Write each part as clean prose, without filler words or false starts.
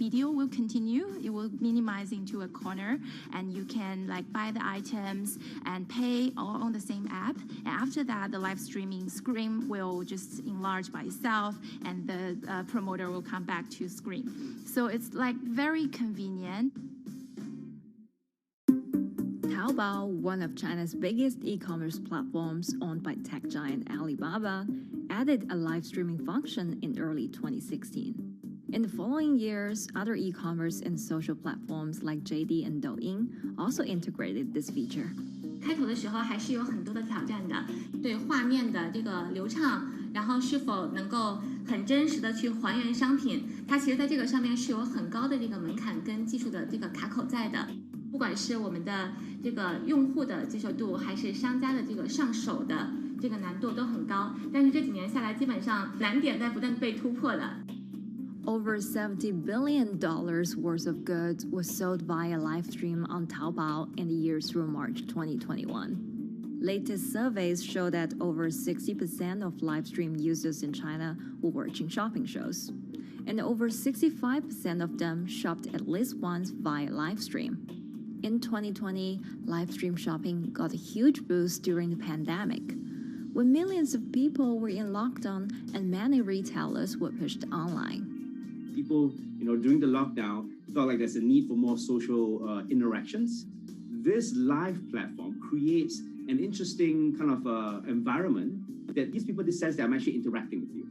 video will continue. It will minimize into a corner, and you can like buy the items and pay all on the same app. And after that, the live streaming screen will just enlarge by itself, and the promoter will come back to screen. So it's like very convenient. Taobao, one of China's biggest e-commerce platforms owned by tech giant Alibaba, added a live streaming function in early 2016. In the following years, other e-commerce and social platforms like JD and Douyin also integrated this feature. 开头的时候还是有很多的挑战的，对画面的这个流畅，然后是否能够很真实的去还原商品，它其实在这个上面是有很高的这个门槛跟技术的这个卡口在的。不管是我们的这个用户的接受度，还是商家的这个上手的这个难度都很高，但是这几年下来，基本上难点在不断被突破的。Over $70 billion worth of goods was sold via live stream on Taobao in the year through March 2021. Latest surveys show that over 60% of live stream users in China were watching shopping shows, and over 65% of them shopped at least once via live stream. In 2020, live stream shopping got a huge boost during the pandemic, when millions of people were in lockdown and many retailers were pushed online. People, during the lockdown, felt like there's a need for more social interactions. This live platform creates an interesting kind of environment that gives people the sense that I'm actually interacting with you.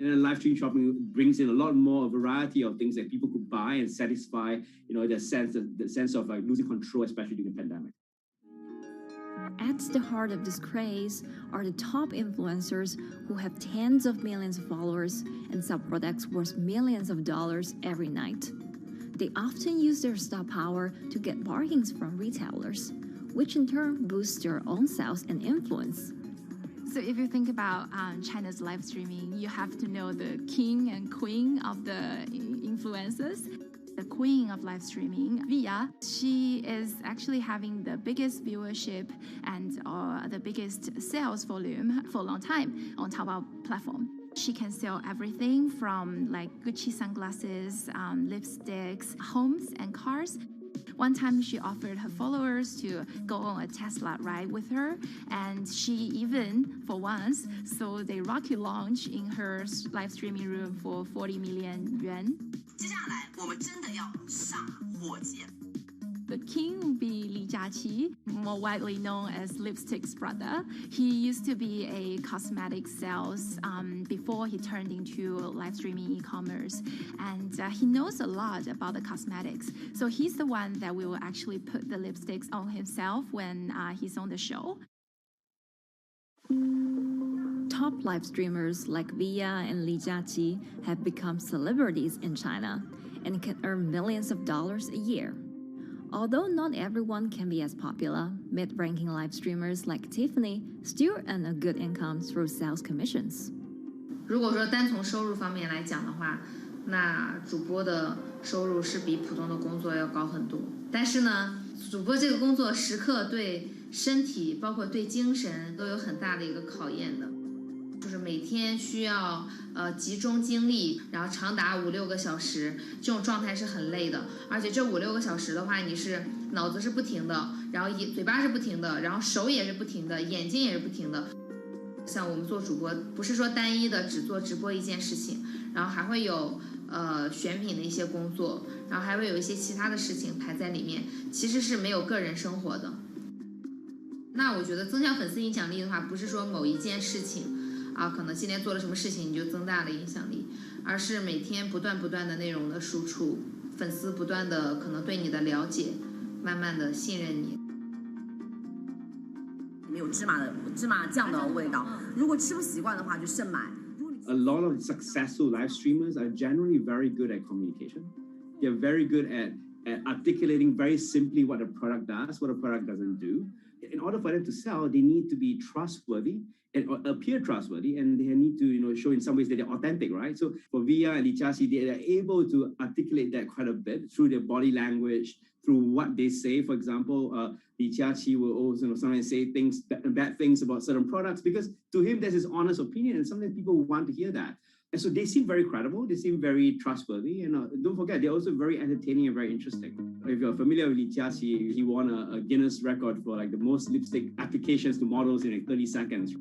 And then live stream shopping brings in a lot more variety of things that people could buy and satisfy, the sense of like losing control, especially during the pandemic. At the heart of this craze are the top influencers who have tens of millions of followers and sell products worth millions of dollars every night. They often use their star power to get bargains from retailers, which in turn boosts their own sales and influence. So if you think about China's live streaming, you have to know the king and queen of the influencers. The queen of live streaming, Via, she is actually having the biggest viewership and the biggest sales volume for a long time on Taobao platform. She can sell everything from like Gucci sunglasses, lipsticks, homes, and cars. One time she offered her followers to go on a Tesla ride with her, and she even, for once, sold a rocket launch in her live streaming room for 40 million yuan. The king will be Li Jiaqi, more widely known as Lipstick's brother. He used to be a cosmetic sales before he turned into live streaming e-commerce, and he knows a lot about the cosmetics. So he's the one that will actually put the lipsticks on himself when he's on the show. Top live streamers like Via and Li Jiaqi have become celebrities in China and can earn millions of dollars a year. Although not everyone can be as popular, mid-ranking live streamers like Tiffany still earn a good income through sales commissions. 如果说单从收入方面来讲的话，那主播的收入是比普通的工作要高很多。但是呢，主播这个工作时刻对身体，包括对精神都有很大的一个考验的。就是每天需要集中精力，然后长达5-6个小时，这种状态是很累的。而且这5-6个小时的话，你是脑子是不停的，然后嘴巴是不停的，然后手也是不停的，眼睛也是不停的。像我们做主播，不是说单一的只做直播一件事情，然后还会有选品的一些工作，然后还会有一些其他的事情排在里面，其实是没有个人生活的。那我觉得增强粉丝影响力的话，不是说某一件事情。可能今天做了什么事情你就增大了影响力，而是每天不断的内容的输出，粉丝不断的可能对你的了解，慢慢的信任你。里面有芝麻酱的味道，如果吃不习惯的话就慎买。A lot of successful live streamers are generally very good at communication. They're very good at articulating very simply what a product does, what a product doesn't do. In order for them to sell, they need to be trustworthy and appear trustworthy, and they need to show in some ways that they're authentic, right? So for Via and Li Jiaqi, they are able to articulate that quite a bit through their body language, through what they say. For example, Li Jiaqi will also sometimes say bad things about certain products because to him that's his honest opinion, and sometimes people want to hear that. And so they seem very credible. They seem very trustworthy. And don't forget, they're also very entertaining and very interesting. If you're familiar with Li Jiaqi, he won a Guinness record for like the most lipstick applications to models in like 30 seconds.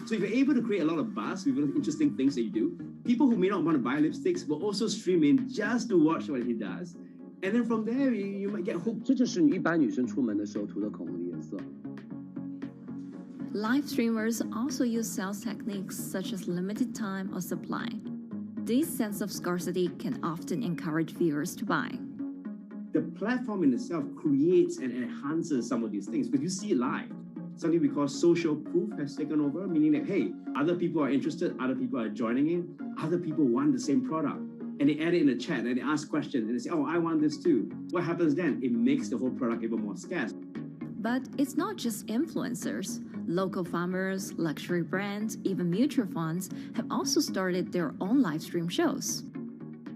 So if you're able to create a lot of buzz with interesting things that you do, people who may not want to buy lipsticks will also stream in just to watch what he does. And then from there, you might get hooked. 这就是一般女生出门的时候涂的口红的颜色。 Live streamers also use sales techniques such as limited time or supply. This sense of scarcity can often encourage viewers to buy. The platform in itself creates and enhances some of these things because you see it live. Something we call social proof has taken over, meaning that, hey, other people are interested, other people are joining in, other people want the same product. And they add it in the chat and they ask questions and they say, oh, I want this too. What happens then? It makes the whole product even more scarce. But it's not just influencers. Local farmers, luxury brands, even mutual funds have also started their own live stream shows.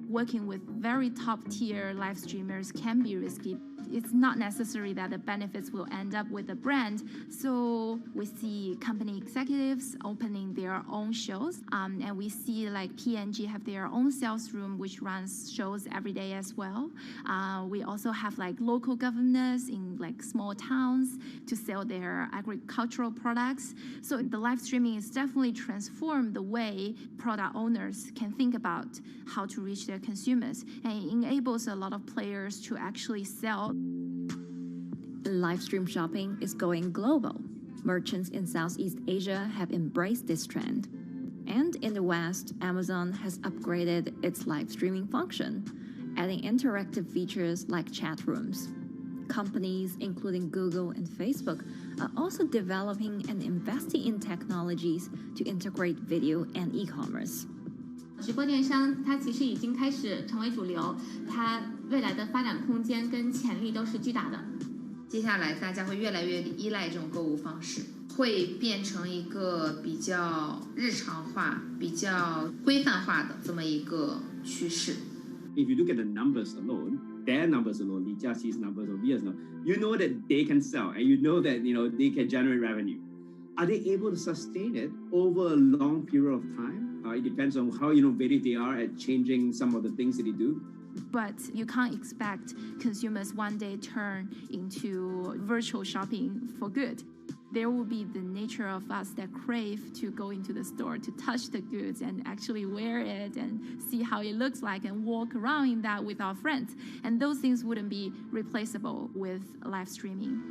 Working with very top-tier live streamers can be risky. It's not necessary that the benefits will end up with the brand. So we see company executives opening their own shows. And we see like P&G have their own sales room, which runs shows every day as well. We also have like local governors in like small towns to sell their agricultural products. So the live streaming is definitely transformed the way product owners can think about how to reach their consumers. And it enables a lot of players to actually sell. Live stream shopping is going global. Merchants in Southeast Asia have embraced this trend. And in the West, Amazon has upgraded its live streaming function, adding interactive features like chat rooms. Companies, including Google and Facebook, are also developing and investing in technologies to integrate video and e-commerce. 直播电商它其实已经开始成为主流，它未来的发展空间跟潜力都是巨大的。接下来大家会越来越依赖这种购物方式，会变成一个比较日常化、比较规范化的这么一个趋势。If you look at the numbers alone, their numbers alone, Li Jiaqi's numbers or Via's numbers, you know that they can sell and you know that they can generate revenue. Are they able to sustain it over a long period of time? It depends on how innovative they are at changing some of the things that they do. But you can't expect consumers one day turn into virtual shopping for good. There will be the nature of us that crave to go into the store, to touch the goods and actually wear it and see how it looks like and walk around in that with our friends. And those things wouldn't be replaceable with live streaming.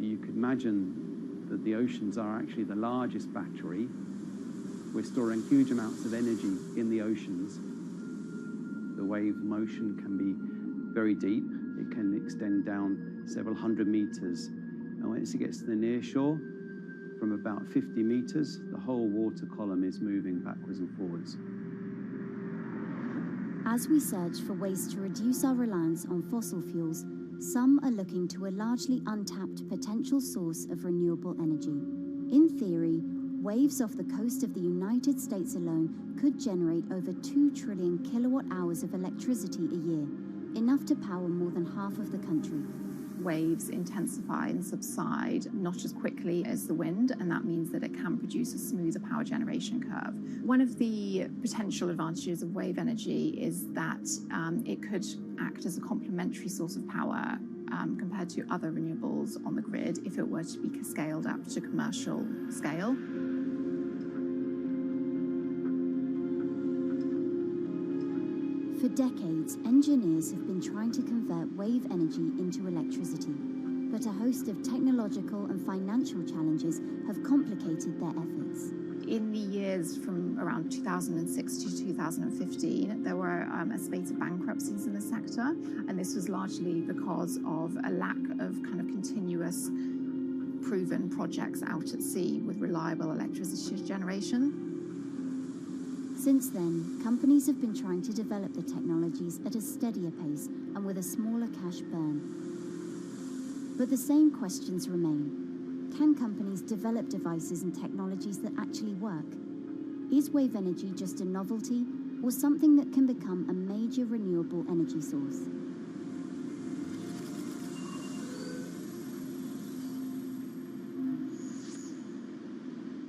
You could imagine that the oceans are actually the largest battery. We're storing huge amounts of energy in the oceans. The wave motion can be very deep. It can extend down several hundred meters. And once it gets to the near shore, from about 50 meters, the whole water column is moving backwards and forwards. As we search for ways to reduce our reliance on fossil fuels, some are looking to a largely untapped potential source of renewable energy. In theory, waves off the coast of the United States alone could generate over 2 trillion kilowatt hours of electricity a year, enough to power more than half of the country. Waves intensify and subside not as quickly as the wind, and that means that it can produce a smoother power generation curve. One of the potential advantages of wave energy is that it could act as a complementary source of power compared to other renewables on the grid if it were to be scaled up to commercial scale. For decades, engineers have been trying to convert wave energy into electricity, but a host of technological and financial challenges have complicated their efforts. In the years from around 2006 to 2015, there were a spate of bankruptcies in the sector, and this was largely because of a lack of kind of continuous proven projects out at sea with reliable electricity generation. Since then, companies have been trying to develop the technologies at a steadier pace and with a smaller cash burn. But the same questions remain. Can companies develop devices and technologies that actually work? Is wave energy just a novelty or something that can become a major renewable energy source?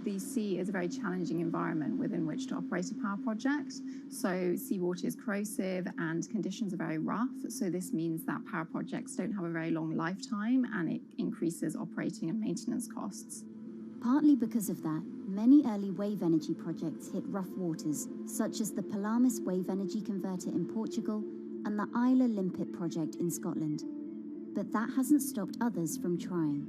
The sea is a very challenging environment within which to operate a power project. So seawater is corrosive and conditions are very rough. So this means that power projects don't have a very long lifetime, and it increases operating and maintenance costs. Partly because of that, many early wave energy projects hit rough waters, such as the Palamas Wave Energy Converter in Portugal and the Isla Limpet project in Scotland. But that hasn't stopped others from trying.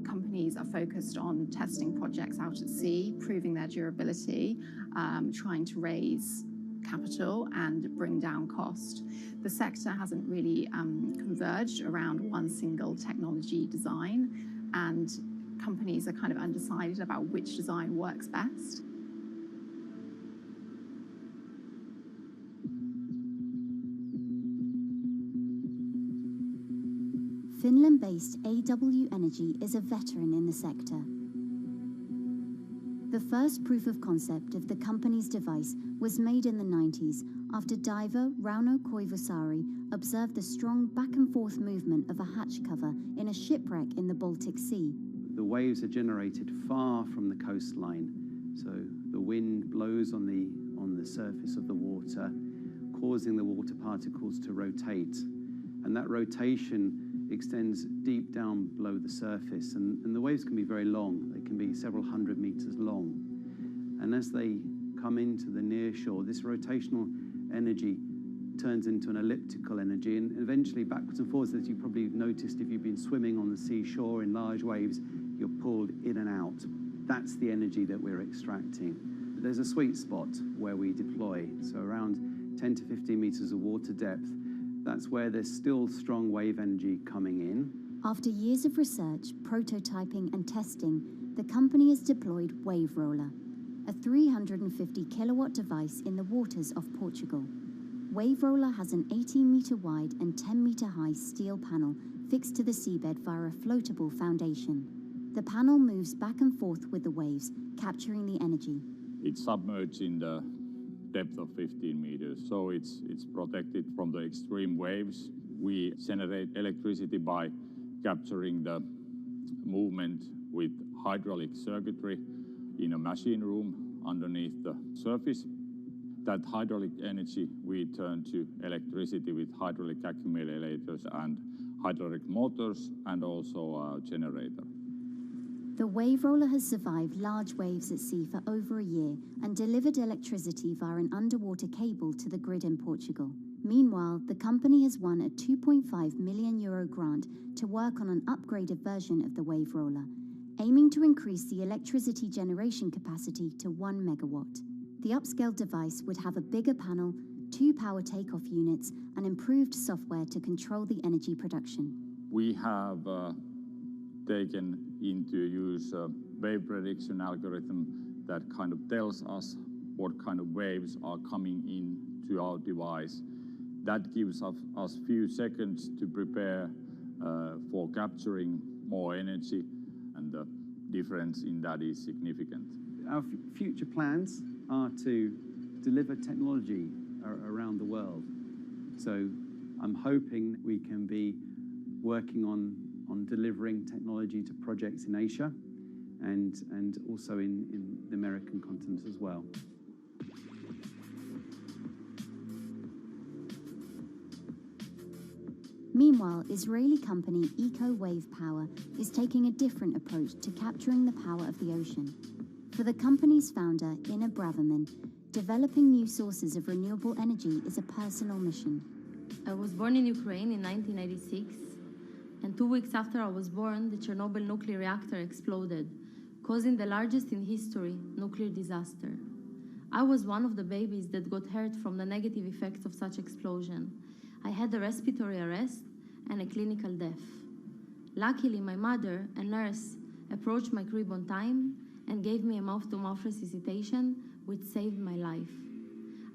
Companies are focused on testing projects out at sea, proving their durability, trying to raise capital and bring down cost. The sector hasn't really converged around one single technology design, and companies are kind of undecided about which design works best. Finland-based AW Energy is a veteran in the sector. The first proof of concept of the company's device was made in the 90s after diver Rauno Koivusaari observed the strong back-and-forth movement of a hatch cover in a shipwreck in the Baltic Sea. The waves are generated far from the coastline, so the wind blows on the surface of the water, causing the water particles to rotate, and that rotation extends deep down below the surface, and the waves can be very long. They can be several hundred meters long. And as they come into the near shore, this rotational energy turns into an elliptical energy, and eventually backwards and forwards, as you probably noticed if you've been swimming on the seashore in large waves, you're pulled in and out. That's the energy that we're extracting. There's a sweet spot where we deploy, so around 10 to 15 meters of water depth. That's where there's still strong wave energy coming in. After years of research, prototyping and testing, the company has deployed Wave Roller, a 350 kilowatt device in the waters of Portugal. Wave Roller has an 18-meter wide and 10-meter high steel panel fixed to the seabed via a floatable foundation. The panel moves back and forth with the waves, capturing the energy. It's submerged in the depth of 15 meters, so it's protected from the extreme waves. We generate electricity by capturing the movement with hydraulic circuitry in a machine room underneath the surface. That hydraulic energy we turn to electricity with hydraulic accumulators and hydraulic motors, and also a generator. The Wave Roller has survived large waves at sea for over a year and delivered electricity via an underwater cable to the grid in Portugal. Meanwhile, the company has won a €2.5 million grant to work on an upgraded version of the Wave Roller, aiming to increase the electricity generation capacity to 1 megawatt. The upscaled device would have a bigger panel, 2 power takeoff units, and improved software to control the energy production. We have taken into use a wave prediction algorithm that kind of tells us what kind of waves are coming into our device. That gives us few seconds to prepare for capturing more energy, and the difference in that is significant. Our future plans are to deliver technology around the world. So I'm hoping we can be working on delivering technology to projects in Asia and also in the American continent as well. Meanwhile, Israeli company Eco Wave Power is taking a different approach to capturing the power of the ocean. For the company's founder, Inna Braverman, developing new sources of renewable energy is a personal mission. I was born in Ukraine in 1986, and 2 weeks after I was born, the Chernobyl nuclear reactor exploded, causing the largest in history nuclear disaster. I was one of the babies that got hurt from the negative effects of such explosion. I had a respiratory arrest and a clinical death. Luckily, my mother, a nurse, approached my crib on time and gave me a mouth-to-mouth resuscitation, which saved my life.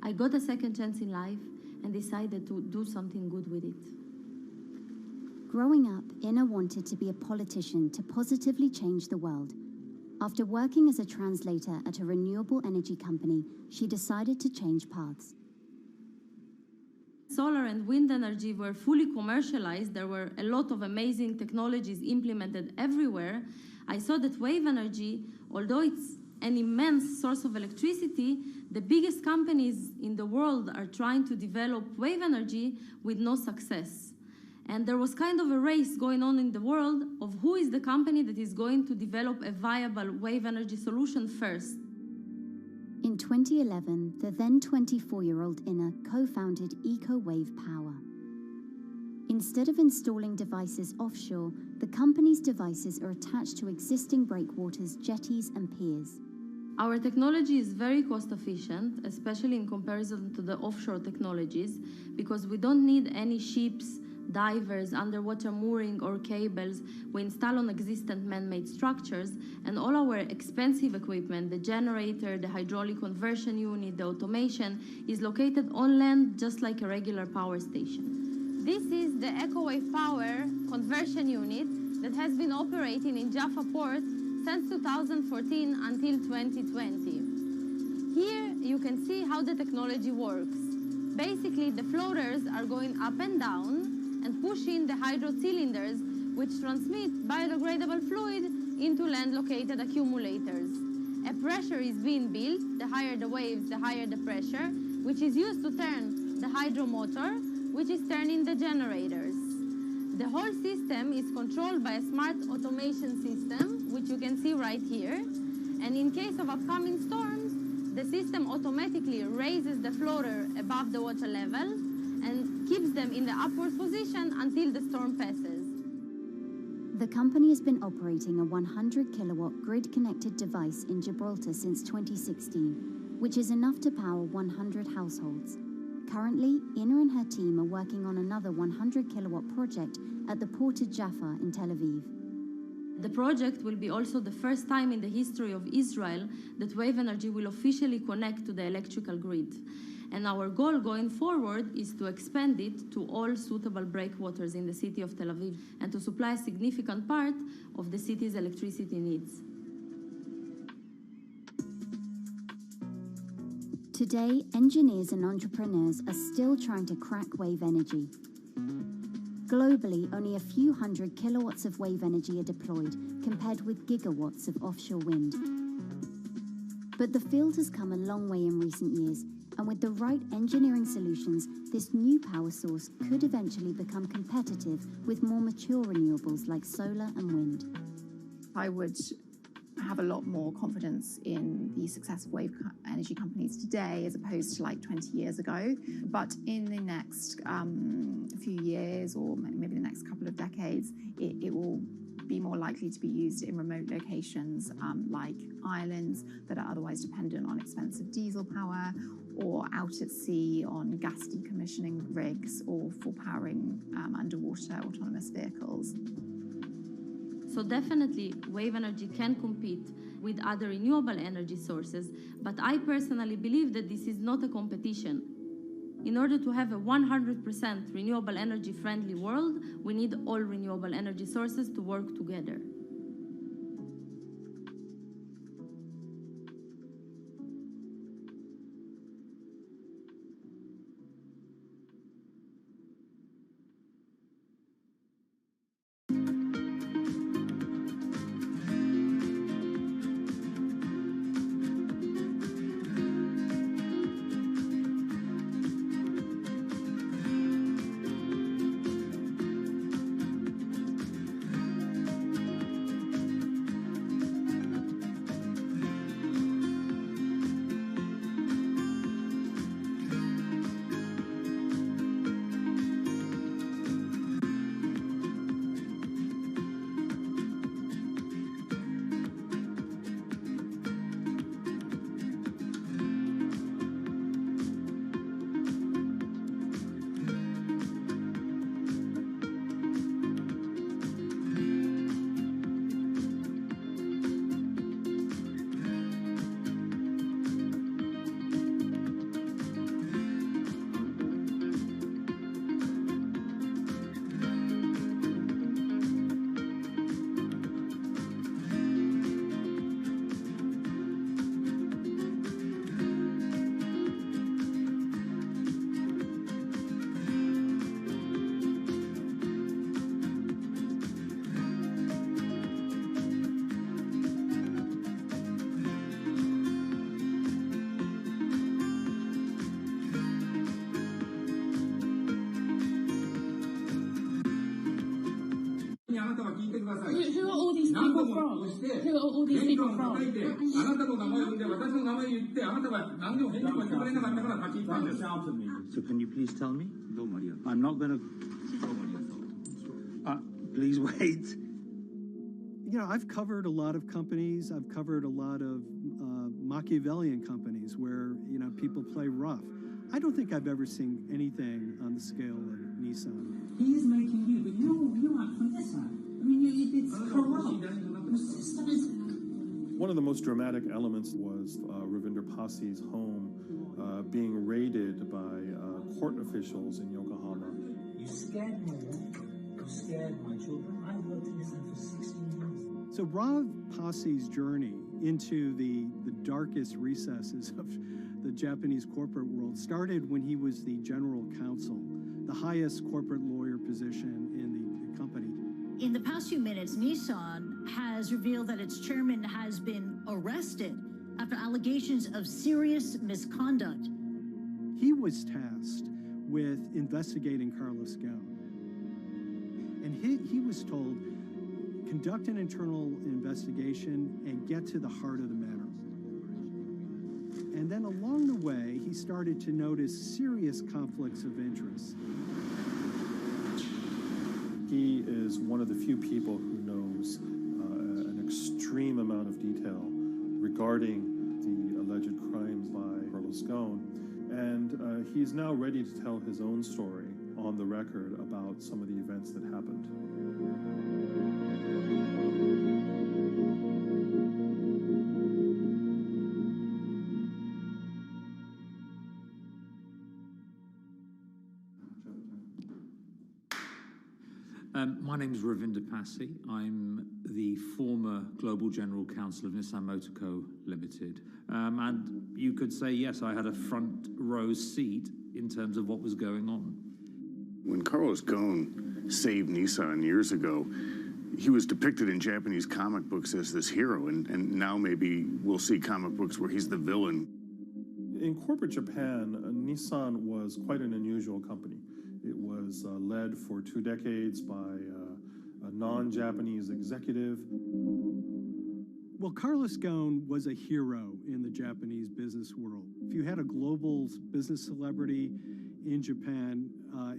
I got a second chance in life and decided to do something good with it. Growing up, Inna wanted to be a politician to positively change the world. After working as a translator at a renewable energy company, she decided to change paths. Solar and wind energy were fully commercialized. There were a lot of amazing technologies implemented everywhere. I saw that wave energy, although it's an immense source of electricity, the biggest companies in the world are trying to develop wave energy with no success. And there was kind of a race going on in the world of who is the company that is going to develop a viable wave energy solution first. In 2011, the then 24-year-old Inna co-founded EcoWave Power. Instead of installing devices offshore, the company's devices are attached to existing breakwaters, jetties, and piers. Our technology is very cost efficient, especially in comparison to the offshore technologies, because we don't need any ships, divers, underwater mooring or cables. We install on existing man-made structures, and all our expensive equipment, the generator, the hydraulic conversion unit, the automation, is located on land just like a regular power station. This is the EcoWave Power conversion unit that has been operating in Jaffa Port since 2014 until 2020. Here you can see how the technology works. Basically, the floaters are going up and down and pushing the hydro cylinders, which transmit biodegradable fluid into land-located accumulators. A pressure is being built. The higher the waves, the higher the pressure, which is used to turn the hydro motor, which is turning the generators. The whole system is controlled by a smart automation system, which you can see right here. And in case of upcoming storms, the system automatically raises the floater above the water level and keeps them in the upward position until the storm passes. The company has been operating a 100-kilowatt grid-connected device in Gibraltar since 2016, which is enough to power 100 households. Currently, Inna and her team are working on another 100-kilowatt project at the port of Jaffa in Tel Aviv. The project will be also the first time in the history of Israel that wave energy will officially connect to the electrical grid. And our goal going forward is to expand it to all suitable breakwaters in the city of Tel Aviv and to supply a significant part of the city's electricity needs. Today, engineers and entrepreneurs are still trying to crack wave energy. Globally, only a few hundred kilowatts of wave energy are deployed, compared with gigawatts of offshore wind. But the field has come a long way in recent years, and with the right engineering solutions, this new power source could eventually become competitive with more mature renewables like solar and wind. I would have a lot more confidence in the success of wave energy companies today as opposed to like 20 years ago. But in the next few years, or maybe the next couple of decades, it will be more likely to be used in remote locations like islands that are otherwise dependent on expensive diesel power, or out at sea on gas decommissioning rigs, or for powering underwater autonomous vehicles. So definitely, wave energy can compete with other renewable energy sources, but I personally believe that this is not a competition. In order to have a 100% renewable energy friendly world, we need all renewable energy sources to work together. all these people from? So can you please tell me? I'm not going to... please wait. You know, I've covered a lot of companies. I've covered a lot of Machiavellian companies where, you know, people play rough. I don't think I've ever seen anything on the scale of Nissan. He is making you, but you act for this one. I mean, it's corrupt. The system is... One of the most dramatic elements was Ravinder Pasi's home being raided by court officials in Yokohama. You scared my wife. You scared my children. I've worked in this for 16 years. So Rav Pasi's journey into the darkest recesses of the Japanese corporate world started when he was the general counsel, the highest corporate lawyer position in the company. In the past few minutes, Nissan has revealed that its chairman has been arrested after allegations of serious misconduct. He was tasked with investigating Carlos Ghosn. And he was told, conduct an internal investigation and get to the heart of the matter. And then along the way, he started to notice serious conflicts of interest. He is one of the few people who knows an extreme amount of detail regarding the alleged crimes by Carlos Ghosn. And he's now ready to tell his own story on the record about some of the events that happened. My name is Ravinder Pasi. I'm the former Global General Counsel of Nissan Motor Co. Limited. And you could say, yes, I had a front row seat in terms of what was going on. When Carlos Ghosn saved Nissan years ago, he was depicted in Japanese comic books as this hero, and now maybe we'll see comic books where he's the villain. In corporate Japan, Nissan was quite an unusual company. It was led for 2 decades by a non-Japanese executive. Well, Carlos Ghosn was a hero in the Japanese business world. If you had a global business celebrity in Japan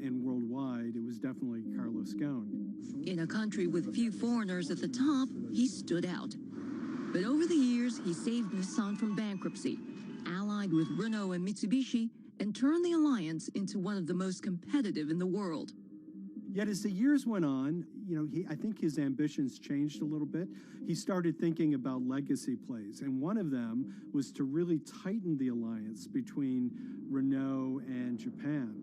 and worldwide, it was definitely Carlos Ghosn. In a country with few foreigners at the top, he stood out. But over the years, he saved Nissan from bankruptcy, allied with Renault and Mitsubishi, and turned the alliance into one of the most competitive in the world. Yet as the years went on, you know, I think his ambitions changed a little bit. He started thinking about legacy plays, and one of them was to really tighten the alliance between Renault and Japan.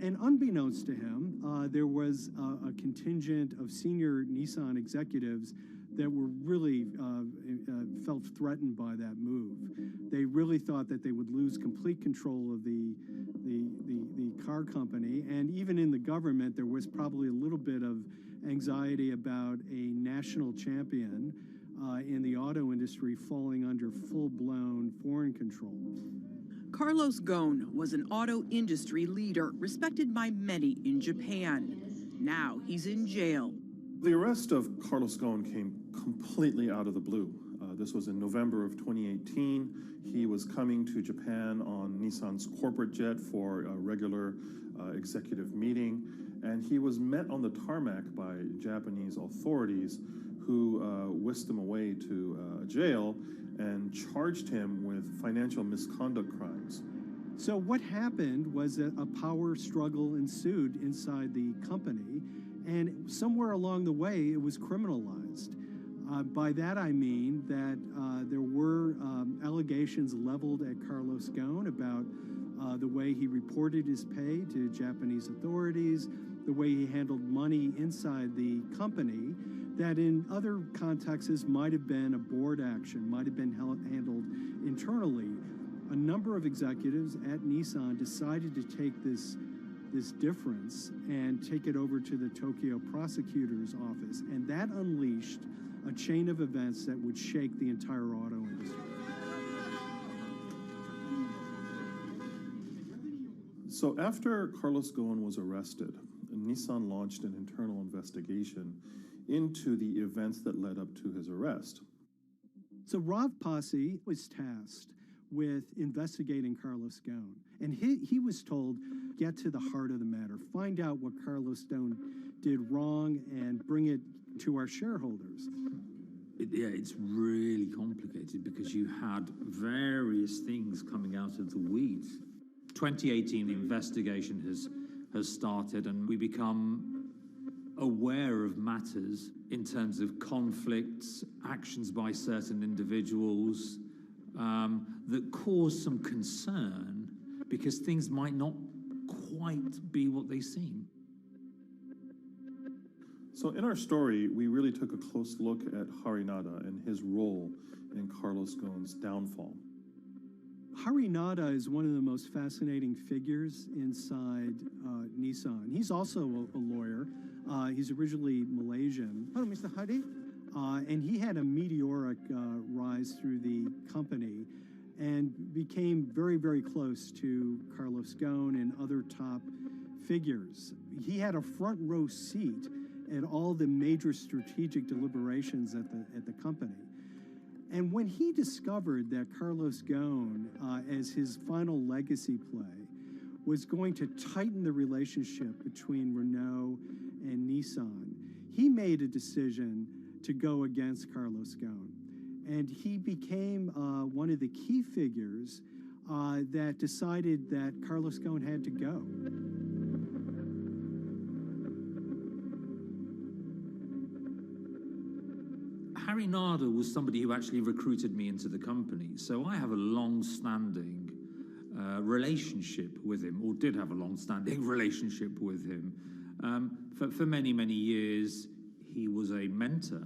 And unbeknownst to him, there was a contingent of senior Nissan executives that were really felt threatened by that move. They really thought that they would lose complete control of the car company, and even in the government, there was probably a little bit of anxiety about a national champion in the auto industry falling under full-blown foreign control. Carlos Ghosn was an auto industry leader, respected by many in Japan. Now he's in jail. The arrest of Carlos Ghosn came completely out of the blue. This was in November of 2018. He was coming to Japan on Nissan's corporate jet for a regular executive meeting, and he was met on the tarmac by Japanese authorities who whisked him away to jail and charged him with financial misconduct crimes. So what happened was that a power struggle ensued inside the company, and somewhere along the way it was criminalized. By that I mean that there were allegations leveled at Carlos Ghosn about the way he reported his pay to Japanese authorities, the way he handled money inside the company, that in other contexts might have been a board action, might have been handled internally. A number of executives at Nissan decided to take this difference and take it over to the Tokyo prosecutor's office, and that unleashed a chain of events that would shake the entire auto industry. So after Carlos Ghosn was arrested, Nissan launched an internal investigation into the events that led up to his arrest. So Rav Passi was tasked with investigating Carlos Ghosn, and he was told, get to the heart of the matter, find out what Carlos Ghosn did wrong and bring it to our shareholders. It's really complicated because you had various things coming out of the weeds. 2018, the investigation has started, and we become aware of matters in terms of conflicts, actions by certain individuals that cause some concern because things might not quite be what they seem. So in our story, we really took a close look at Harinada and his role in Carlos Ghosn's downfall. Harinada is one of the most fascinating figures inside Nissan. He's also a lawyer. He's originally Malaysian. Hello, Mr. Hadi. And he had a meteoric rise through the company and became very, very close to Carlos Ghosn and other top figures. He had a front row seat at all the major strategic deliberations at the company. And when he discovered that Carlos Ghosn, as his final legacy play, was going to tighten the relationship between Renault and Nissan, he made a decision to go against Carlos Ghosn. And he became one of the key figures that decided that Carlos Ghosn had to go. Harinada was somebody who actually recruited me into the company, so I have a long-standing relationship with him, or did have a long-standing relationship with him. For many, many years, he was a mentor.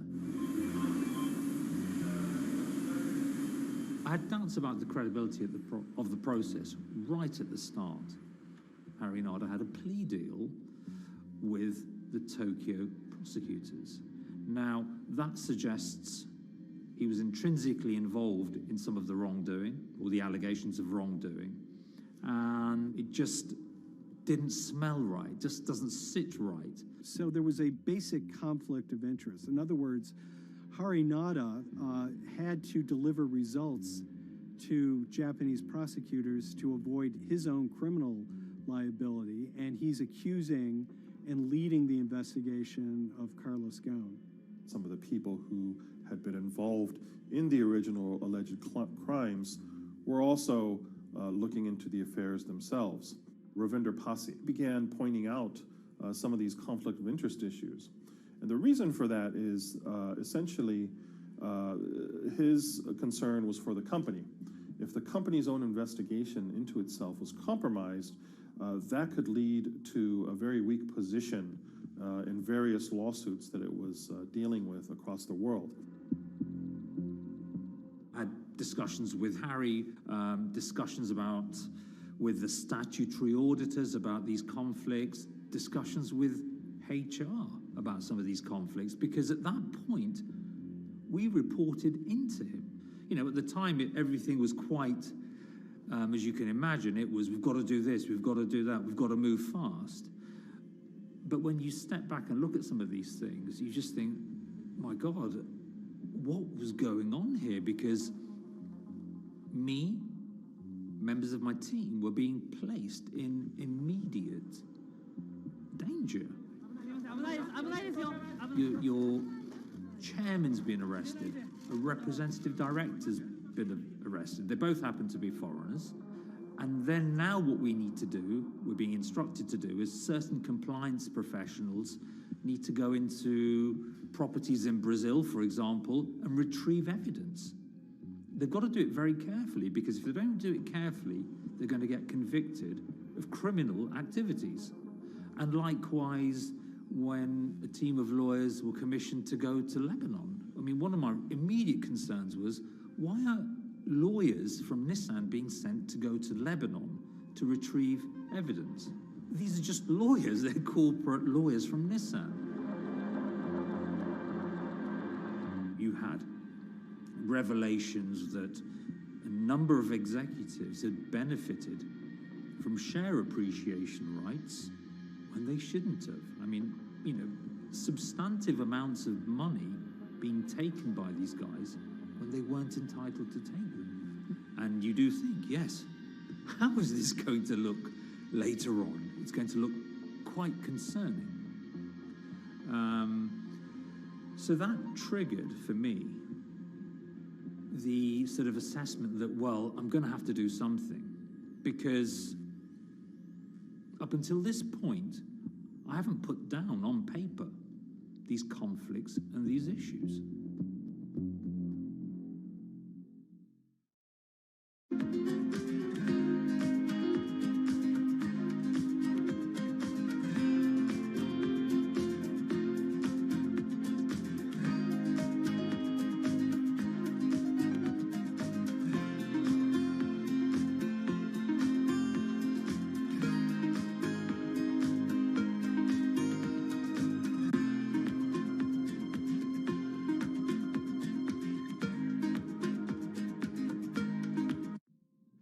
I had doubts about the credibility of the process right at the start. Harinada had a plea deal with the Tokyo prosecutors. Now, that suggests he was intrinsically involved in some of the wrongdoing, or the allegations of wrongdoing, and it just didn't smell right, just doesn't sit right. So there was a basic conflict of interest. In other words, Harinada had to deliver results to Japanese prosecutors to avoid his own criminal liability, and he's accusing and leading the investigation of Carlos Ghosn. Some of the people who had been involved in the original alleged crimes were also looking into the affairs themselves. Ravinder Passi began pointing out some of these conflict of interest issues. And the reason for that is essentially his concern was for the company. If the company's own investigation into itself was compromised, that could lead to a very weak position in various lawsuits that it was dealing with across the world. I had discussions with Harry, discussions with the statutory auditors about these conflicts, discussions with HR about some of these conflicts, because at that point, we reported into him. You know, at the time, everything was quite, as you can imagine, it was, we've got to do this, we've got to do that, we've got to move fast. But when you step back and look at some of these things, you just think, my God, what was going on here? Because members of my team were being placed in immediate danger. Your chairman's been arrested, a representative director's been arrested. They both happen to be foreigners. And then now what we need to do, we're being instructed to do, is certain compliance professionals need to go into properties in Brazil, for example, and retrieve evidence. They've got to do it very carefully, because if they don't do it carefully, they're going to get convicted of criminal activities. And likewise, when a team of lawyers were commissioned to go to Lebanon, I mean, one of my immediate concerns was, why are lawyers from Nissan being sent to go to Lebanon to retrieve evidence? These are just lawyers, they're corporate lawyers from Nissan. You had revelations that a number of executives had benefited from share appreciation rights when they shouldn't have. I mean, you know, substantive amounts of money being taken by these guys when they weren't entitled to take them. And you do think, yes, how is this going to look later on? It's going to look quite concerning. So that triggered for me the sort of assessment that, well, I'm going to have to do something, because up until this point, I haven't put down on paper these conflicts and these issues.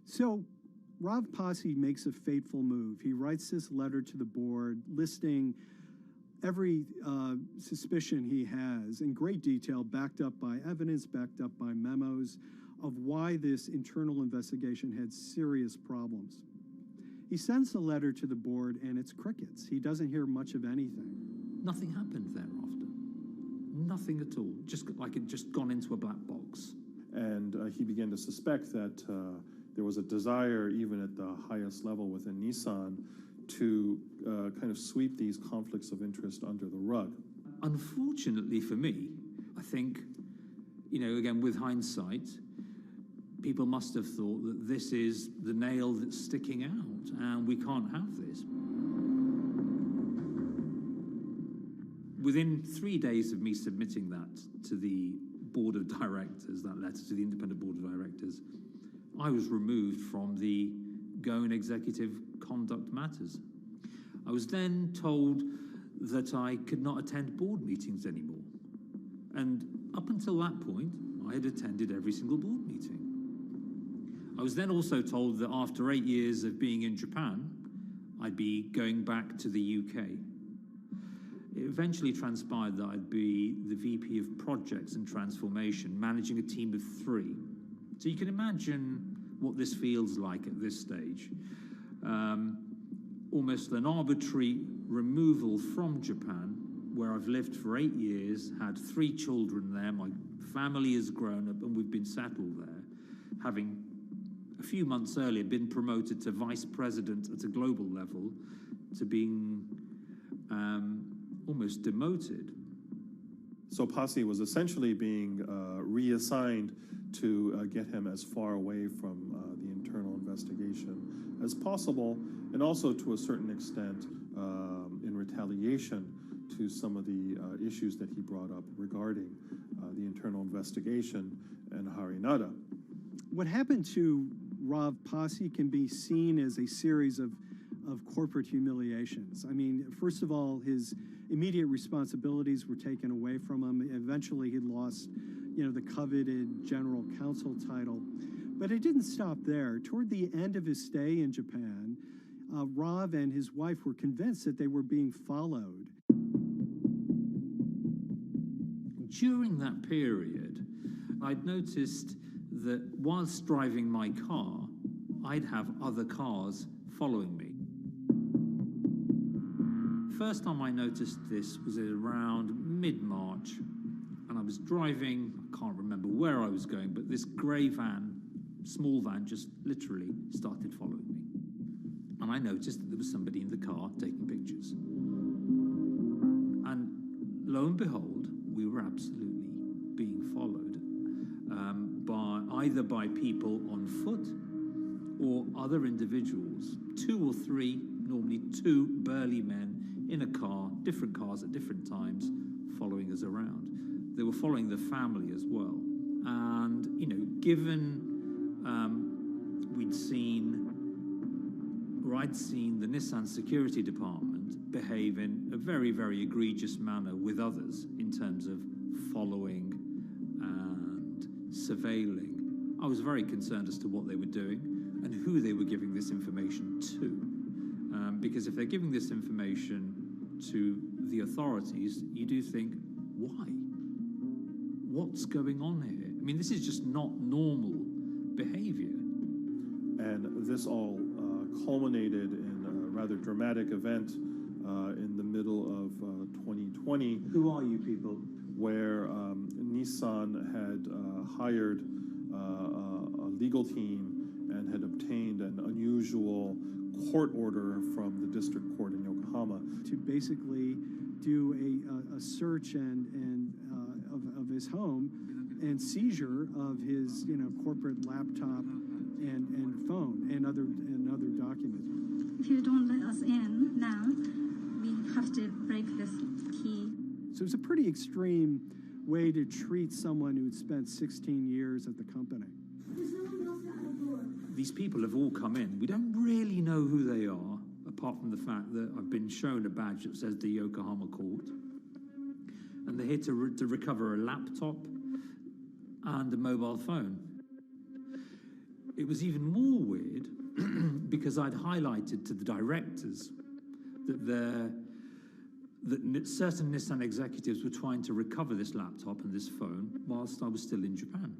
So Rav Pasi makes a fateful move. He writes this letter to the board listing every suspicion he has in great detail, backed up by evidence, backed up by memos, of why this internal investigation had serious problems. He sends the letter to the board and it's crickets. He doesn't hear much of anything. Nothing happened thereafter. Nothing at all. Just like it just gone into a black box. And he began to suspect that there was a desire, even at the highest level within Nissan, to kind of sweep these conflicts of interest under the rug. Unfortunately for me, I think, again, with hindsight, people must have thought that this is the nail that's sticking out, and we can't have this. Within 3 days of me submitting that to the board of directors, that letter to the independent board of directors, I was removed from the Goan Executive Conduct Matters. I was then told that I could not attend board meetings anymore. And up until that point, I had attended every single board meeting. I was then also told that after 8 years of being in Japan, I'd be going back to the UK. It eventually transpired that I'd be the VP of Projects and Transformation, managing a team of 3. So you can imagine what this feels like at this stage. Almost an arbitrary removal from Japan, where I've lived for 8 years, had 3 children there, my family has grown up, and we've been settled there, having a few months earlier been promoted to vice president at a global level, to being almost demoted. So Pasi was essentially being reassigned to get him as far away from the internal investigation as possible, and also to a certain extent in retaliation to some of the issues that he brought up regarding the internal investigation and Harinada. What happened to Rav Pasi can be seen as a series of corporate humiliations. I mean, first of all, his immediate responsibilities were taken away from him. Eventually, he lost, the coveted general counsel title. But it didn't stop there. Toward the end of his stay in Japan, Rav and his wife were convinced that they were being followed. During that period, I'd noticed that whilst driving my car, I'd have other cars following me. First time I noticed this was around mid-March, and I was driving, I can't remember where I was going, but this grey van, small van, just literally started following me. And I noticed that there was somebody in the car taking pictures. And lo and behold, we were absolutely being followed either by people on foot or other individuals, 2 or 3, normally 2 burly men in a car, different cars at different times, following us around. They were following the family as well. And, given I'd seen the Nissan security department behave in a very, very egregious manner with others in terms of following and surveilling, I was very concerned as to what they were doing and who they were giving this information to. Because if they're giving this information to the authorities, you do think, why? What's going on here? I mean, this is just not normal behavior. And this all culminated in a rather dramatic event in the middle of 2020. Who are you people? Where Nissan had hired a legal team and had obtained an unusual court order from the district court in Yokohama to basically do a search of his home and seizure of his corporate laptop and phone and other documents. If you don't let us in now, we have to break this key. So it's a pretty extreme way to treat someone who'd spent 16 years at the company. These people have all come in. We don't really know who they are, apart from the fact that I've been shown a badge that says the Yokohama court. And they're here to recover a laptop and a mobile phone. It was even more weird because I'd highlighted to the directors that certain Nissan executives were trying to recover this laptop and this phone whilst I was still in Japan.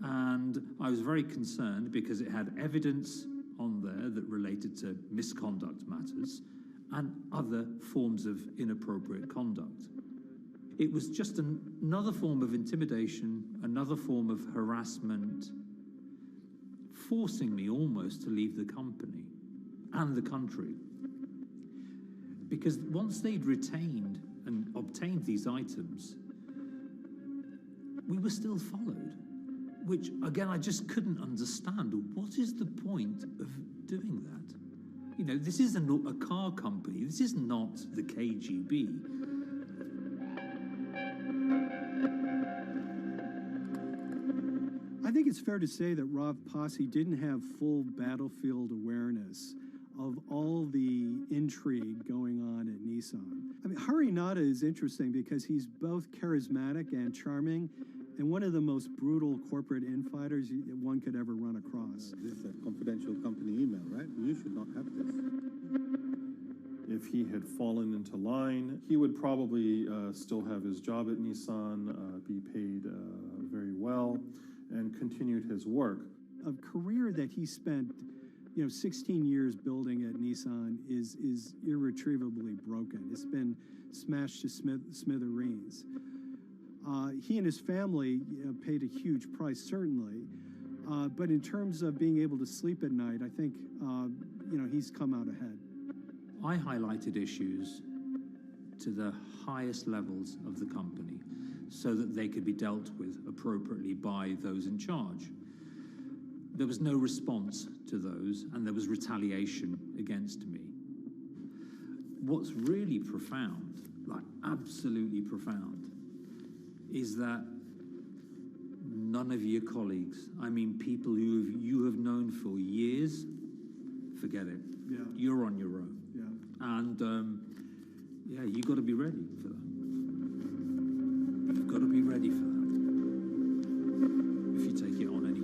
And I was very concerned because it had evidence on there that related to misconduct matters and other forms of inappropriate conduct. It was just another form of intimidation, another form of harassment, forcing me almost to leave the company and the country. Because once they'd retained and obtained these items, we were still followed, which, again, I just couldn't understand. What is the point of doing that? This isn't a car company. This is not the KGB. I think it's fair to say that Rav Pasi didn't have full battlefield awareness of all the intrigue going on at Nissan. I mean, Hari Nada is interesting because he's both charismatic and charming, and one of the most brutal corporate infighters one could ever run across. This is a confidential company email, right? You should not have this. If he had fallen into line, he would probably still have his job at Nissan, be paid very well, and continued his work. A career that he spent 16 years building at Nissan is irretrievably broken. It's been smashed to smithereens. He and his family paid a huge price, certainly. But in terms of being able to sleep at night, I think, he's come out ahead. I highlighted issues to the highest levels of the company so that they could be dealt with appropriately by those in charge. There was no response to those, and there was retaliation against me. What's really profound, like absolutely profound, is that none of your colleagues, I mean people who you have known for years, forget it. Yeah. You're on your own. Yeah. And you got to be ready for that. You've got to be ready for that. If you take it on anyway.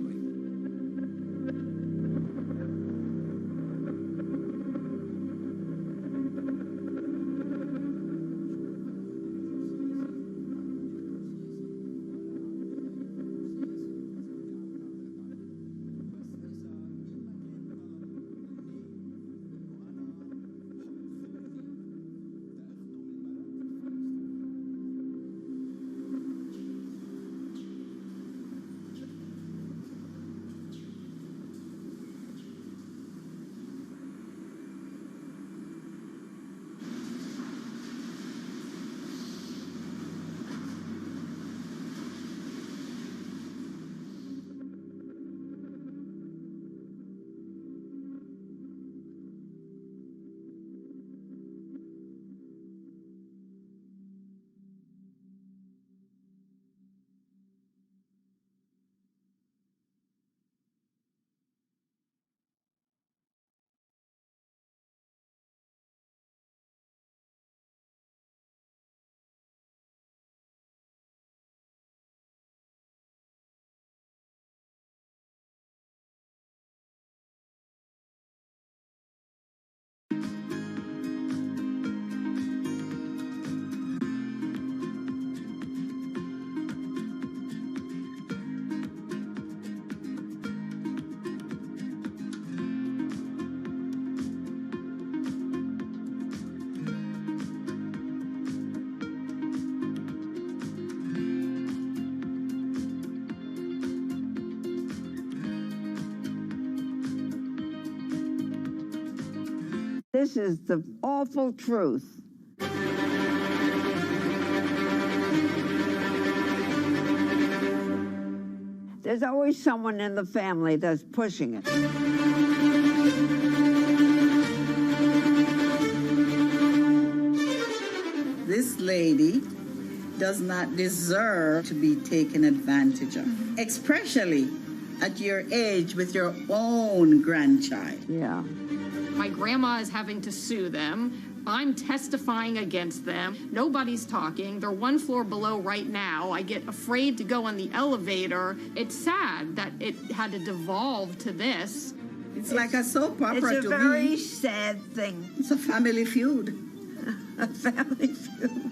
This is the awful truth. There's always someone in the family that's pushing it. This lady does not deserve to be taken advantage of, especially at your age with your own grandchild. Yeah. My grandma is having to sue them. I'm testifying against them. Nobody's talking. They're one floor below right now. I get afraid to go on the elevator. It's sad that it had to devolve to this. It's like a soap opera to me. It's a very sad thing. It's a family feud. A family feud.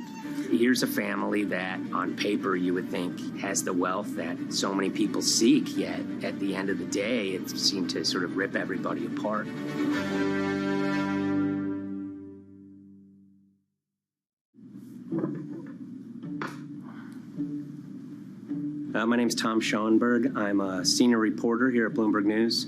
Here's a family that, on paper, you would think has the wealth that so many people seek, yet at the end of the day, it seemed to sort of rip everybody apart. My name's Tom Schoenberg. I'm a senior reporter here at Bloomberg News,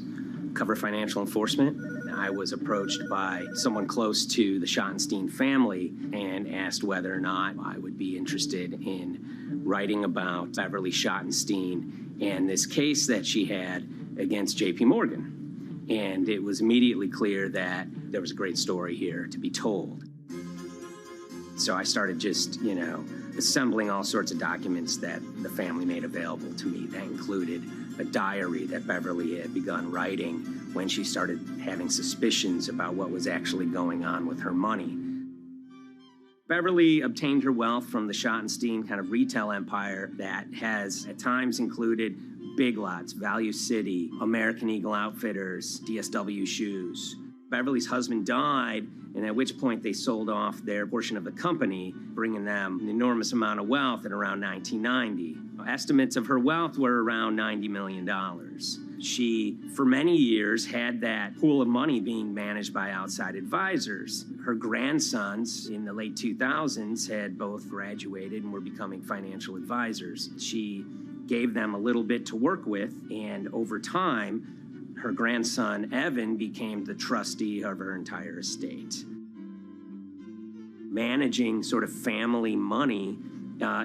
cover financial enforcement. I was approached by someone close to the Schottenstein family and asked whether or not I would be interested in writing about Beverly Schottenstein and this case that she had against JP Morgan. And it was immediately clear that there was a great story here to be told. So I started just, assembling all sorts of documents that the family made available to me. That included a diary that Beverly had begun writing when she started having suspicions about what was actually going on with her money. Beverly obtained her wealth from the Schottenstein kind of retail empire that has at times included Big Lots, Value City, American Eagle Outfitters, DSW Shoes. Beverly's husband died, and at which point they sold off their portion of the company, bringing them an enormous amount of wealth at around 1990. Estimates of her wealth were around $90 million. She, for many years, had that pool of money being managed by outside advisors. Her grandsons in the late 2000s had both graduated and were becoming financial advisors. She gave them a little bit to work with, and over time, her grandson, Evan, became the trustee of her entire estate. Managing sort of family money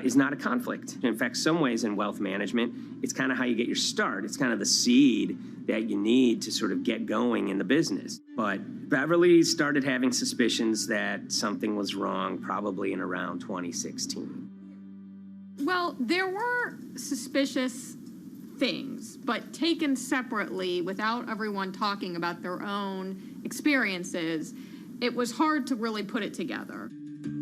is not a conflict. In fact, some ways in wealth management, it's kind of how you get your start. It's kind of the seed that you need to sort of get going in the business. But Beverly started having suspicions that something was wrong probably in around 2016. Well, there were suspicious things, but taken separately without everyone talking about their own experiences, it was hard to really put it together.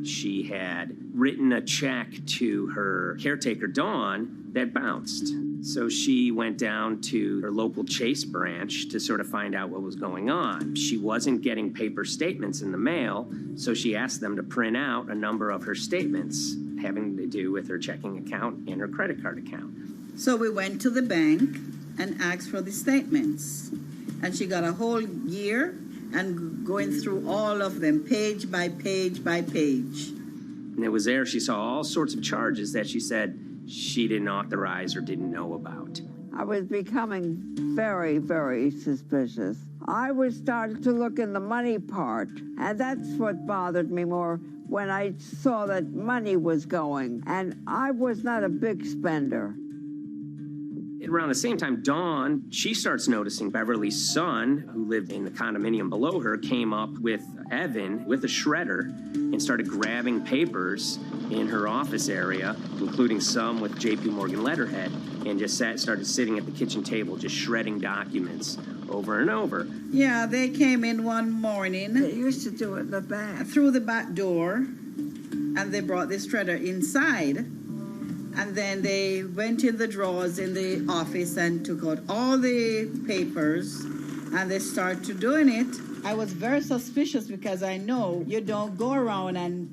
She had written a check to her caretaker, Dawn, that bounced. So she went down to her local Chase branch to sort of find out what was going on. She wasn't getting paper statements in the mail, so she asked them to print out a number of her statements having to do with her checking account and her credit card account. So we went to the bank and asked for the statements. And she got a whole year and going through all of them, page by page by page. And it was there she saw all sorts of charges that she said she didn't authorize or didn't know about. I was becoming very, very suspicious. I was starting to look in the money part, and that's what bothered me more when I saw that money was going. And I was not a big spender. Around the same time, Dawn, she starts noticing Beverly's son, who lived in the condominium below her, came up with Evan with a shredder and started grabbing papers in her office area, including some with JP Morgan letterhead, and just started sitting at the kitchen table just shredding documents over and over. Yeah, they came in one morning. They used to do it in the back. Through the back door, and they brought the shredder inside. And then they went in the drawers in the office and took out all the papers, and they started doing it. I was very suspicious because I know you don't go around and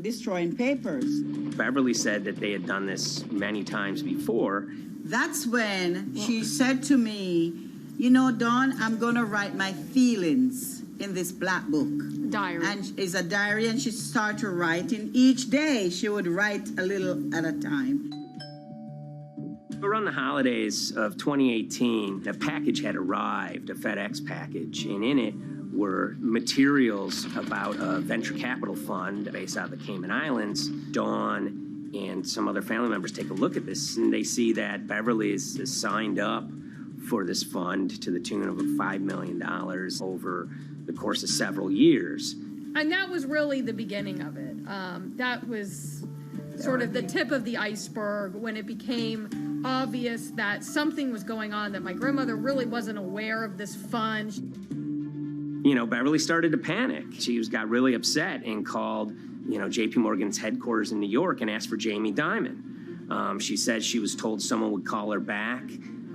destroying papers. Beverly said that they had done this many times before. That's when she said to me, Dawn, I'm going to write my feelings in this black book. Diary. And it's a diary, and she started writing. Each day she would write a little at a time. Around the holidays of 2018, a package had arrived, a FedEx package, and in it were materials about a venture capital fund based out of the Cayman Islands. Dawn and some other family members take a look at this, and they see that Beverly is signed up for this fund to the tune of $5 million over the course of several years. And that was really the beginning of it. That was sort of the tip of the iceberg when it became obvious that something was going on, that my grandmother really wasn't aware of this fund. You know, Beverly started to panic. She got really upset and called, J.P. Morgan's headquarters in New York and asked for Jamie Dimon. She said she was told someone would call her back,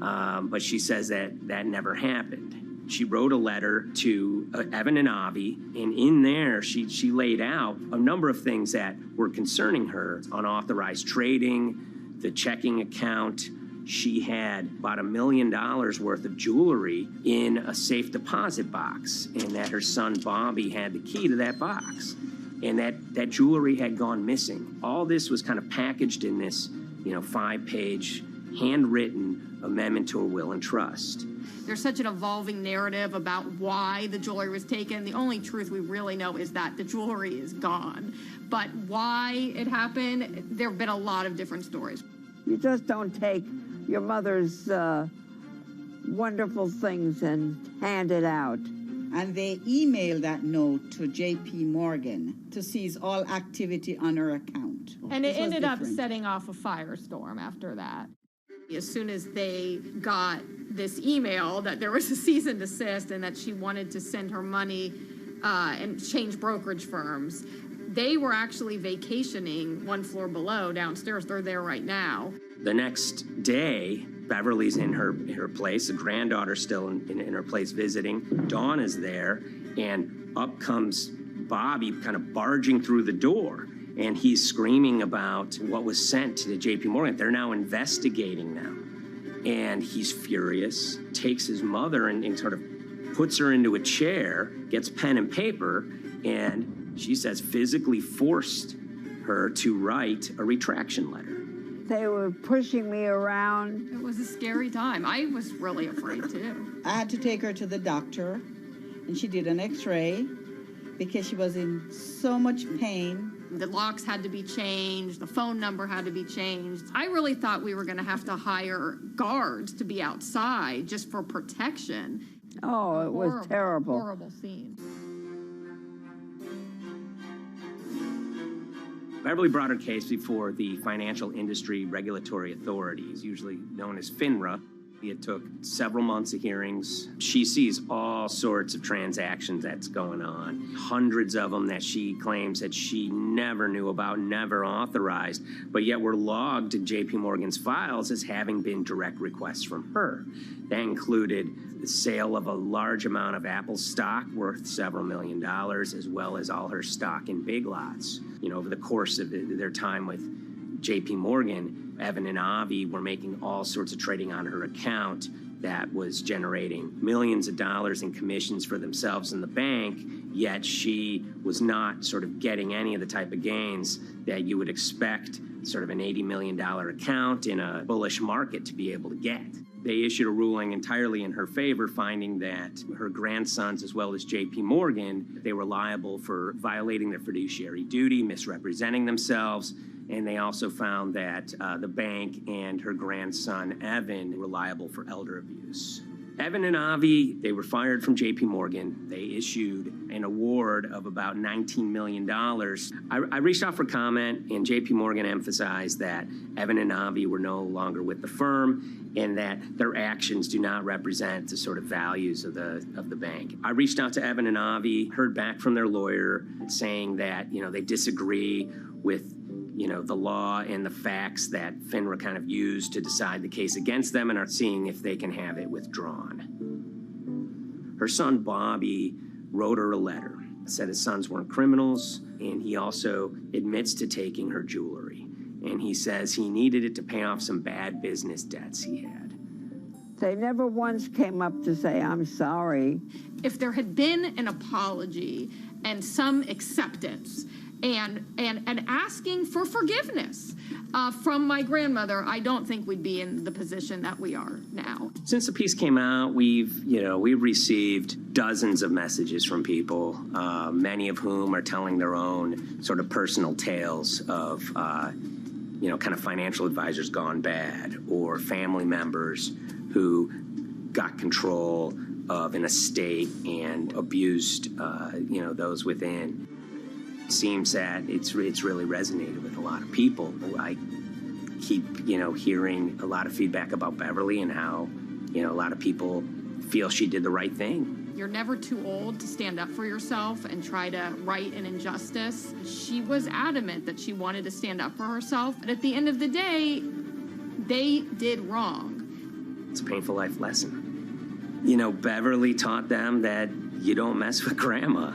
but she says that never happened. She wrote a letter to Evan and Avi, and in there she laid out a number of things that were concerning her: unauthorized trading, the checking account. She had about $1 million worth of jewelry in a safe deposit box, and that her son Bobby had the key to that box, and that jewelry had gone missing. All this was kind of packaged in this, 5-page handwritten amendment to a will and trust. There's such an evolving narrative about why the jewelry was taken. The only truth we really know is that the jewelry is gone. But why it happened, there have been a lot of different stories. You just don't take your mother's wonderful things and hand it out. And they emailed that note to J.P. Morgan to seize all activity on her account. And it ended up setting off a firestorm after that. As soon as they got this email that there was a cease and desist and that she wanted to send her money and change brokerage firms, they were actually vacationing one floor below downstairs. They're there right now. The next day, Beverly's in her place. The granddaughter's still in her place visiting. Dawn is there, and up comes Bobby kind of barging through the door. And he's screaming about what was sent to the J.P. Morgan. They're now investigating them. And he's furious, takes his mother and sort of puts her into a chair, gets pen and paper, and she says physically forced her to write a retraction letter. They were pushing me around. It was a scary time. I was really afraid, too. I had to take her to the doctor, and she did an x-ray because she was in so much pain. The locks had to be changed. The phone number had to be changed. I really thought we were going to have to hire guards to be outside just for protection. Oh, it was terrible. Horrible scene. Beverly brought her case before the Financial Industry Regulatory Authorities, usually known as FINRA. It took several months of hearings. She sees all sorts of transactions that's going on, hundreds of them that she claims that she never knew about, never authorized, but yet were logged in J.P. Morgan's files as having been direct requests from her. That included the sale of a large amount of Apple stock worth several $1 million, as well as all her stock in Big Lots. Over the course of their time with J.P. Morgan, Evan and Avi were making all sorts of trading on her account that was generating millions of dollars in commissions for themselves and the bank, yet she was not sort of getting any of the type of gains that you would expect sort of an $80 million account in a bullish market to be able to get. They issued a ruling entirely in her favor, finding that her grandsons, as well as J.P. Morgan, they were liable for violating their fiduciary duty, misrepresenting themselves, and they also found that the bank and her grandson, Evan, were liable for elder abuse. Evan and Avi, they were fired from J.P. Morgan. They issued an award of about $19 million. I reached out for comment, and J.P. Morgan emphasized that Evan and Avi were no longer with the firm and that their actions do not represent the sort of values of the bank. I reached out to Evan and Avi, heard back from their lawyer saying that, they disagree with the law and the facts that FINRA kind of used to decide the case against them and are seeing if they can have it withdrawn. Her son, Bobby, wrote her a letter, said his sons weren't criminals, and he also admits to taking her jewelry. And he says he needed it to pay off some bad business debts he had. They never once came up to say, I'm sorry. If there had been an apology and some acceptance, and asking for forgiveness from my grandmother, I don't think we'd be in the position that we are now. Since the piece came out, we've received dozens of messages from people, many of whom are telling their own sort of personal tales of, kind of financial advisors gone bad, or family members who got control of an estate and abused, those within. It seems that it's really resonated with a lot of people. I keep, hearing a lot of feedback about Beverly and how, a lot of people feel she did the right thing. You're never too old to stand up for yourself and try to right an injustice. She was adamant that she wanted to stand up for herself, but at the end of the day, they did wrong. It's a painful life lesson. Beverly taught them that you don't mess with grandma.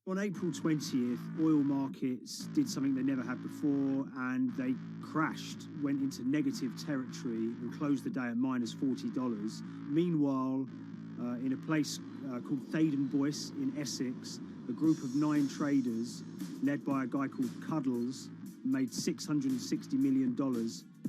On April 20th, oil markets did something they never had before, and they crashed, went into negative territory and closed the day at minus $40. Meanwhile, in a place called Thaden Boyce in Essex, a group of 9 traders, led by a guy called Cuddles, made $660 million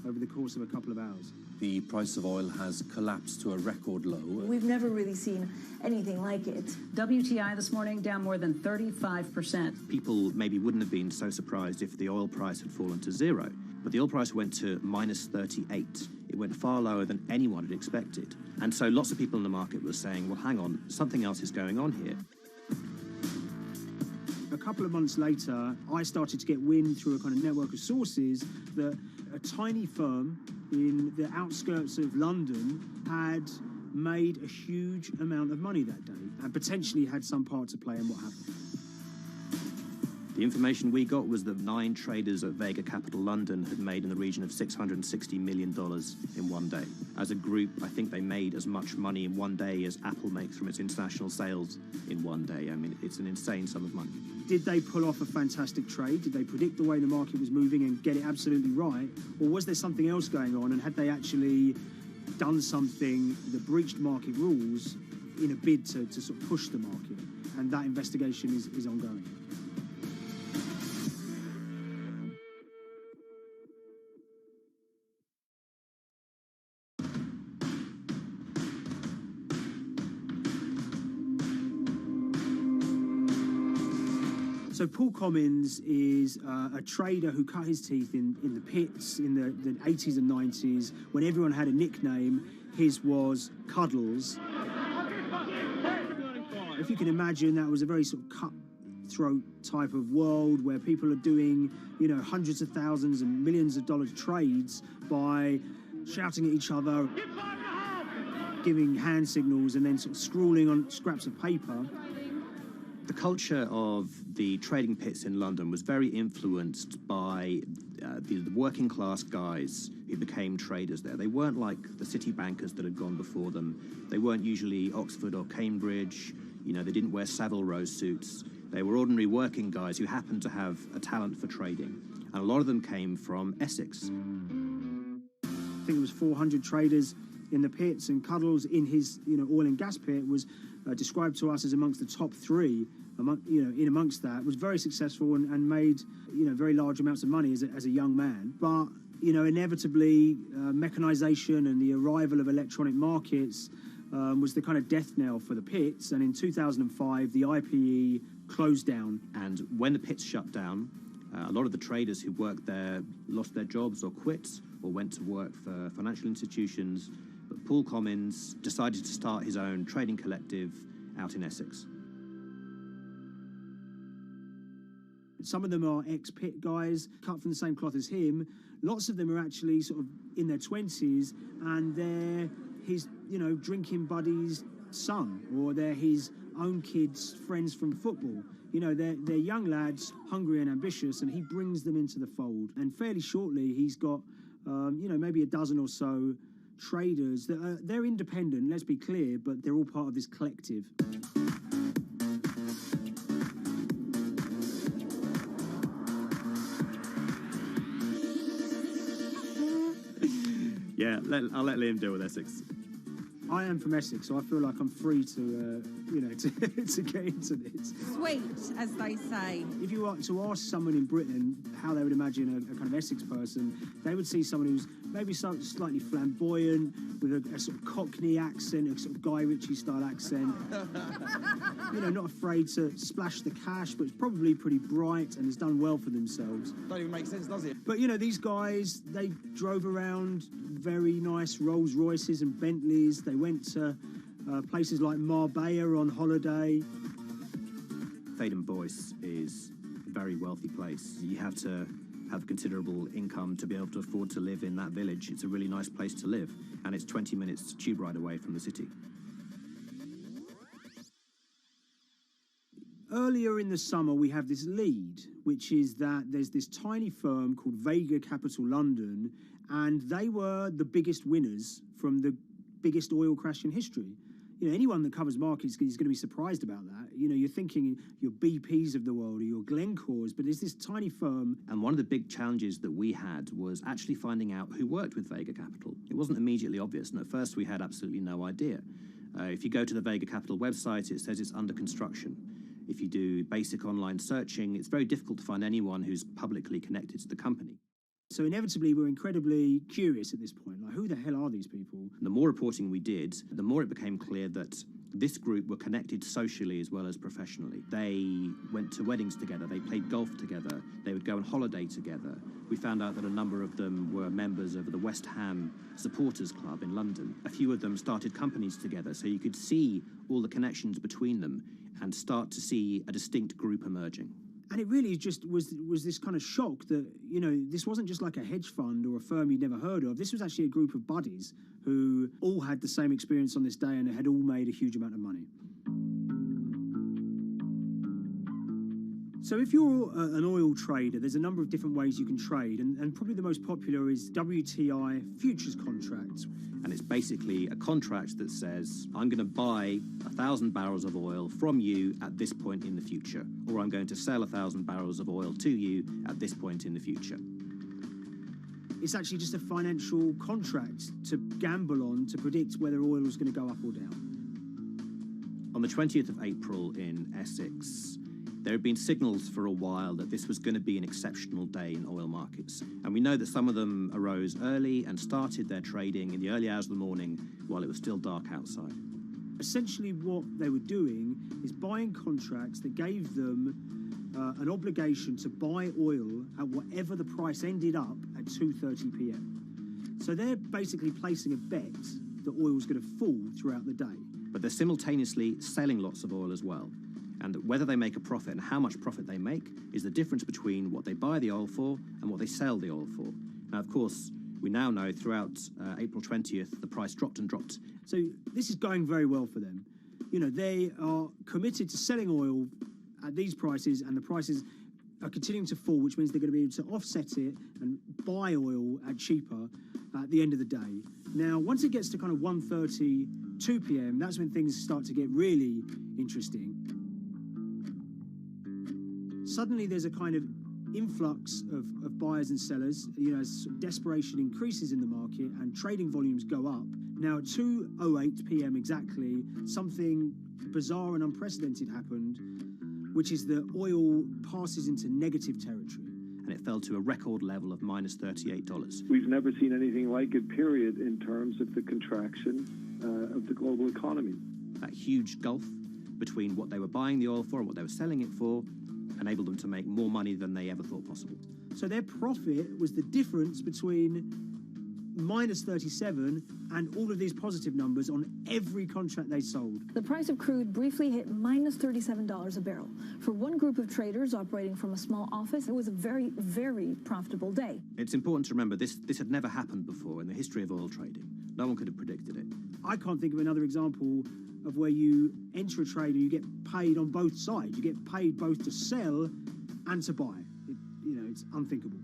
over the course of a couple of hours. The price of oil has collapsed to a record low. We've never really seen anything like it. WTI this morning down more than 35%. People maybe wouldn't have been so surprised if the oil price had fallen to zero, but the oil price went to minus 38. It went far lower than anyone had expected. And so lots of people in the market were saying, well, hang on, something else is going on here. A couple of months later, I started to get wind through a kind of network of sources that a tiny firm in the outskirts of London had made a huge amount of money that day and potentially had some part to play in what happened. The information we got was that 9 traders at Vega Capital London had made in the region of $660 million in one day. As a group, I think they made as much money in one day as Apple makes from its international sales in one day. I mean, it's an insane sum of money. Did they pull off a fantastic trade? Did they predict the way the market was moving and get it absolutely right? Or was there something else going on, and had they actually done something that breached market rules in a bid to sort of push the market? And that investigation is ongoing. So Paul Commins is a trader who cut his teeth in the pits in the 80s and 90s. When everyone had a nickname, his was Cuddles. If you can imagine, that was a very sort of cutthroat type of world where people are doing, hundreds of thousands and millions of dollar trades by shouting at each other, giving hand signals, and then sort of scrawling on scraps of paper. The culture of the trading pits in London was very influenced by the working class guys who became traders there. They weren't like the city bankers that had gone before them. They weren't usually Oxford or Cambridge. They didn't wear Savile Row suits. They were ordinary working guys who happened to have a talent for trading. And a lot of them came from Essex. I think it was 400 traders in the pits, and Cuddles in his oil and gas pit was described to us as amongst the top 3. In amongst that, was very successful and made very large amounts of money as a young man. But inevitably, mechanization and the arrival of electronic markets was the kind of death knell for the pits. And in 2005, the IPE closed down. And when the pits shut down, a lot of the traders who worked there lost their jobs or quit or went to work for financial institutions. But Paul Commins decided to start his own trading collective out in Essex. Some of them are ex-pit guys, cut from the same cloth as him. Lots of them are actually sort of in their 20s, and they're his, drinking buddy's son, or they're his own kids' friends from football. They're young lads, hungry and ambitious, and he brings them into the fold. And fairly shortly, he's got, maybe a dozen or so traders that they're independent, let's be clear, but they're all part of this collective. Yeah, I'll let Liam deal with Essex. I am from Essex, so I feel like I'm free to, to get into this. Sweet, as they say. If you were to ask someone in Britain how they would imagine a kind of Essex person, they would see someone who's maybe slightly flamboyant, with a sort of Cockney accent, a sort of Guy Ritchie-style accent. Not afraid to splash the cash, but it's probably pretty bright and has done well for themselves. Don't even make sense, does it? But, these guys, they drove around very nice Rolls Royces and Bentleys. They went to places like Marbella on holiday. Thaden Boyce is a very wealthy place. You have to have considerable income to be able to afford to live in that village. It's a really nice place to live, and it's 20 minutes tube ride away from the city. Earlier in the summer, we have this lead, which is that there's this tiny firm called Vega Capital London, and they were the biggest winners from the biggest oil crash in history. Anyone that covers markets is going to be surprised about that. You're thinking your BPs of the world or your Glencores, but there's this tiny firm. And one of the big challenges that we had was actually finding out who worked with Vega Capital. It wasn't immediately obvious, and at first we had absolutely no idea. If you go to the Vega Capital website, it says it's under construction. If you do basic online searching, it's very difficult to find anyone who's publicly connected to the company. So inevitably, we're incredibly curious at this point. Like, who the hell are these people? The more reporting we did, the more it became clear that this group were connected socially as well as professionally. They went to weddings together, they played golf together, they would go on holiday together. We found out that a number of them were members of the West Ham Supporters Club in London. A few of them started companies together, so you could see all the connections between them and start to see a distinct group emerging. And it really just was this kind of shock that, this wasn't just like a hedge fund or a firm you'd never heard of. This was actually a group of buddies who all had the same experience on this day and had all made a huge amount of money. So if you're an oil trader, there's a number of different ways you can trade, and probably the most popular is WTI futures contracts. And it's basically a contract that says, I'm going to buy 1,000 barrels of oil from you at this point in the future, or I'm going to sell 1,000 barrels of oil to you at this point in the future. It's actually just a financial contract to gamble on to predict whether oil is going to go up or down. On the 20th of April in Essex, there had been signals for a while that this was going to be an exceptional day in oil markets. And we know that some of them arose early and started their trading in the early hours of the morning while it was still dark outside. Essentially what they were doing is buying contracts that gave them an obligation to buy oil at whatever the price ended up at 2:30 p.m. So they're basically placing a bet that oil was going to fall throughout the day. But they're simultaneously selling lots of oil as well. And whether they make a profit and how much profit they make is the difference between what they buy the oil for and what they sell the oil for. Now, of course, we now know throughout April 20th, the price dropped and dropped. So this is going very well for them. They are committed to selling oil at these prices, and the prices are continuing to fall, which means they're going to be able to offset it and buy oil at cheaper at the end of the day. Now, once it gets to kind of 1:30, 2 p.m., that's when things start to get really interesting. Suddenly there's a kind of influx of buyers and sellers, as desperation increases in the market and trading volumes go up. Now at 2:08 p.m. exactly, something bizarre and unprecedented happened, which is that oil passes into negative territory. And it fell to a record level of minus $38. We've never seen anything like it, period, in terms of the contraction of the global economy. That huge gulf between what they were buying the oil for and what they were selling it for enabled them to make more money than they ever thought possible. So their profit was the difference between minus 37, and all of these positive numbers on every contract they sold. The price of crude briefly hit minus $37 a barrel. For one group of traders operating from a small office, it was a very, very profitable day. It's important to remember this had never happened before in the history of oil trading. No one could have predicted it. I can't think of another example of where you enter a trade and you get paid on both sides. You get paid both to sell and to buy. It's unthinkable.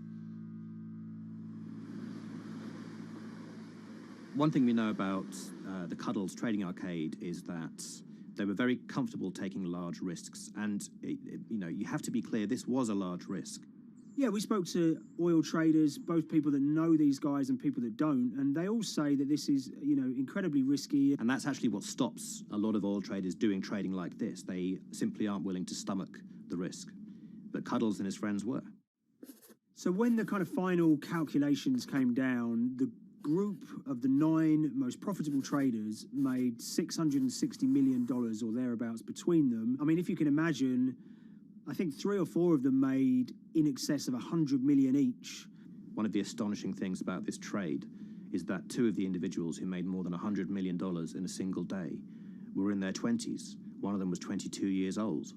One thing we know about the Cuddles Trading Arcade is that they were very comfortable taking large risks. And, you have to be clear, this was a large risk. Yeah, we spoke to oil traders, both people that know these guys and people that don't, and they all say that this is, incredibly risky. And that's actually what stops a lot of oil traders doing trading like this. They simply aren't willing to stomach the risk. But Cuddles and his friends were. So when the kind of final calculations came down, the group of the 9 most profitable traders made $660 million or thereabouts between them. I mean, if you can imagine, I think 3 or 4 of them made in excess of 100 million each. One of the astonishing things about this trade is that 2 of the individuals who made more than $100 million in a single day were in their 20s. One of them was 22 years old.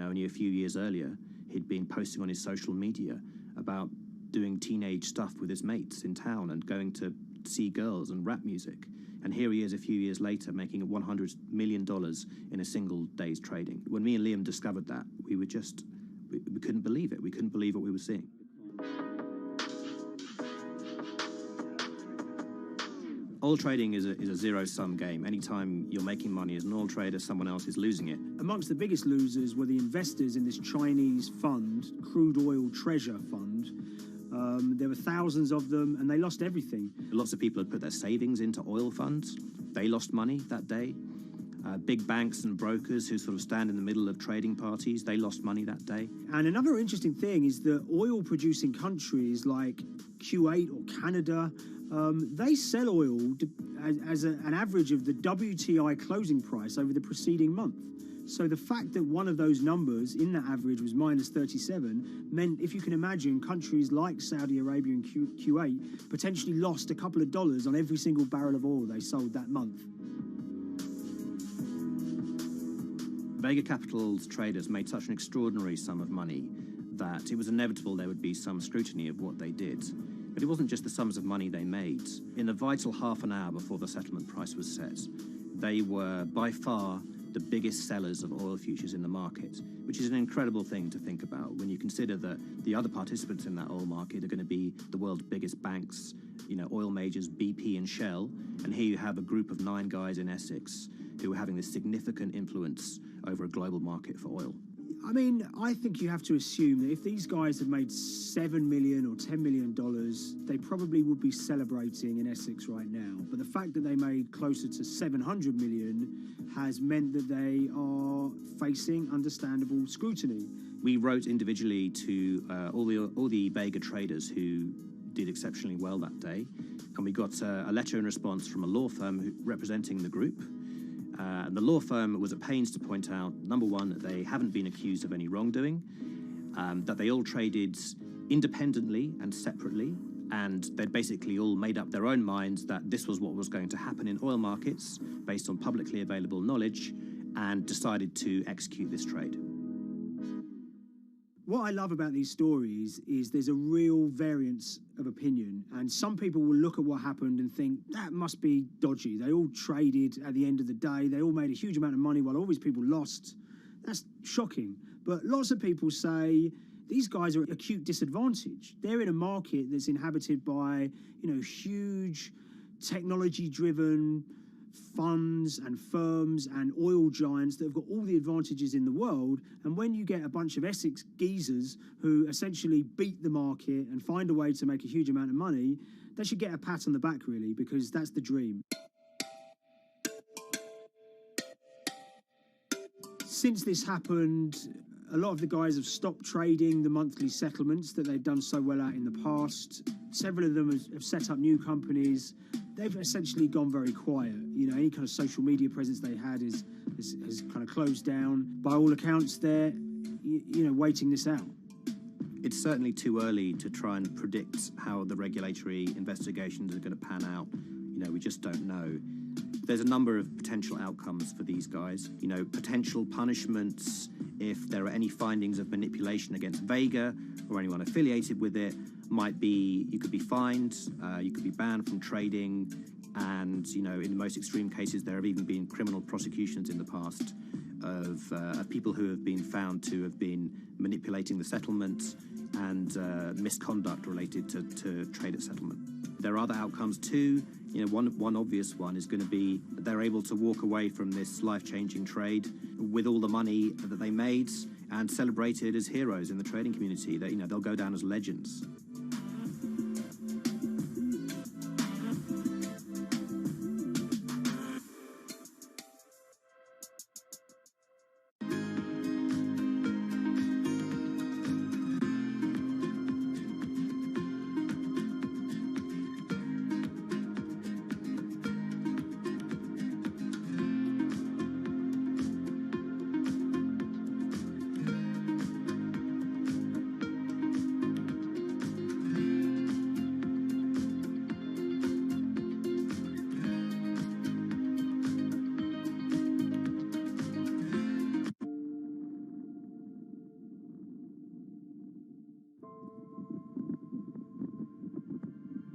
Only a few years earlier, he'd been posting on his social media about doing teenage stuff with his mates in town and going to see girls and rap music. And here he is a few years later making $100 million in a single day's trading. When me and Liam discovered that, we couldn't believe it. We couldn't believe what we were seeing. Oil trading is a zero-sum game. Anytime you're making money as an oil trader, someone else is losing it. Amongst the biggest losers were the investors in this Chinese fund, Crude Oil Treasure Fund. There were thousands of them, and they lost everything. Lots of people had put their savings into oil funds. They lost money that day. Big banks and brokers who sort of stand in the middle of trading parties, they lost money that day. And another interesting thing is that oil-producing countries like Kuwait or Canada, they sell oil as an average of the WTI closing price over the preceding month. So the fact that one of those numbers in that average was minus 37 meant, if you can imagine, countries like Saudi Arabia and Kuwait potentially lost a couple of dollars on every single barrel of oil they sold that month. Vega Capital's traders made such an extraordinary sum of money that it was inevitable there would be some scrutiny of what they did. But it wasn't just the sums of money they made. In the vital half an hour before the settlement price was set, they were by far the biggest sellers of oil futures in the market, which is an incredible thing to think about when you consider that the other participants in that oil market are going to be the world's biggest banks, oil majors, BP and Shell, and here you have a group of 9 guys in Essex who are having this significant influence over a global market for oil. I mean, I think you have to assume that if these guys had made $7 million or $10 million, they probably would be celebrating in Essex right now. But the fact that they made closer to $700 million has meant that they are facing understandable scrutiny. We wrote individually to all the Vega traders who did exceptionally well that day, and we got a letter in response from a law firm representing the group. And the law firm was at pains to point out, number one, that they haven't been accused of any wrongdoing, that they all traded independently and separately, and they'd basically all made up their own minds that this was what was going to happen in oil markets based on publicly available knowledge, and decided to execute this trade. What I love about these stories is there's a real variance of opinion, and some people will look at what happened and think that must be dodgy. They all traded at the end of the day. They all made a huge amount of money while all these people lost. That's shocking. But lots of people say these guys are at acute disadvantage. They're in a market that's inhabited by, huge technology-driven funds and firms and oil giants that have got all the advantages in the world, and when you get a bunch of Essex geezers who essentially beat the market and find a way to make a huge amount of money, they should get a pat on the back, really, because that's the dream. Since this happened, a lot of the guys have stopped trading the monthly settlements that they've done so well at in the past. Several of them have set up new companies. They've essentially gone very quiet. Any kind of social media presence they had is kind of closed down. By all accounts, they're, waiting this out. It's certainly too early to try and predict how the regulatory investigations are going to pan out. We just don't know. There's a number of potential outcomes for these guys. Potential punishments if there are any findings of manipulation against Vega or anyone affiliated with it might be you could be fined, you could be banned from trading, and in the most extreme cases there have even been criminal prosecutions in the past of people who have been found to have been manipulating the settlement and misconduct related to trade at settlement. There are other outcomes too. One obvious one is going to be that they're able to walk away from this life-changing trade with all the money that they made and celebrated as heroes in the trading community. That they'll go down as legends.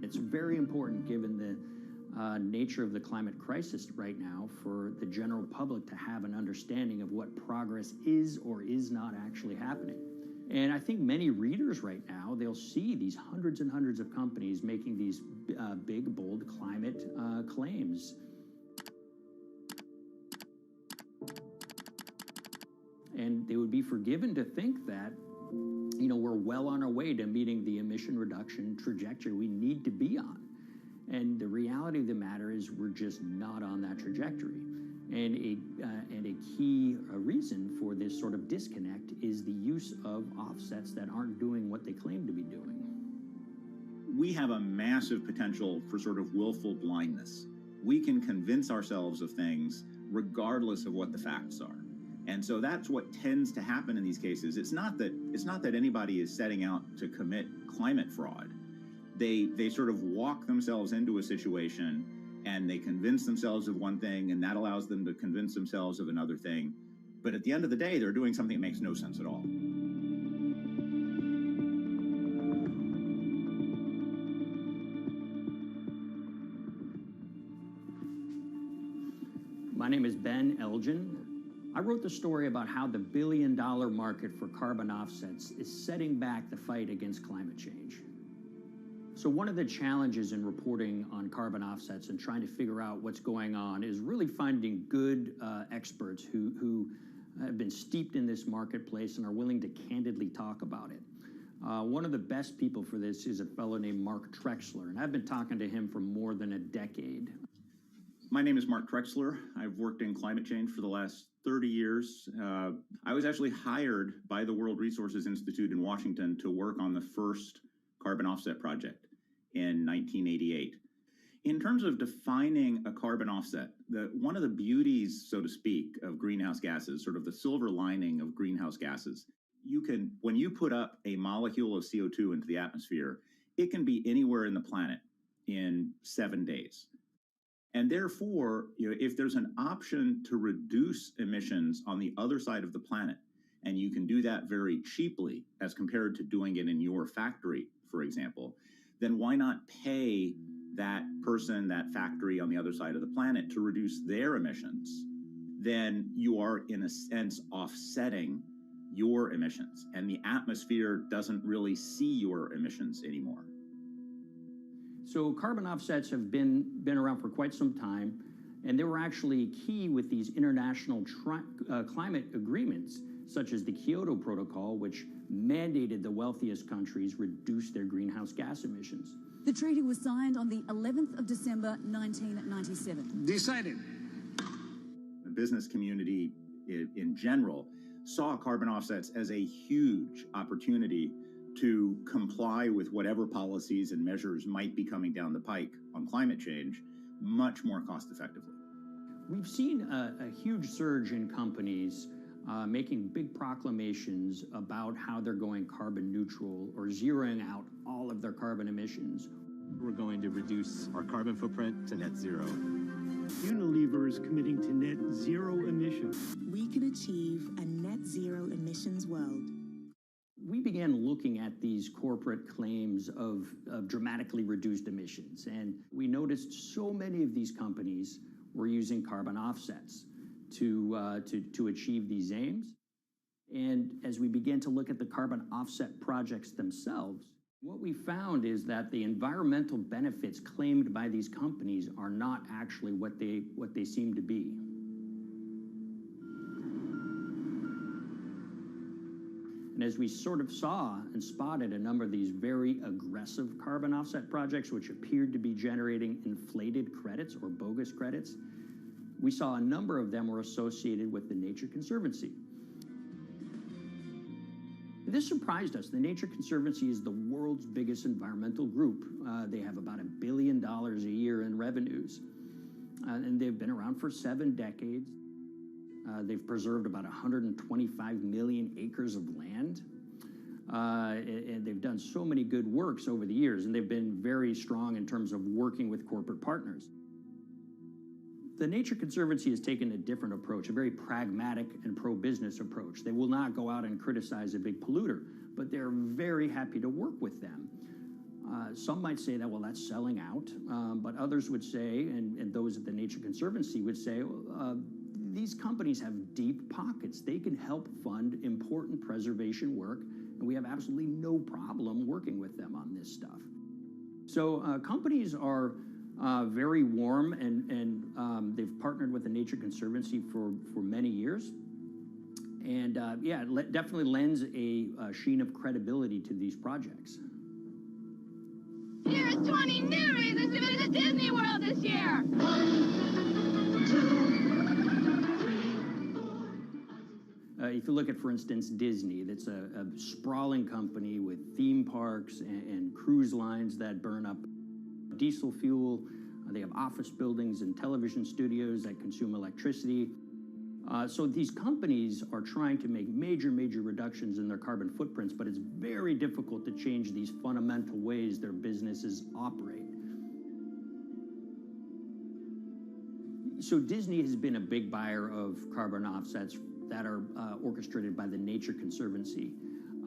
It's very important, given the nature of the climate crisis right now, for the general public to have an understanding of what progress is or is not actually happening. And I think many readers right now, they'll see these hundreds and hundreds of companies making these big, bold climate claims. And they would be forgiven to think that we're well on our way to meeting the emission reduction trajectory we need to be on. And the reality of the matter is we're just not on that trajectory. And a key reason for this sort of disconnect is the use of offsets that aren't doing what they claim to be doing. We have a massive potential for sort of willful blindness. We can convince ourselves of things regardless of what the facts are. And so that's what tends to happen in these cases. It's not that anybody is setting out to commit climate fraud. They sort of walk themselves into a situation and they convince themselves of one thing, and that allows them to convince themselves of another thing. But at the end of the day, they're doing something that makes no sense at all. My name is Ben Elgin. I wrote the story about how the billion-dollar market for carbon offsets is setting back the fight against climate change. So one of the challenges in reporting on carbon offsets and trying to figure out what's going on is really finding good experts who have been steeped in this marketplace and are willing to candidly talk about it. One of the best people for this is a fellow named Mark Trexler, and I've been talking to him for more than a decade. My name is Mark Trexler. I've worked in climate change for the last 30 years. I was actually hired by the World Resources Institute in Washington to work on the first carbon offset project in 1988. In terms of defining a carbon offset, one of the beauties, so to speak, of greenhouse gases, sort of the silver lining of greenhouse gases, when you put up a molecule of CO2 into the atmosphere, it can be anywhere in the planet in 7 days. And therefore, if there's an option to reduce emissions on the other side of the planet, and you can do that very cheaply as compared to doing it in your factory, for example, then why not pay that person, that factory on the other side of the planet to reduce their emissions? Then you are, in a sense, offsetting your emissions, and the atmosphere doesn't really see your emissions anymore. So carbon offsets have been around for quite some time, and they were actually key with these international climate agreements, such as the Kyoto Protocol, which mandated the wealthiest countries reduce their greenhouse gas emissions. The treaty was signed on the 11th of December, 1997. Decided. The business community in general saw carbon offsets as a huge opportunity to comply with whatever policies and measures might be coming down the pike on climate change much more cost effectively. We've seen a huge surge in companies making big proclamations about how they're going carbon neutral or zeroing out all of their carbon emissions. We're going to reduce our carbon footprint to net zero. Unilever is committing to net zero emissions. We can achieve a net zero emissions world. We began looking at these corporate claims of dramatically reduced emissions, and we noticed so many of these companies were using carbon offsets to achieve these aims. And as we began to look at the carbon offset projects themselves, what we found is that the environmental benefits claimed by these companies are not actually what they seem to be. And as we sort of saw and spotted a number of these very aggressive carbon offset projects, which appeared to be generating inflated credits or bogus credits, we saw a number of them were associated with the Nature Conservancy. This surprised us. The Nature Conservancy is the world's biggest environmental group. They have about $1 billion a year in revenues, and they've been around for 7 decades. They've preserved about 125 million acres of land, and they've done so many good works over the years, and they've been very strong in terms of working with corporate partners. The Nature Conservancy has taken a different approach, a very pragmatic and pro-business approach. They will not go out and criticize a big polluter, but they're very happy to work with them. Some might say that, well, that's selling out, but others would say, and those at the Nature Conservancy would say, these companies have deep pockets. They can help fund important preservation work, and we have absolutely no problem working with them on this stuff. So companies are very warm, and they've partnered with the Nature Conservancy for many years. And yeah, it definitely lends a sheen of credibility to these projects. Here's 20 new reasons to visit Disney World this year. 1, 2, 3, 4. If you look at, for instance, Disney, that's a sprawling company with theme parks and cruise lines that burn up diesel fuel. They have office buildings and television studios that consume electricity. So these companies are trying to make major reductions in their carbon footprints, but it's very difficult to change these fundamental ways their businesses operate. So Disney has been a big buyer of carbon offsets that are orchestrated by the Nature Conservancy.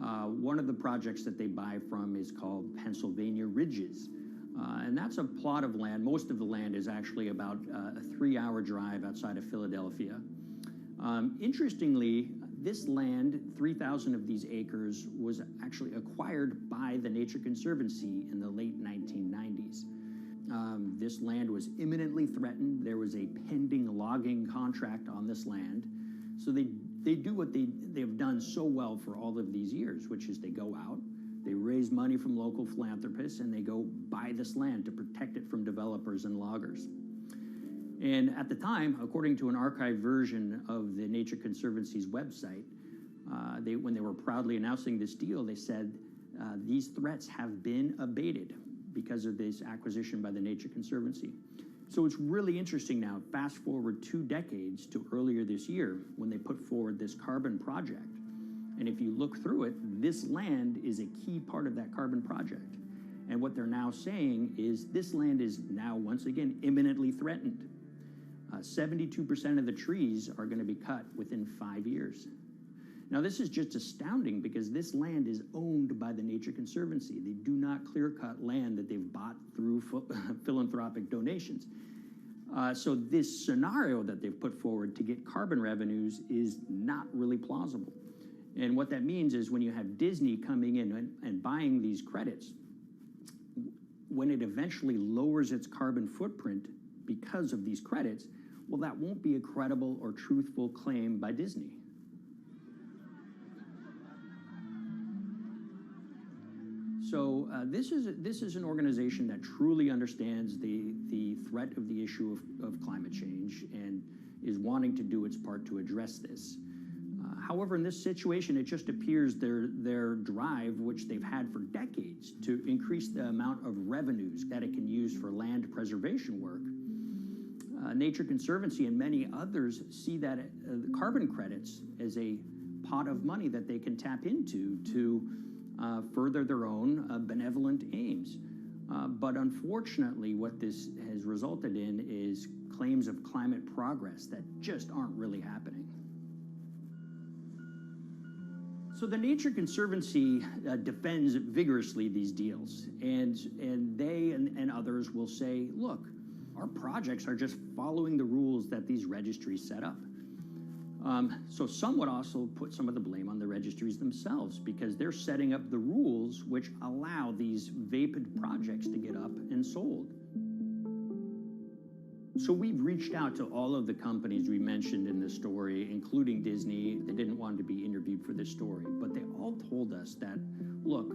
One of the projects that they buy from is called Pennsylvania Ridges. And that's a plot of land. Most of the land is actually about a 3-hour drive outside of Philadelphia. Interestingly, this land, 3,000 of these acres, was actually acquired by the Nature Conservancy in the late 1990s. This land was imminently threatened. There was a pending logging contract on this land. So they do what they've done so well for all of these years, which is they go out, they raise money from local philanthropists, and they go buy this land to protect it from developers and loggers. And at the time, according to an archived version of the Nature Conservancy's website, when they were proudly announcing this deal, they said, these threats have been abated because of this acquisition by the Nature Conservancy. So it's really interesting now, fast forward 2 decades to earlier this year when they put forward this carbon project. And if you look through it, this land is a key part of that carbon project. And what they're now saying is this land is now, once again, imminently threatened. 72% of the trees are going to be cut within 5 years. Now, this is just astounding because this land is owned by the Nature Conservancy. They do not clear-cut land that they've bought through philanthropic donations. So this scenario that they've put forward to get carbon revenues is not really plausible. And what that means is when you have Disney coming in and buying these credits, when it eventually lowers its carbon footprint because of these credits, well, that won't be a credible or truthful claim by Disney. So this is an organization that truly understands the threat of the issue of climate change and is wanting to do its part to address this. However, in this situation, it just appears their drive, which they've had for decades, to increase the amount of revenues that it can use for land preservation work, Nature Conservancy and many others see that the carbon credits as a pot of money that they can tap into to further their own benevolent aims. But unfortunately, what this has resulted in is claims of climate progress that just aren't really happening. So the Nature Conservancy defends vigorously these deals, and they and others will say, look, our projects are just following the rules that these registries set up. So some would also put some of the blame on the registries themselves because they're setting up the rules which allow these vapid projects to get up and sold. So we've reached out to all of the companies we mentioned in the story, including Disney. They didn't want to be interviewed for this story, but they all told us that, look,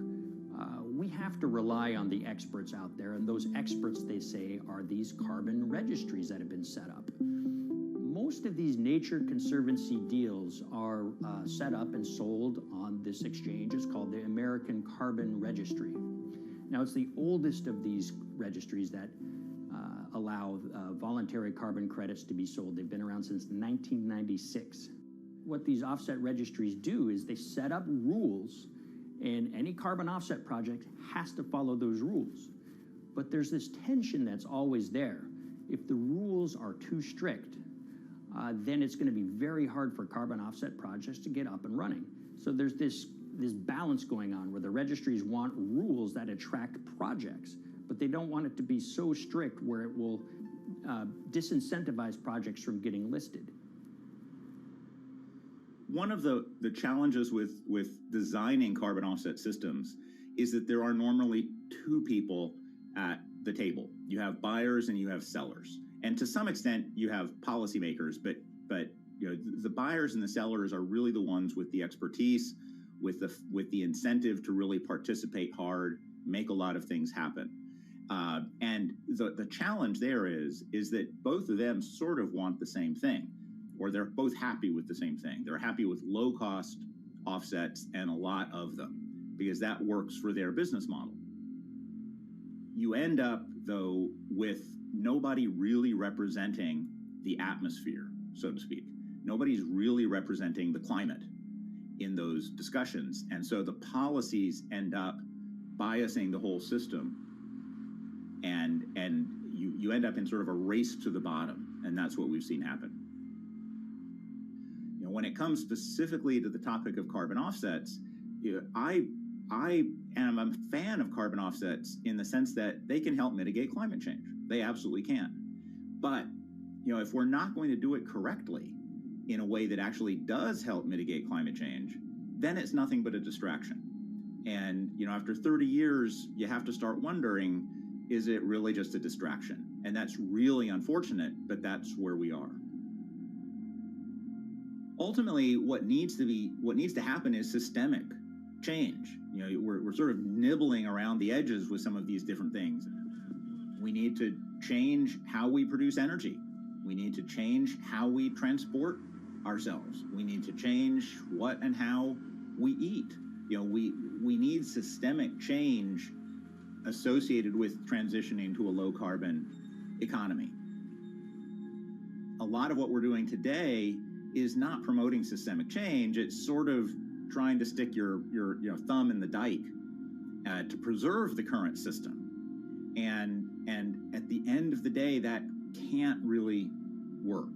we have to rely on the experts out there, and those experts, they say, are these carbon registries that have been set up. Most of these Nature Conservancy deals are set up and sold on this exchange. It's called the American Carbon Registry. Now, it's the oldest of these registries that allow voluntary carbon credits to be sold. They've been around since 1996. What these offset registries do is they set up rules, and any carbon offset project has to follow those rules. But there's this tension that's always there. If the rules are too strict, then it's going to be very hard for carbon offset projects to get up and running. So there's this balance going on where the registries want rules that attract projects, but they don't want it to be so strict where it will disincentivize projects from getting listed. One of the challenges with designing carbon offset systems is that there are normally two people at the table. You have buyers and you have sellers. And to some extent, you have policymakers, but you know, the buyers and the sellers are really the ones with the expertise, with the incentive to really participate hard, make a lot of things happen. And the challenge there is that both of them sort of want the same thing, or they're both happy with the same thing. They're happy with low-cost offsets and a lot of them, because that works for their business model. You end up, though, with nobody really representing the atmosphere, so to speak. Nobody's really representing the climate in those discussions. And so the policies end up biasing the whole system, and you end up in sort of a race to the bottom, and that's what we've seen happen. You know, when it comes specifically to the topic of carbon offsets, you know, I am a fan of carbon offsets in the sense that they can help mitigate climate change. They absolutely can. But, you know, if we're not going to do it correctly in a way that actually does help mitigate climate change, then it's nothing but a distraction. And, you know, after 30 years, you have to start wondering, is it really just a distraction? And that's really unfortunate, but that's where we are. Ultimately, what needs to happen is systemic change. You know, we're sort of nibbling around the edges with some of these different things. We need to change how we produce energy. We need to change how we transport ourselves. We need to change what and how we eat. You know, we need systemic change associated with transitioning to a low carbon economy. A lot of what we're doing today is not promoting systemic change. It's sort of trying to stick your thumb in the dike to preserve the current system. And at the end of the day, that can't really work.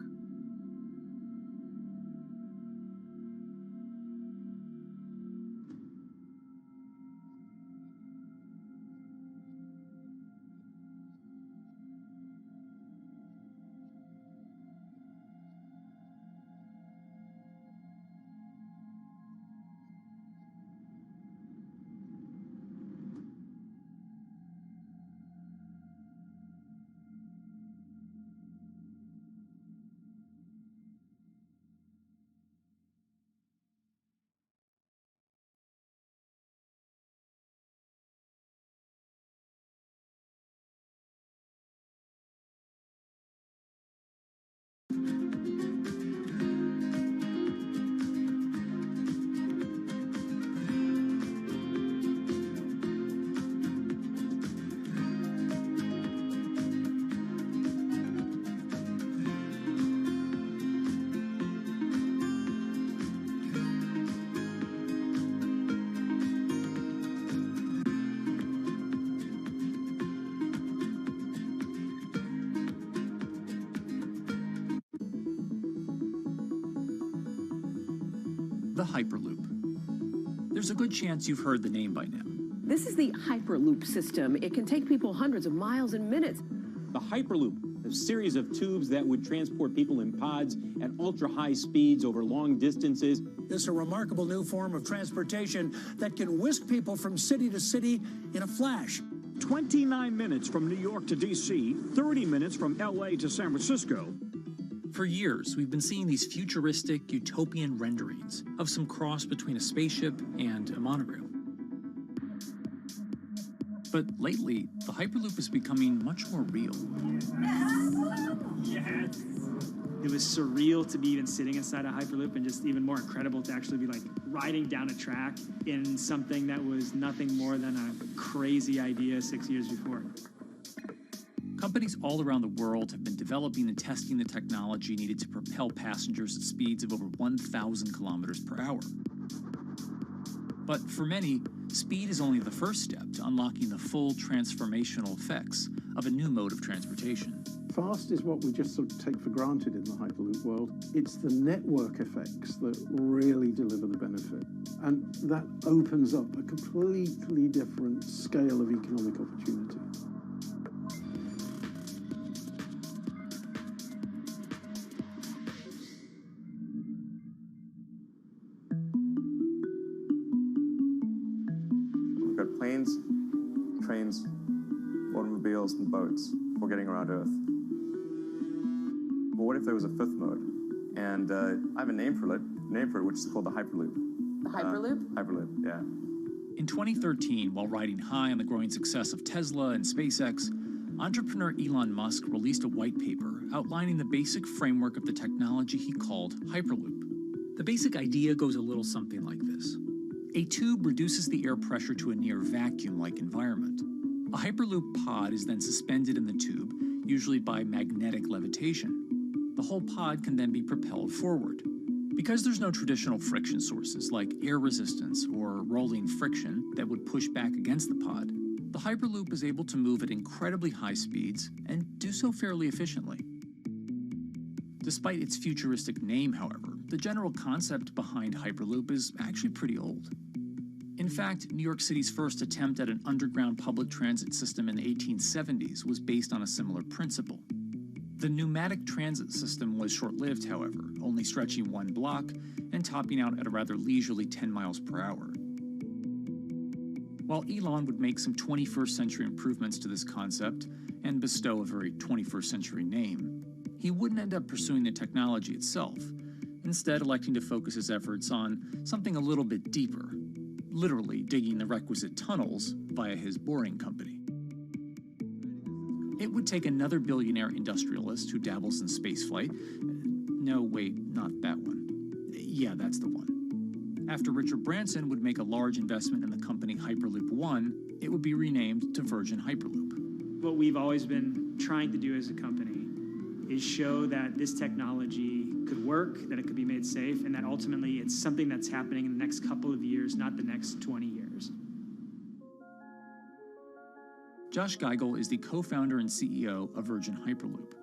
the Hyperloop. There's a good chance you've heard the name by now. This is the Hyperloop system. It can take people hundreds of miles in minutes. The Hyperloop, a series of tubes that would transport people in pods at ultra-high speeds over long distances. It's a remarkable new form of transportation that can whisk people from city to city in a flash. 29 minutes from New York to D.C., 30 minutes from L.A. to San Francisco. For years, we've been seeing these futuristic, utopian renderings of some cross between a spaceship and a monorail. But lately, the Hyperloop is becoming much more real. Yes. It was surreal to be even sitting inside a Hyperloop, and just even more incredible to actually be like riding down a track in something that was nothing more than a crazy idea 6 years before. Companies all around the world have been developing and testing the technology needed to propel passengers at speeds of over 1,000 kilometers per hour. But for many, speed is only the first step to unlocking the full transformational effects of a new mode of transportation. Fast is what we just sort of take for granted in the Hyperloop world. It's the network effects that really deliver the benefit. And that opens up a completely different scale of economic opportunity. We've got planes, trains, automobiles, and boats for getting around Earth. But what if there was a fifth mode? And I have a name for it, which is called the Hyperloop. The Hyperloop? Hyperloop, yeah. In 2013, while riding high on the growing success of Tesla and SpaceX, entrepreneur Elon Musk released a white paper outlining the basic framework of the technology he called Hyperloop. The basic idea goes a little something like this. A tube reduces the air pressure to a near vacuum-like environment. A Hyperloop pod is then suspended in the tube, usually by magnetic levitation. The whole pod can then be propelled forward. Because there's no traditional friction sources like air resistance or rolling friction that would push back against the pod, the Hyperloop is able to move at incredibly high speeds and do so fairly efficiently. Despite its futuristic name, however, the general concept behind Hyperloop is actually pretty old. In fact, New York City's first attempt at an underground public transit system in the 1870s was based on a similar principle. The pneumatic transit system was short-lived, however, only stretching one block and topping out at a rather leisurely 10 miles per hour. While Elon would make some 21st century improvements to this concept and bestow a very 21st century name, he wouldn't end up pursuing the technology itself, instead electing to focus his efforts on something a little bit deeper, literally digging the requisite tunnels via his boring company. It would take another billionaire industrialist who dabbles in spaceflight. No, wait, not that one. Yeah, that's the one. After Richard Branson would make a large investment in the company Hyperloop One, it would be renamed to Virgin Hyperloop. What we've always been trying to do as a company is show that this technology could work, that it could be made safe, and that ultimately it's something that's happening in the next couple of years, not the next 20 years. Josh Geigel is the co-founder and CEO of Virgin Hyperloop.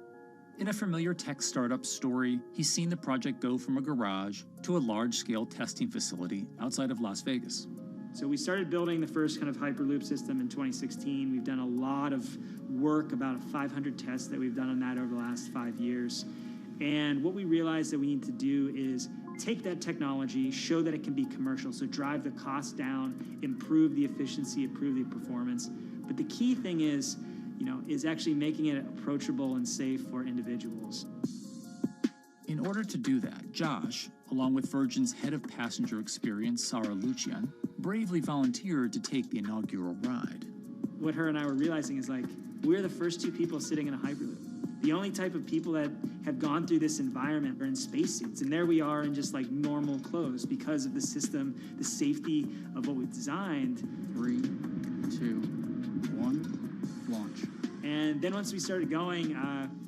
In a familiar tech startup story, he's seen the project go from a garage to a large-scale testing facility outside of Las Vegas. So we started building the first kind of Hyperloop system in 2016. We've done a lot of work, about 500 tests that we've done on that over the last 5 years. And what we realized that we need to do is take that technology, show that it can be commercial, so drive the cost down, improve the efficiency, improve the performance. But the key thing is actually making it approachable and safe for individuals. In order to do that, Josh, along with Virgin's head of passenger experience, Sarah Lucian, bravely volunteered to take the inaugural ride. What her and I were realizing is we're the first two people sitting in a Hyperloop. The only type of people that have gone through this environment are in spacesuits, and there we are in just normal clothes because of the system, the safety of what we've designed. 3, 2, 1, launch. And then once we started going,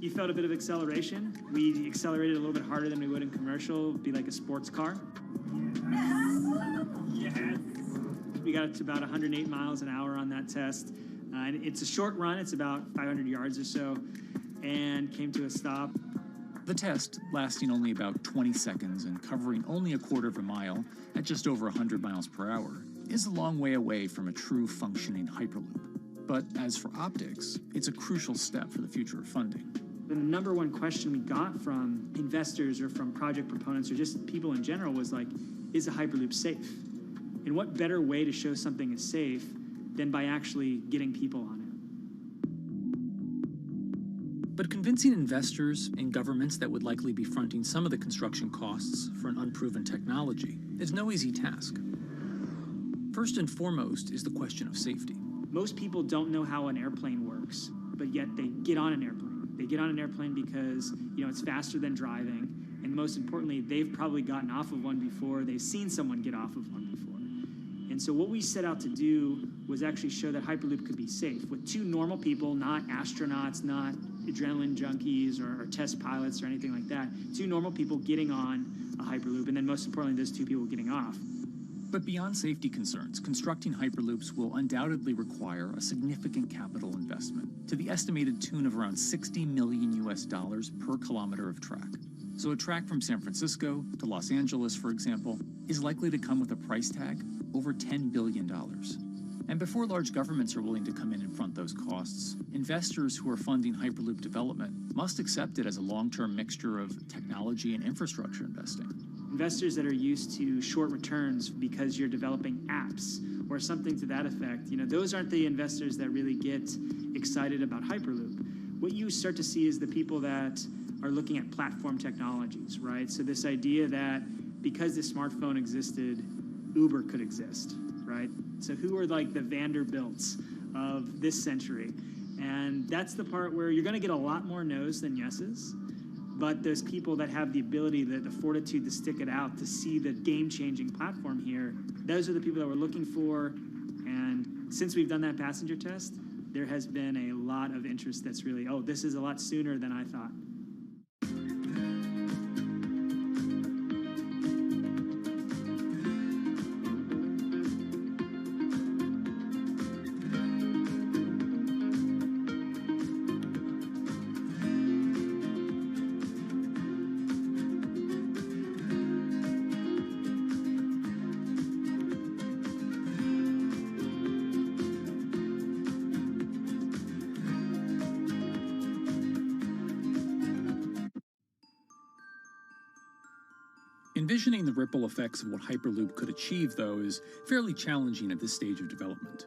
you felt a bit of acceleration. We accelerated a little bit harder than we would in commercial. It'd be like a sports car. Yes. We got to about 108 miles an hour on that test. And it's a short run. It's about 500 yards or so. And came to a stop. The test, lasting only about 20 seconds and covering only a quarter of a mile at just over 100 miles per hour, is a long way away from a true functioning Hyperloop. But as for optics, it's a crucial step for the future of funding. The number one question we got from investors or from project proponents or just people in general was like, is a Hyperloop safe? And what better way to show something is safe than by actually getting people on it? But convincing investors and governments that would likely be fronting some of the construction costs for an unproven technology is no easy task. First and foremost is the question of safety. Most people don't know how an airplane works, but yet they get on an airplane. They get on an airplane because, it's faster than driving, and most importantly, they've probably gotten off of one before, they've seen someone get off of one before. And so what we set out to do was actually show that Hyperloop could be safe with two normal people, not astronauts, not adrenaline junkies or test pilots or anything like that. Two normal people getting on a Hyperloop, and then most importantly, those two people getting off. But beyond safety concerns, constructing Hyperloops will undoubtedly require a significant capital investment to the estimated tune of around $60 million per kilometer of track. So a track from San Francisco to Los Angeles, for example, is likely to come with a price tag over $10 billion. And before large governments are willing to come in and front those costs, investors who are funding Hyperloop development must accept it as a long-term mixture of technology and infrastructure investing. Investors that are used to short returns because you're developing apps or something to that effect, those aren't the investors that really get excited about Hyperloop. What you start to see is the people that are looking at platform technologies, right? So this idea that because the smartphone existed, Uber could exist, right? So who are like the Vanderbilts of this century? And that's the part where you're going to get a lot more no's than yeses. But those people that have the ability, the fortitude to stick it out, to see the game-changing platform here, those are the people that we're looking for. And since we've done that passenger test, there has been a lot of interest that's really, this is a lot sooner than I thought. Envisioning the ripple effects of what Hyperloop could achieve, though, is fairly challenging at this stage of development.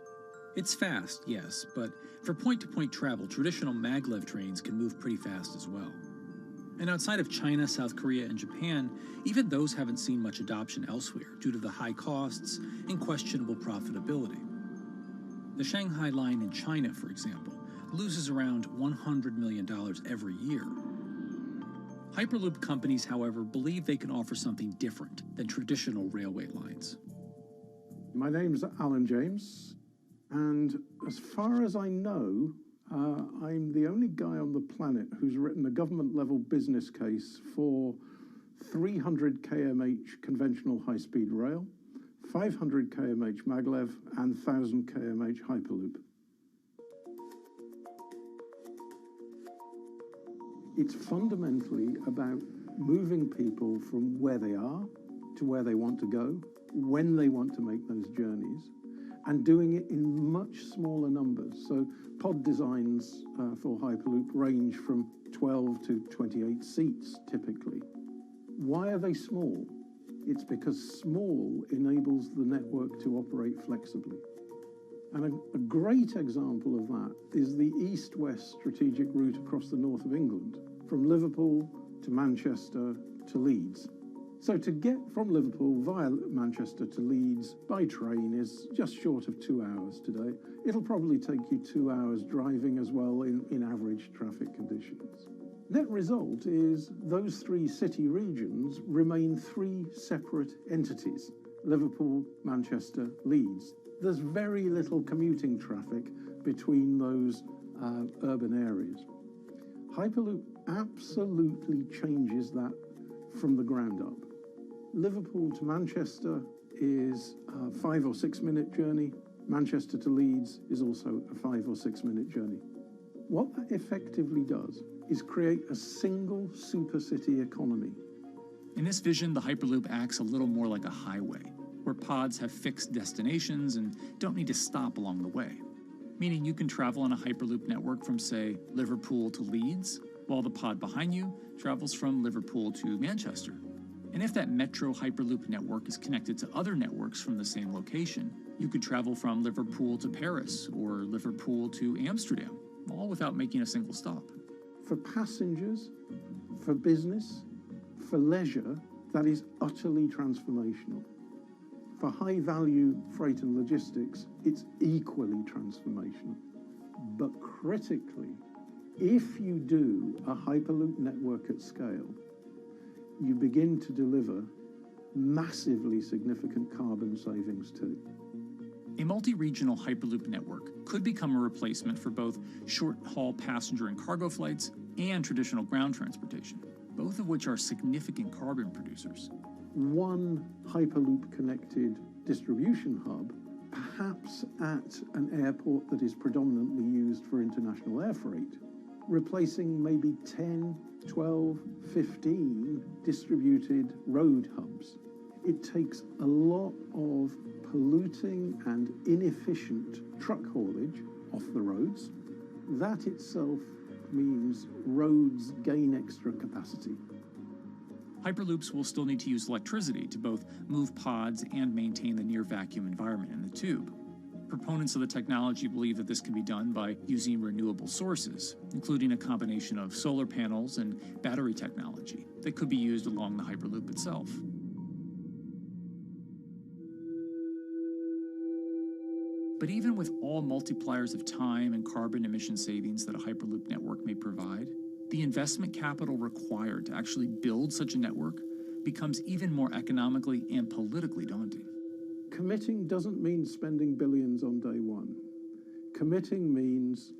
It's fast, yes, but for point-to-point travel, traditional maglev trains can move pretty fast as well. And outside of China, South Korea, and Japan, even those haven't seen much adoption elsewhere due to the high costs and questionable profitability. The Shanghai line in China, for example, loses around $100 million every year. Hyperloop companies, however, believe they can offer something different than traditional railway lines. My name's Alan James, and as far as I know, I'm the only guy on the planet who's written a government-level business case for 300 kmh conventional high-speed rail, 500 kmh maglev, and 1,000 kmh Hyperloop. It's fundamentally about moving people from where they are to where they want to go, when they want to make those journeys, and doing it in much smaller numbers. So pod designs for Hyperloop range from 12 to 28 seats, typically. Why are they small? It's because small enables the network to operate flexibly. And a great example of that is the east-west strategic route across the north of England, from Liverpool to Manchester to Leeds. So to get from Liverpool via Manchester to Leeds by train is just short of 2 hours today. It'll probably take you 2 hours driving as well in average traffic conditions. Net result is those three city regions remain three separate entities: Liverpool, Manchester, Leeds. There's very little commuting traffic between those urban areas. Hyperloop absolutely changes that from the ground up. Liverpool to Manchester is a 5 or 6 minute journey. Manchester to Leeds is also a 5 or 6 minute journey. What that effectively does is create a single supercity economy. In this vision, the Hyperloop acts a little more like a highway, where pods have fixed destinations and don't need to stop along the way. Meaning you can travel on a Hyperloop network from, say, Liverpool to Leeds, while the pod behind you travels from Liverpool to Manchester. And if that metro Hyperloop network is connected to other networks from the same location, you could travel from Liverpool to Paris or Liverpool to Amsterdam, all without making a single stop. For passengers, for business, for leisure, that is utterly transformational. For high-value freight and logistics, it's equally transformational. But critically, if you do a Hyperloop network at scale, you begin to deliver massively significant carbon savings too. A multi-regional Hyperloop network could become a replacement for both short-haul passenger and cargo flights and traditional ground transportation, both of which are significant carbon producers. One Hyperloop-connected distribution hub, perhaps at an airport that is predominantly used for international air freight, replacing maybe 10, 12, 15 distributed road hubs. It takes a lot of polluting and inefficient truck haulage off the roads. That itself means roads gain extra capacity. Hyperloops will still need to use electricity to both move pods and maintain the near vacuum environment in the tube. Proponents of the technology believe that this can be done by using renewable sources, including a combination of solar panels and battery technology that could be used along the Hyperloop itself. But even with all multipliers of time and carbon emission savings that a Hyperloop network may provide, the investment capital required to actually build such a network becomes even more economically and politically daunting. Committing doesn't mean spending billions on day one. Committing means,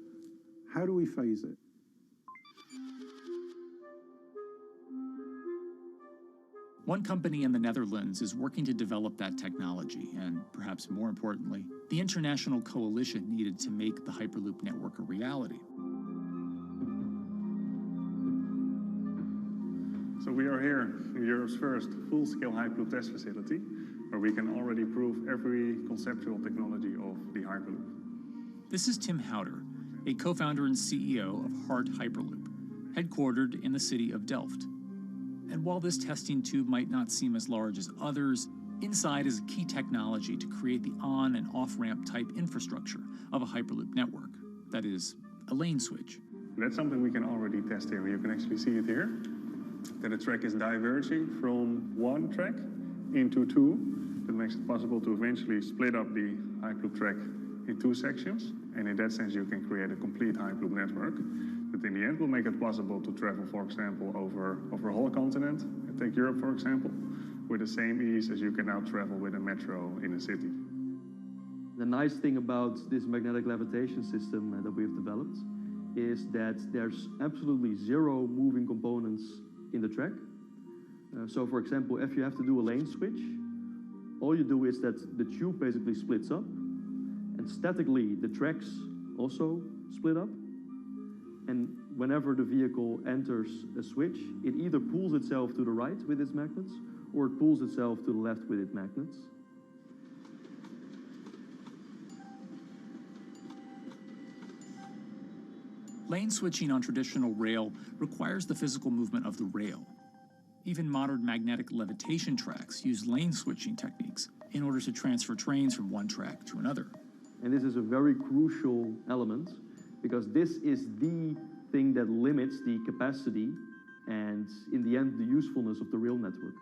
how do we phase it? One company in the Netherlands is working to develop that technology, and perhaps more importantly, the international coalition needed to make the Hyperloop network a reality. So we are here in Europe's first full-scale Hyperloop test facility, where we can already prove every conceptual technology of the Hyperloop. This is Tim Houter, a co-founder and CEO of Hart Hyperloop, headquartered in the city of Delft. And while this testing tube might not seem as large as others, inside is a key technology to create the on- and off-ramp type infrastructure of a Hyperloop network. That is, a lane switch. That's something we can already test here. You can actually see it here, that the track is diverging from one track into two. That makes it possible to eventually split up the Hyperloop track in two sections. And in that sense, you can create a complete Hyperloop network. That in the end will make it possible to travel, for example, over a whole continent. Take Europe, for example, with the same ease as you can now travel with a metro in a city. The nice thing about this magnetic levitation system that we've developed is that there's absolutely zero moving components in the track. So for example, if you have to do a lane switch, all you do is that the tube basically splits up, and statically the tracks also split up. And whenever the vehicle enters a switch, it either pulls itself to the right with its magnets, or it pulls itself to the left with its magnets. Lane switching on traditional rail requires the physical movement of the rail. Even modern magnetic levitation tracks use lane switching techniques in order to transfer trains from one track to another. And this is a very crucial element, because this is the thing that limits the capacity and, in the end, the usefulness of the rail network.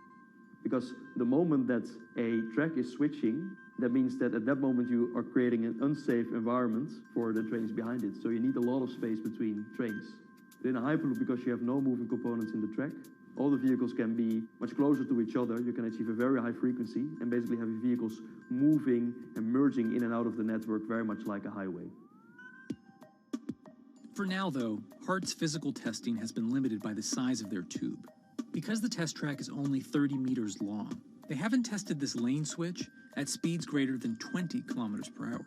Because the moment that a track is switching, that means that at that moment you are creating an unsafe environment for the trains behind it. So you need a lot of space between trains. But in a Hyperloop, because you have no moving components in the track, all the vehicles can be much closer to each other. You can achieve a very high frequency and basically have your vehicles moving and merging in and out of the network very much like a highway. For now, though, Hart's physical testing has been limited by the size of their tube. Because the test track is only 30 meters long, they haven't tested this lane switch at speeds greater than 20 kilometers per hour.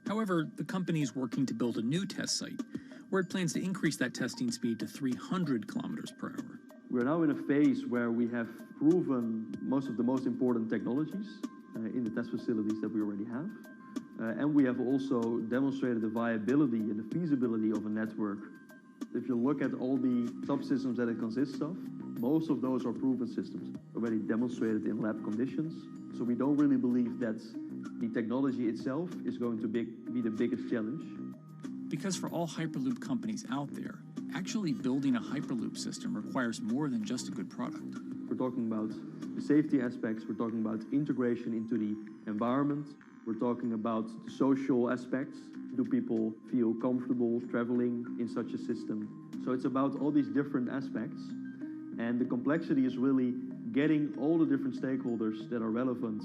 However, the company is working to build a new test site where it plans to increase that testing speed to 300 kilometers per hour. We're now in a phase where we have proven most of the most important technologies in the test facilities that we already have. And we have also demonstrated the viability and the feasibility of a network. If you look at all the subsystems that it consists of, most of those are proven systems, already demonstrated in lab conditions. So we don't really believe that the technology itself is going to be the biggest challenge. Because for all Hyperloop companies out there, actually building a Hyperloop system requires more than just a good product. We're talking about the safety aspects, we're talking about integration into the environment, we're talking about the social aspects. Do people feel comfortable traveling in such a system? So it's about all these different aspects, and the complexity is really getting all the different stakeholders that are relevant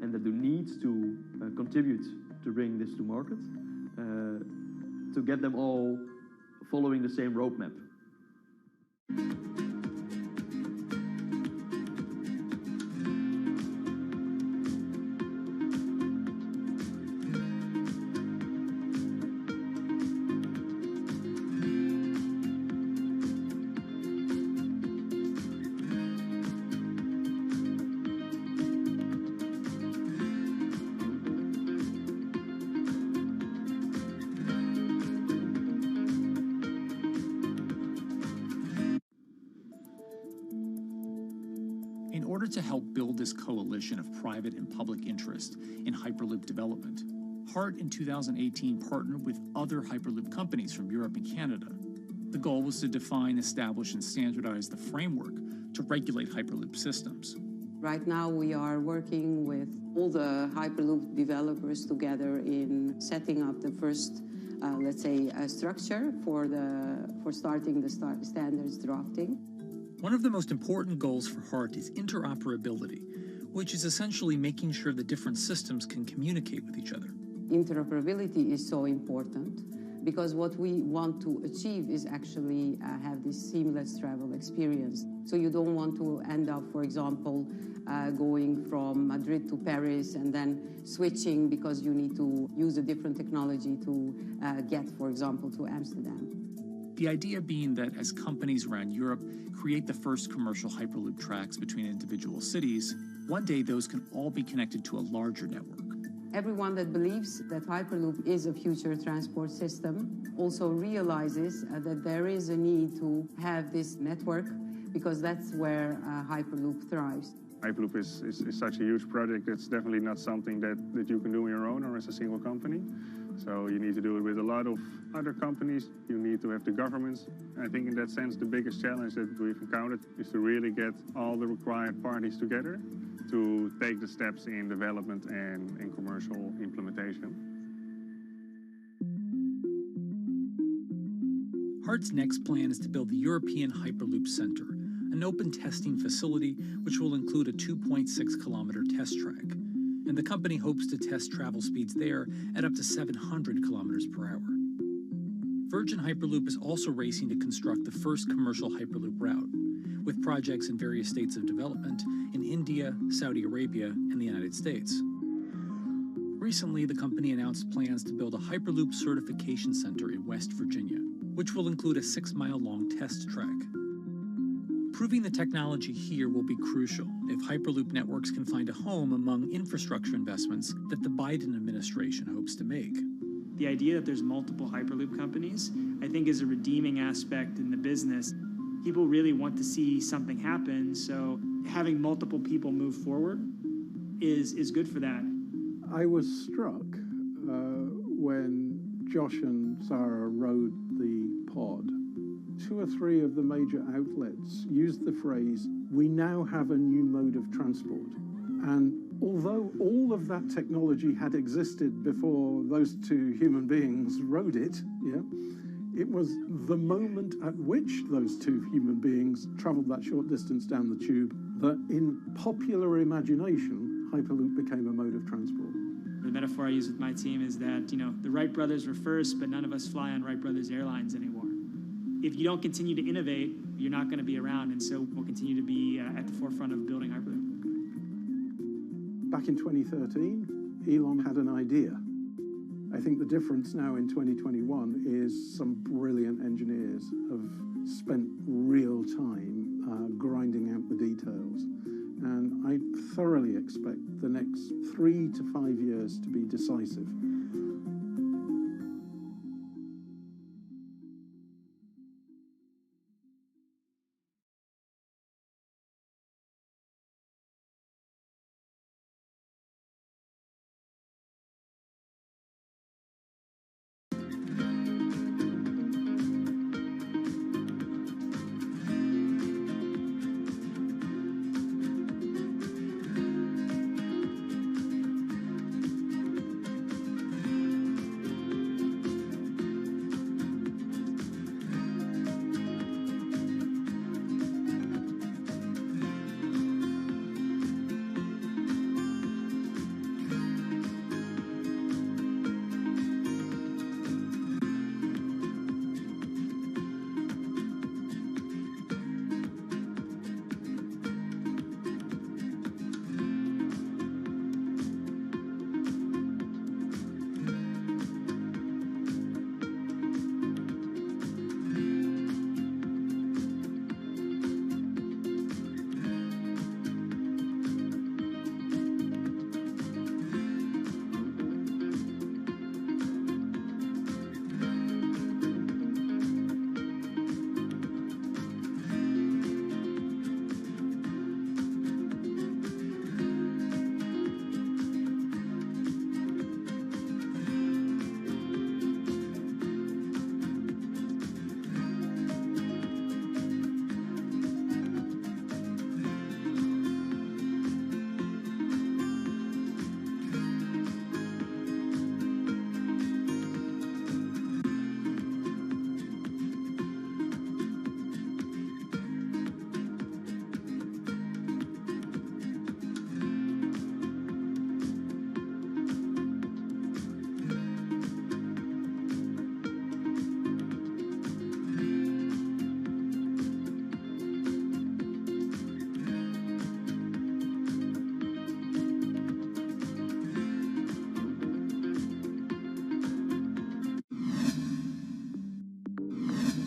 and that do need to contribute to bring this to market, to get them all following the same roadmap. In order to help build this coalition of private and public interest in Hyperloop development, HART in 2018 partnered with other Hyperloop companies from Europe and Canada. The goal was to define, establish, and standardize the framework to regulate Hyperloop systems. Right now we are working with all the Hyperloop developers together in setting up the first, let's say, structure for starting the standards drafting. One of the most important goals for HART is interoperability, which is essentially making sure the different systems can communicate with each other. Interoperability is so important because what we want to achieve is actually have this seamless travel experience. So you don't want to end up, for example, going from Madrid to Paris and then switching because you need to use a different technology to get, for example, to Amsterdam. The idea being that as companies around Europe create the first commercial Hyperloop tracks between individual cities, one day those can all be connected to a larger network. Everyone that believes that Hyperloop is a future transport system also realizes that there is a need to have this network because that's where Hyperloop thrives. Hyperloop is such a huge project. It's definitely not something that you can do on your own or as a single company. So you need to do it with a lot of other companies. You need to have the governments. And I think in that sense, the biggest challenge that we've encountered is to really get all the required parties together to take the steps in development and in commercial implementation. HART's next plan is to build the European Hyperloop Center, an open testing facility which will include a 2.6-kilometer test track. And the company hopes to test travel speeds there at up to 700 kilometers per hour. Virgin Hyperloop is also racing to construct the first commercial Hyperloop route, with projects in various states of development in India, Saudi Arabia, and the United States. Recently, the company announced plans to build a Hyperloop certification center in West Virginia, which will include a 6-mile-long test track. Proving the technology here will be crucial if Hyperloop networks can find a home among infrastructure investments that the Biden administration hopes to make. The idea that there's multiple Hyperloop companies, I think, is a redeeming aspect in the business. People really want to see something happen, so having multiple people move forward is good for that. I was struck when Josh and Sarah rode the pod. 2 or 3 of the major outlets used the phrase, "We now have a new mode of transport." And although all of that technology had existed before those 2 human beings rode it, it was the moment at which those 2 human beings traveled that short distance down the tube that in popular imagination, Hyperloop became a mode of transport. The metaphor I use with my team is that, the Wright brothers were first, but none of us fly on Wright brothers airlines anymore. If you don't continue to innovate, you're not going to be around, and so we'll continue to be at the forefront of building Hyperloop. Back in 2013, Elon had an idea. I think the difference now in 2021 is some brilliant engineers have spent real time grinding out the details. And I thoroughly expect the next 3 to 5 years to be decisive.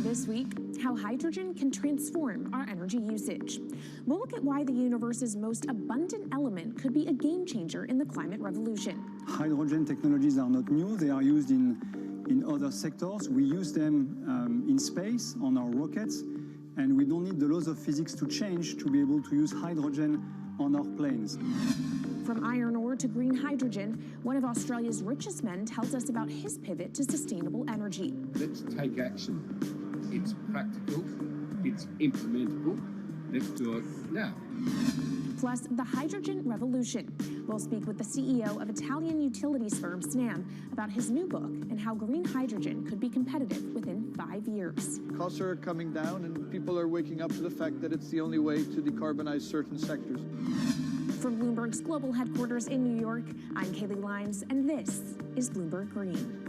This week, how hydrogen can transform our energy usage. We'll look at why the universe's most abundant element could be a game changer in the climate revolution. Hydrogen technologies are not new. They are used in other sectors. We use them in space, on our rockets, and we don't need the laws of physics to change to be able to use hydrogen on our planes. From iron ore to green hydrogen, one of Australia's richest men tells us about his pivot to sustainable energy. Let's take action. It's practical, it's implementable. Let's do it now. Plus, the hydrogen revolution. We'll speak with the CEO of Italian utilities firm Snam about his new book and how green hydrogen could be competitive within 5 years. Costs are coming down and people are waking up to the fact that it's the only way to decarbonize certain sectors. From Bloomberg's global headquarters in New York, I'm Kaylee Lyons, and this is Bloomberg Green.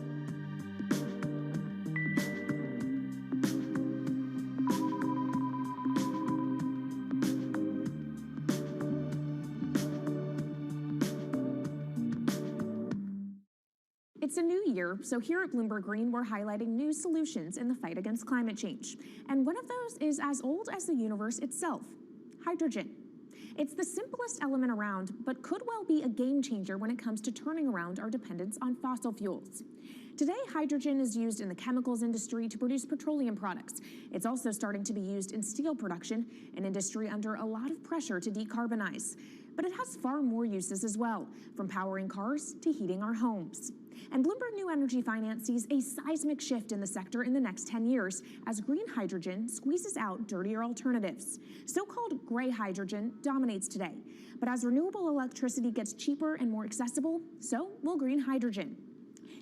It's a new year, so here at Bloomberg Green, we're highlighting new solutions in the fight against climate change. And one of those is as old as the universe itself, hydrogen. It's the simplest element around, but could well be a game changer when it comes to turning around our dependence on fossil fuels. Today, hydrogen is used in the chemicals industry to produce petroleum products. It's also starting to be used in steel production, an industry under a lot of pressure to decarbonize. But it has far more uses as well, from powering cars to heating our homes. And Bloomberg New Energy Finance sees a seismic shift in the sector in the next 10 years as green hydrogen squeezes out dirtier alternatives. So-called gray hydrogen dominates today. But as renewable electricity gets cheaper and more accessible, so will green hydrogen.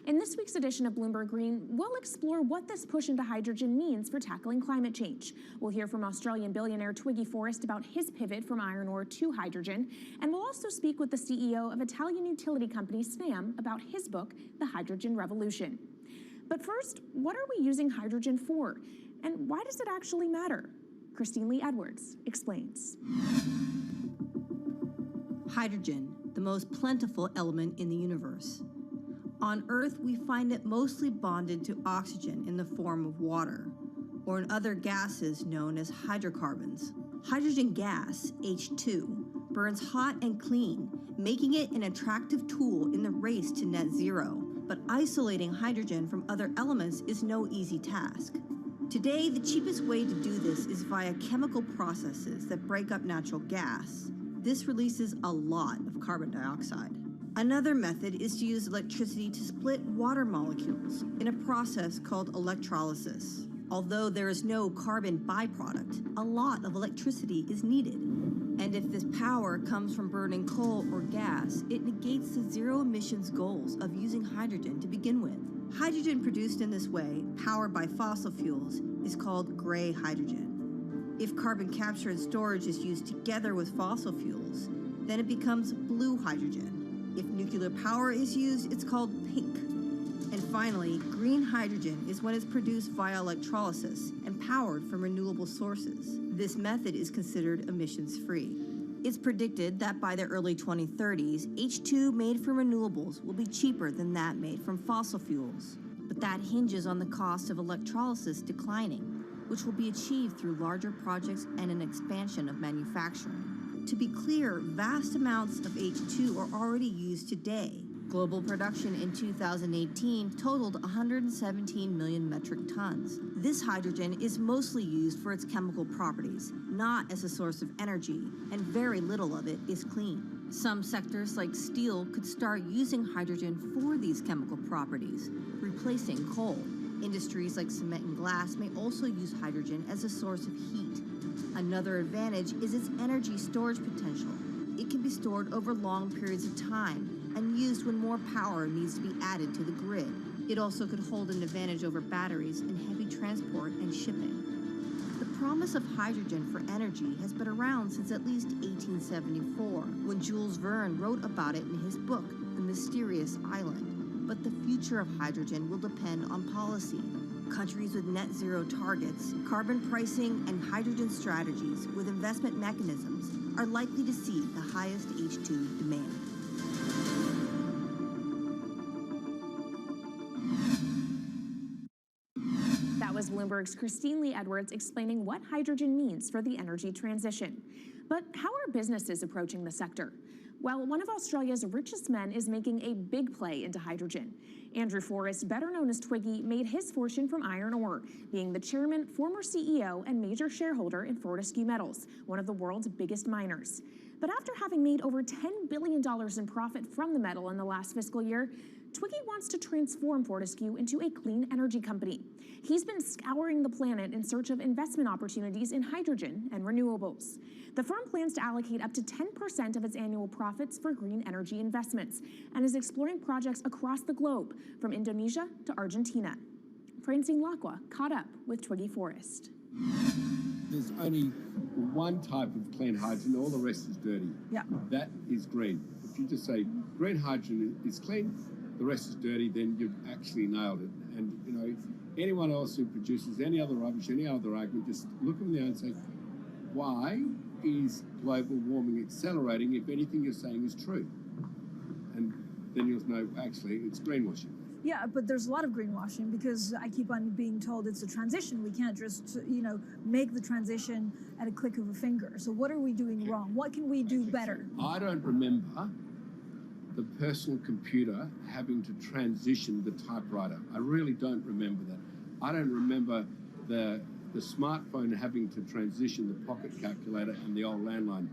In this week's edition of Bloomberg Green, we'll explore what this push into hydrogen means for tackling climate change. We'll hear from Australian billionaire Twiggy Forrest about his pivot from iron ore to hydrogen, and we'll also speak with the CEO of Italian utility company Snam about his book, The Hydrogen Revolution. But first, what are we using hydrogen for? And why does it actually matter? Christine Lee Edwards explains. Hydrogen, the most plentiful element in the universe. On Earth, we find it mostly bonded to oxygen in the form of water, or in other gases known as hydrocarbons. Hydrogen gas, H2, burns hot and clean, making it an attractive tool in the race to net zero. But isolating hydrogen from other elements is no easy task. Today, the cheapest way to do this is via chemical processes that break up natural gas. This releases a lot of carbon dioxide. Another method is to use electricity to split water molecules in a process called electrolysis. Although there is no carbon byproduct, a lot of electricity is needed. And if this power comes from burning coal or gas, it negates the zero emissions goals of using hydrogen to begin with. Hydrogen produced in this way, powered by fossil fuels, is called gray hydrogen. If carbon capture and storage is used together with fossil fuels, then it becomes blue hydrogen. If nuclear power is used, it's called pink. And finally, green hydrogen is when it's produced via electrolysis and powered from renewable sources. This method is considered emissions-free. It's predicted that by the early 2030s, H2 made from renewables will be cheaper than that made from fossil fuels. But that hinges on the cost of electrolysis declining, which will be achieved through larger projects and an expansion of manufacturing. To be clear, vast amounts of H2 are already used today. Global production in 2018 totaled 117 million metric tons. This hydrogen is mostly used for its chemical properties, not as a source of energy, and very little of it is clean. Some sectors like steel could start using hydrogen for these chemical properties, replacing coal. Industries like cement and glass may also use hydrogen as a source of heat. Another advantage is its energy storage potential. It can be stored over long periods of time and used when more power needs to be added to the grid. It also could hold an advantage over batteries in heavy transport and shipping. The promise of hydrogen for energy has been around since at least 1874, when Jules Verne wrote about it in his book, The Mysterious Island. But the future of hydrogen will depend on policy. Countries with net zero targets, carbon pricing, and hydrogen strategies with investment mechanisms are likely to see the highest H2 demand. That was Bloomberg's Christine Lee Edwards explaining what hydrogen means for the energy transition. But how are businesses approaching the sector? Well, one of Australia's richest men is making a big play into hydrogen. Andrew Forrest, better known as Twiggy, made his fortune from iron ore, being the chairman, former CEO, and major shareholder in Fortescue Metals, one of the world's biggest miners. But after having made over $10 billion in profit from the metal in the last fiscal year, Twiggy wants to transform Fortescue into a clean energy company. He's been scouring the planet in search of investment opportunities in hydrogen and renewables. The firm plans to allocate up to 10% of its annual profits for green energy investments and is exploring projects across the globe, from Indonesia to Argentina. Francine Lacqua caught up with Twiggy Forrest. There's only one type of clean hydrogen, all the rest is dirty. Yeah. That is green. If you just say green hydrogen is clean, the rest is dirty, then you've actually nailed it. And, you know, anyone else who produces any other rubbish, any other argument, just look them there and say, why is global warming accelerating if anything you're saying is true? And then you'll know, actually, it's greenwashing. Yeah, but there's a lot of greenwashing because I keep on being told it's a transition. We can't just, make the transition at a click of a finger. So what are we doing wrong? What can we do better? I don't remember the personal computer having to transition the typewriter. I really don't remember that. I don't remember the smartphone having to transition the pocket calculator and the old landline.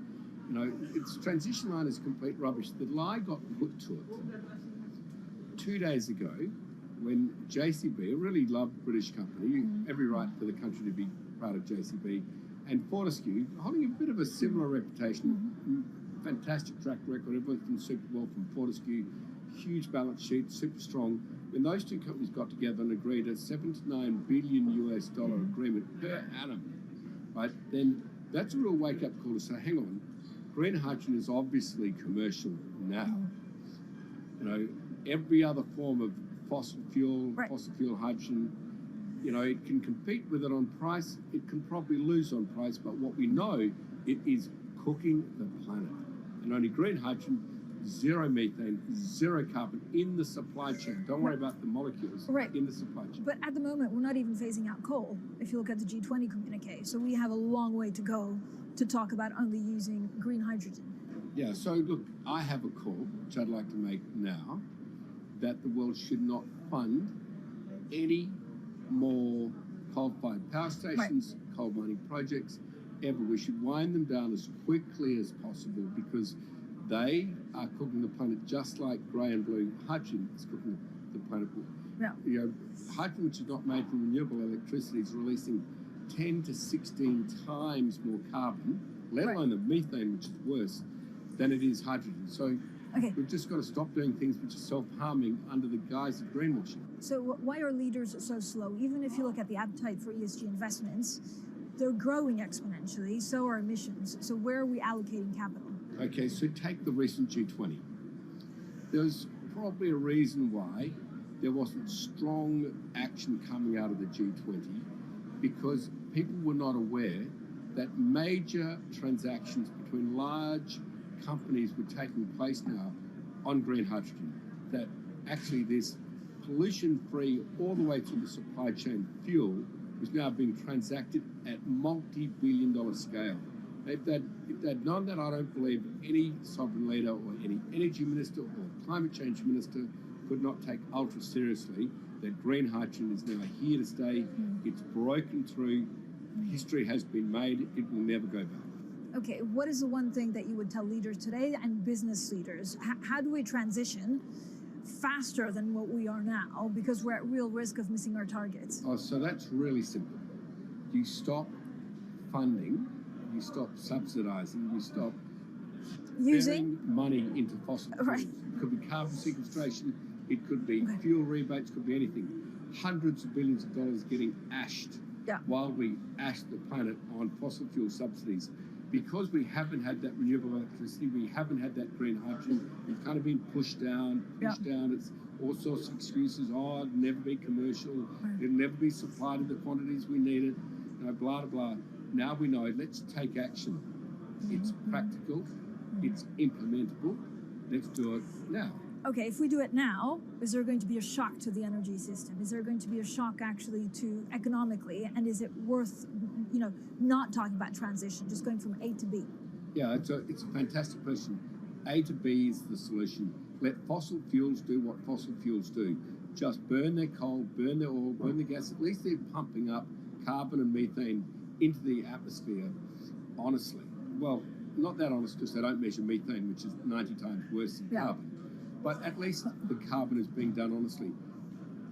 You know, its transition line is complete rubbish. The lie got put to it 2 days ago when JCB, a really loved British company, every right for the country to be part of JCB, and Fortescue, holding a bit of a similar reputation, fantastic track record, everyone's done super well from Fortescue, huge balance sheet, super strong. When those two companies got together and agreed a $7 to $9 billion US agreement per annum, right, then that's a real wake-up call to say, hang on, green hydrogen is obviously commercial now. You know, every other form of fossil fuel hydrogen, you know, it can compete with it on price, it can probably lose on price, but what we know, it is cooking the planet. And only green hydrogen zero methane, zero carbon in the supply chain. Don't worry about the molecules in the supply chain. But at the moment, we're not even phasing out coal, if you look at the G20 communique. So we have a long way to go to talk about only using green hydrogen. Yeah, so look, I have a call, which I'd like to make now, that the world should not fund any more coal-fired power stations, coal mining projects, ever. We should wind them down as quickly as possible because they are cooking the planet just like grey and blue hydrogen is cooking the planet. Yeah. You know, hydrogen, which is not made from renewable electricity, is releasing 10 to 16 times more carbon, let alone the methane, which is worse, than it is hydrogen. So we've just got to stop doing things which are self-harming under the guise of greenwashing. So why are leaders so slow? Even if you look at the appetite for ESG investments, they're growing exponentially, so are emissions. So where are we allocating capital? Okay, so take the recent G20. There's probably a reason why there wasn't strong action coming out of the G20 because people were not aware that major transactions between large companies were taking place now on green hydrogen, that actually this pollution-free all the way through the supply chain fuel was now being transacted at multi-billion-dollar scale. If they'd known that, I don't believe any sovereign leader or any energy minister or climate change minister could not take ultra seriously that green hydrogen is now here to stay. It's broken through. History has been made. It will never go back. Okay, what is the one thing that you would tell leaders today and business leaders? How do we transition faster than what we are now because we're at real risk of missing our targets? Oh, so that's really simple. You stop funding, you stop subsidizing, you stop using money into fossil fuels. It could be carbon sequestration, it could be fuel rebates, could be anything. Hundreds of billions of dollars getting ashed while we ash the planet on fossil fuel subsidies. Because we haven't had that renewable electricity, we haven't had that green hydrogen, it's kind of been pushed down. It's all sorts of excuses. Oh, it'll never be commercial, it'll never be supplied in the quantities we need it, you know, blah, blah, blah. Now we know, let's take action. It's practical, it's implementable, let's do it now. Okay, if we do it now, is there going to be a shock to the energy system? Is there going to be a shock actually to economically? And is it worth, you know, not talking about transition, just going from A to B? Yeah, it's a fantastic question. A to B is the solution. Let fossil fuels do what fossil fuels do. Just burn their coal, burn their oil, burn the gas. At least they're pumping up carbon and methane into the atmosphere, honestly. Well, not that honest because they don't measure methane, which is 90 times worse than carbon. But at least the carbon is being done honestly.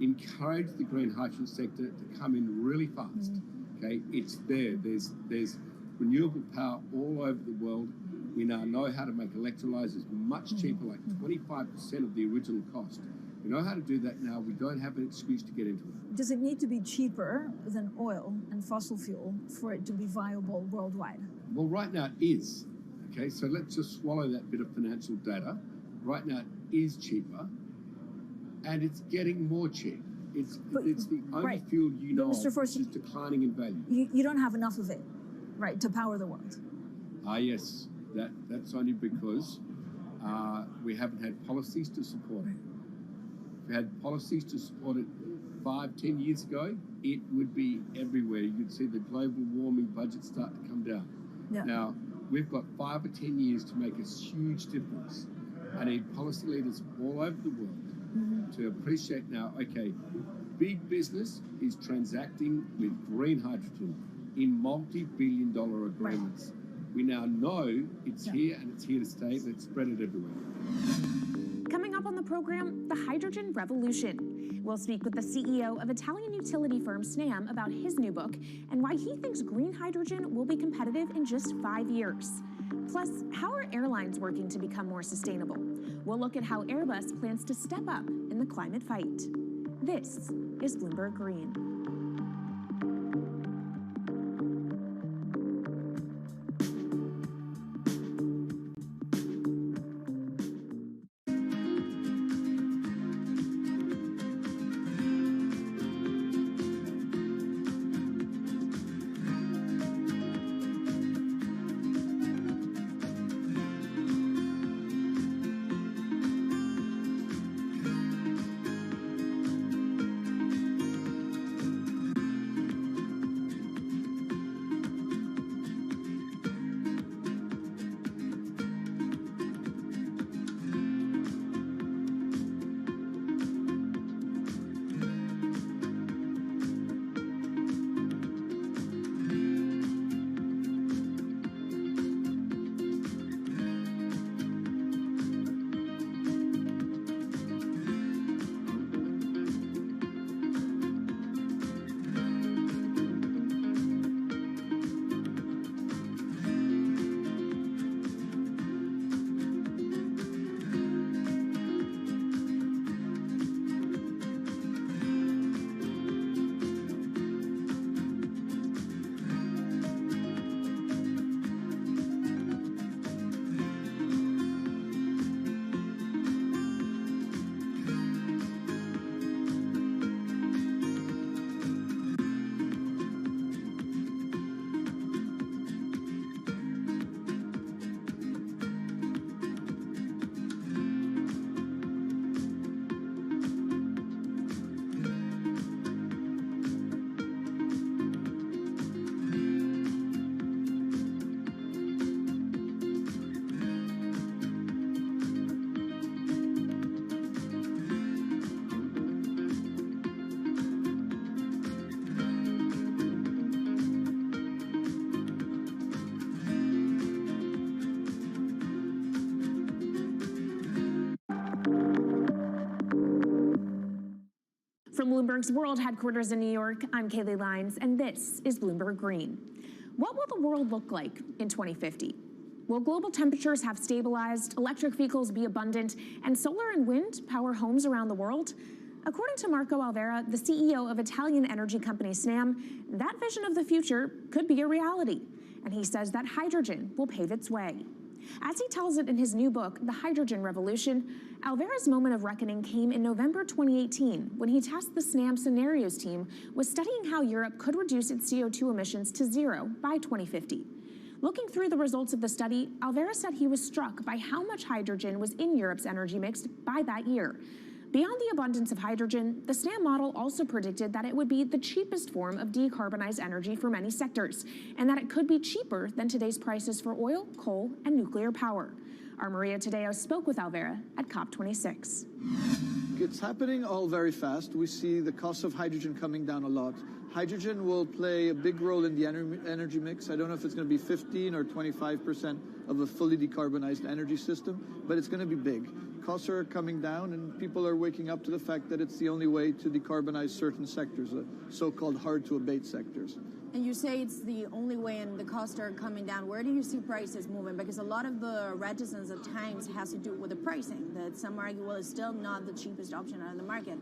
Encourage the green hydrogen sector to come in really fast. Okay, it's there. There's renewable power all over the world. We now know how to make electrolyzers much cheaper, like 25% of the original cost. We know how to do that now. We don't have an excuse to get into it. Does it need to be cheaper than oil and fossil fuel for it to be viable worldwide? Well, right now it is. Okay, so let's just swallow that bit of financial data. Right now it is cheaper, and it's getting more cheap. It's the only fuel you know of which is declining in value. You don't have enough of it, right, to power the world. Yes, that's only because we haven't had policies to support it. If we had policies to support it 5-10 years ago, it would be everywhere. You'd see the global warming budget start to come down. Now, we've got 5 or 10 years to make a huge difference. I need policy leaders all over the world to appreciate now, okay, big business is transacting with green hydrogen in multi-billion-dollar agreements. We now know it's here and it's here to stay. Let's spread it everywhere. Coming up on the program, the hydrogen revolution. We'll speak with the CEO of Italian utility firm Snam about his new book and why he thinks green hydrogen will be competitive in just 5 years. Plus, how are airlines working to become more sustainable? We'll look at how Airbus plans to step up in the climate fight. This is Bloomberg Green. Bloomberg's world headquarters in New York, I'm Kaylee Lines, and this is Bloomberg Green. What will the world look like in 2050? Will global temperatures have stabilized, electric vehicles be abundant, and solar and wind power homes around the world? According to Marco Alvera, the CEO of Italian energy company Snam, that vision of the future could be a reality. And he says that hydrogen will pave its way. As he tells it in his new book, The Hydrogen Revolution, Alvera's moment of reckoning came in November 2018 when he tasked the Snam Scenarios team with studying how Europe could reduce its CO2 emissions to zero by 2050. Looking through the results of the study, Alvera said he was struck by how much hydrogen was in Europe's energy mix by that year. Beyond the abundance of hydrogen, the SNAM model also predicted that it would be the cheapest form of decarbonized energy for many sectors, and that it could be cheaper than today's prices for oil, coal, and nuclear power. Our Maria Tadeo spoke with Alvera at COP26. It's happening all very fast. We see the cost of hydrogen coming down a lot. Hydrogen will play a big role in the energy mix. I don't know if it's going to be 15 or 25% of a fully decarbonized energy system, but it's going to be big. Costs are coming down, and people are waking up to the fact that it's the only way to decarbonize certain sectors, the so-called hard-to-abate sectors. And you say it's the only way and the costs are coming down. Where do you see prices moving? Because a lot of the reticence at times has to do with the pricing, that some argue, well, it's still not the cheapest option on the market.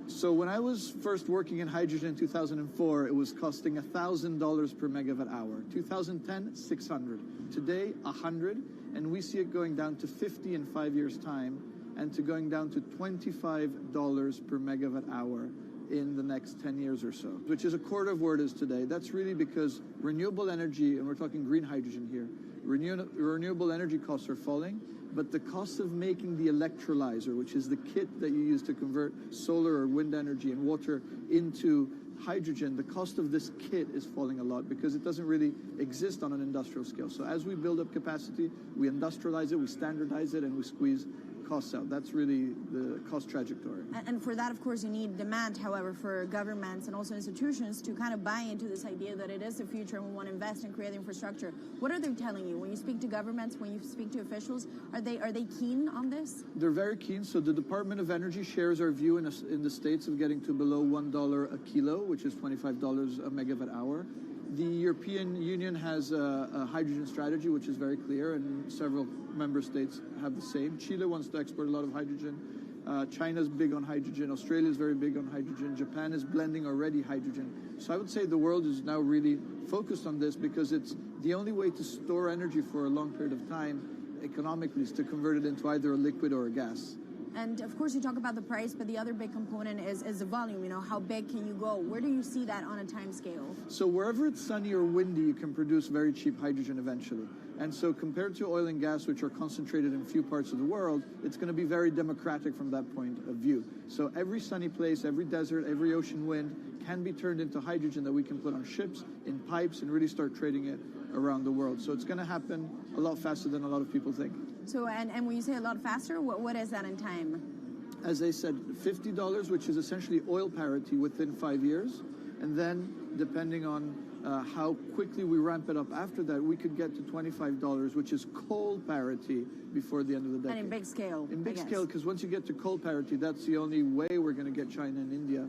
So when I was first working in hydrogen in 2004, it was costing $1,000 per megawatt hour. 2010, $600. Today, $100, and we see it going down to $50 in 5 years' time, and to going down to $25 per megawatt hour in the next 10 years or so, which is a quarter of where it is today. That's really because renewable energy, and we're talking green hydrogen here, renewable energy costs are falling, but the cost of making the electrolyzer, which is the kit that you use to convert solar or wind energy and water into hydrogen, the cost of this kit is falling a lot because it doesn't really exist on an industrial scale. So as we build up capacity, we industrialize it, we standardize it, and we squeeze costs out. That's really the cost trajectory. And for that, of course, you need demand, however, for governments and also institutions to kind of buy into this idea that it is the future and we want to invest and create infrastructure. What are they telling you? When you speak to governments, when you speak to officials, are they keen on this? They're very keen. So the Department of Energy shares our view in the States of getting to below $1 a kilo, which is $25 a megawatt hour. The European Union has a hydrogen strategy, which is very clear, and several member states have the same. Chile wants to export a lot of hydrogen. China's big on hydrogen. Australia's very big on hydrogen. Japan is blending already hydrogen. So I would say the world is now really focused on this because it's the only way to store energy for a long period of time economically is to convert it into either a liquid or a gas. And of course, you talk about the price, but the other big component is the volume. You know, how big can you go? Where do you see that on a time scale? So wherever it's sunny or windy, you can produce very cheap hydrogen eventually. And so compared to oil and gas, which are concentrated in few parts of the world, it's going to be very democratic from that point of view. So every sunny place, every desert, every ocean wind can be turned into hydrogen that we can put on ships, in pipes, and really start trading it around the world. So it's going to happen a lot faster than a lot of people think. So, and when you say a lot faster, what is that in time? As I said, $50, which is essentially oil parity within 5 years. And then, depending on how quickly we ramp it up after that, we could get to $25, which is coal parity before the end of the decade. And in big scale. In big scale, because once you get to coal parity, that's the only way we're going to get China and India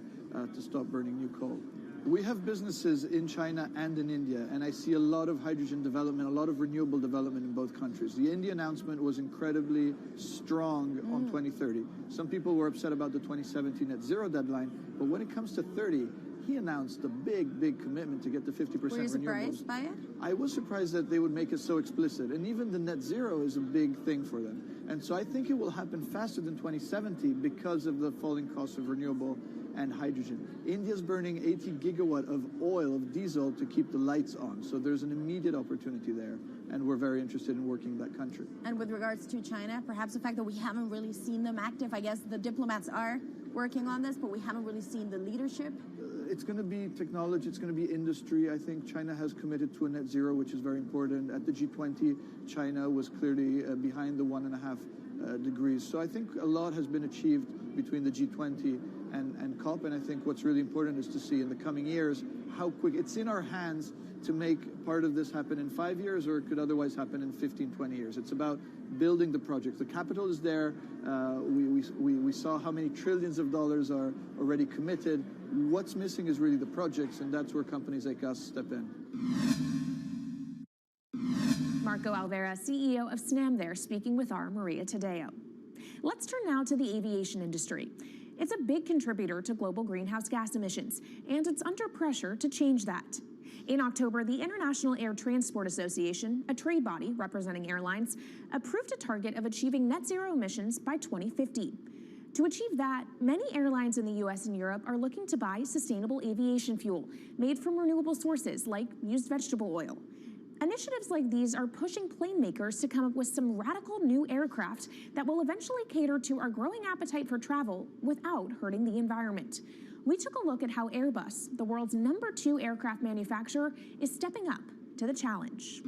to stop burning new coal. We have businesses in China and in India, and I see a lot of hydrogen development, a lot of renewable development in both countries. The India announcement was incredibly strong on 2030. Some people were upset about the 2017 net zero deadline, but when it comes to 30, he announced a big, big commitment to get to 50% renewables. Were you surprised by it? I was surprised that they would make it so explicit, and even the net zero is a big thing for them. And so I think it will happen faster than 2070 because of the falling cost of renewable and hydrogen. India's burning 80 gigawatt of oil, of diesel, to keep the lights on. So there's an immediate opportunity there, and we're very interested in working in that country. And with regards to China, perhaps the fact that we haven't really seen them active, I guess the diplomats are working on this, but we haven't really seen the leadership. It's going to be technology, it's going to be industry. I think China has committed to a net zero, which is very important. At the G20, China was clearly behind the 1.5 degrees. So I think a lot has been achieved between the G20 and COP, and I think what's really important is to see in the coming years how quick it's in our hands to make part of this happen in 5 years, or it could otherwise happen in 15, 20 years. It's about building the projects. The capital is there. We saw how many trillions of dollars are already committed. What's missing is really the projects, and that's where companies like us step in. Marco Alvera, CEO of SNAM there, speaking with our Maria Tadeo. Let's turn now to the aviation industry. It's a big contributor to global greenhouse gas emissions, and it's under pressure to change that. In October, the International Air Transport Association, a trade body representing airlines, approved a target of achieving net zero emissions by 2050. To achieve that, many airlines in the US and Europe are looking to buy sustainable aviation fuel made from renewable sources like used vegetable oil. Initiatives like these are pushing plane makers to come up with some radical new aircraft that will eventually cater to our growing appetite for travel without hurting the environment. We took a look at how Airbus, the world's #2 aircraft manufacturer, is stepping up to the challenge.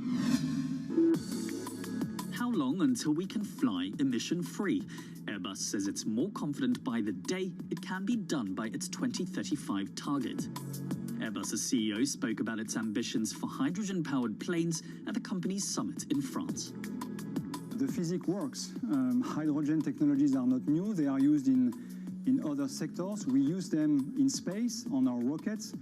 How long until we can fly emission-free? Airbus says it's more confident by the day it can be done by its 2035 target. Airbus's CEO spoke about its ambitions for hydrogen-powered planes at the company's summit in France. The physics works. Hydrogen technologies are not new. They are used in other sectors. We use them in space on our rockets,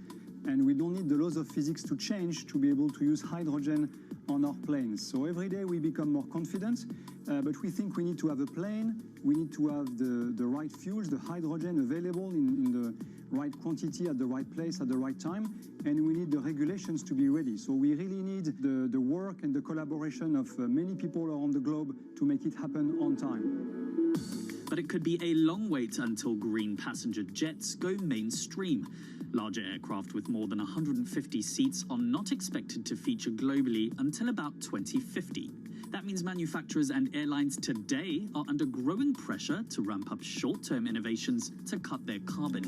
and we don't need the laws of physics to change to be able to use hydrogen on our planes. So every day we become more confident, but we think we need to have a plane, we need to have the right fuels, the hydrogen available in the right quantity at the right place at the right time, and we need the regulations to be ready. So we really need the work and the collaboration of many people around the globe to make it happen on time. But it could be a long wait until green passenger jets go mainstream. Larger aircraft with more than 150 seats are not expected to feature globally until about 2050. That means manufacturers and airlines today are under growing pressure to ramp up short-term innovations to cut their carbon.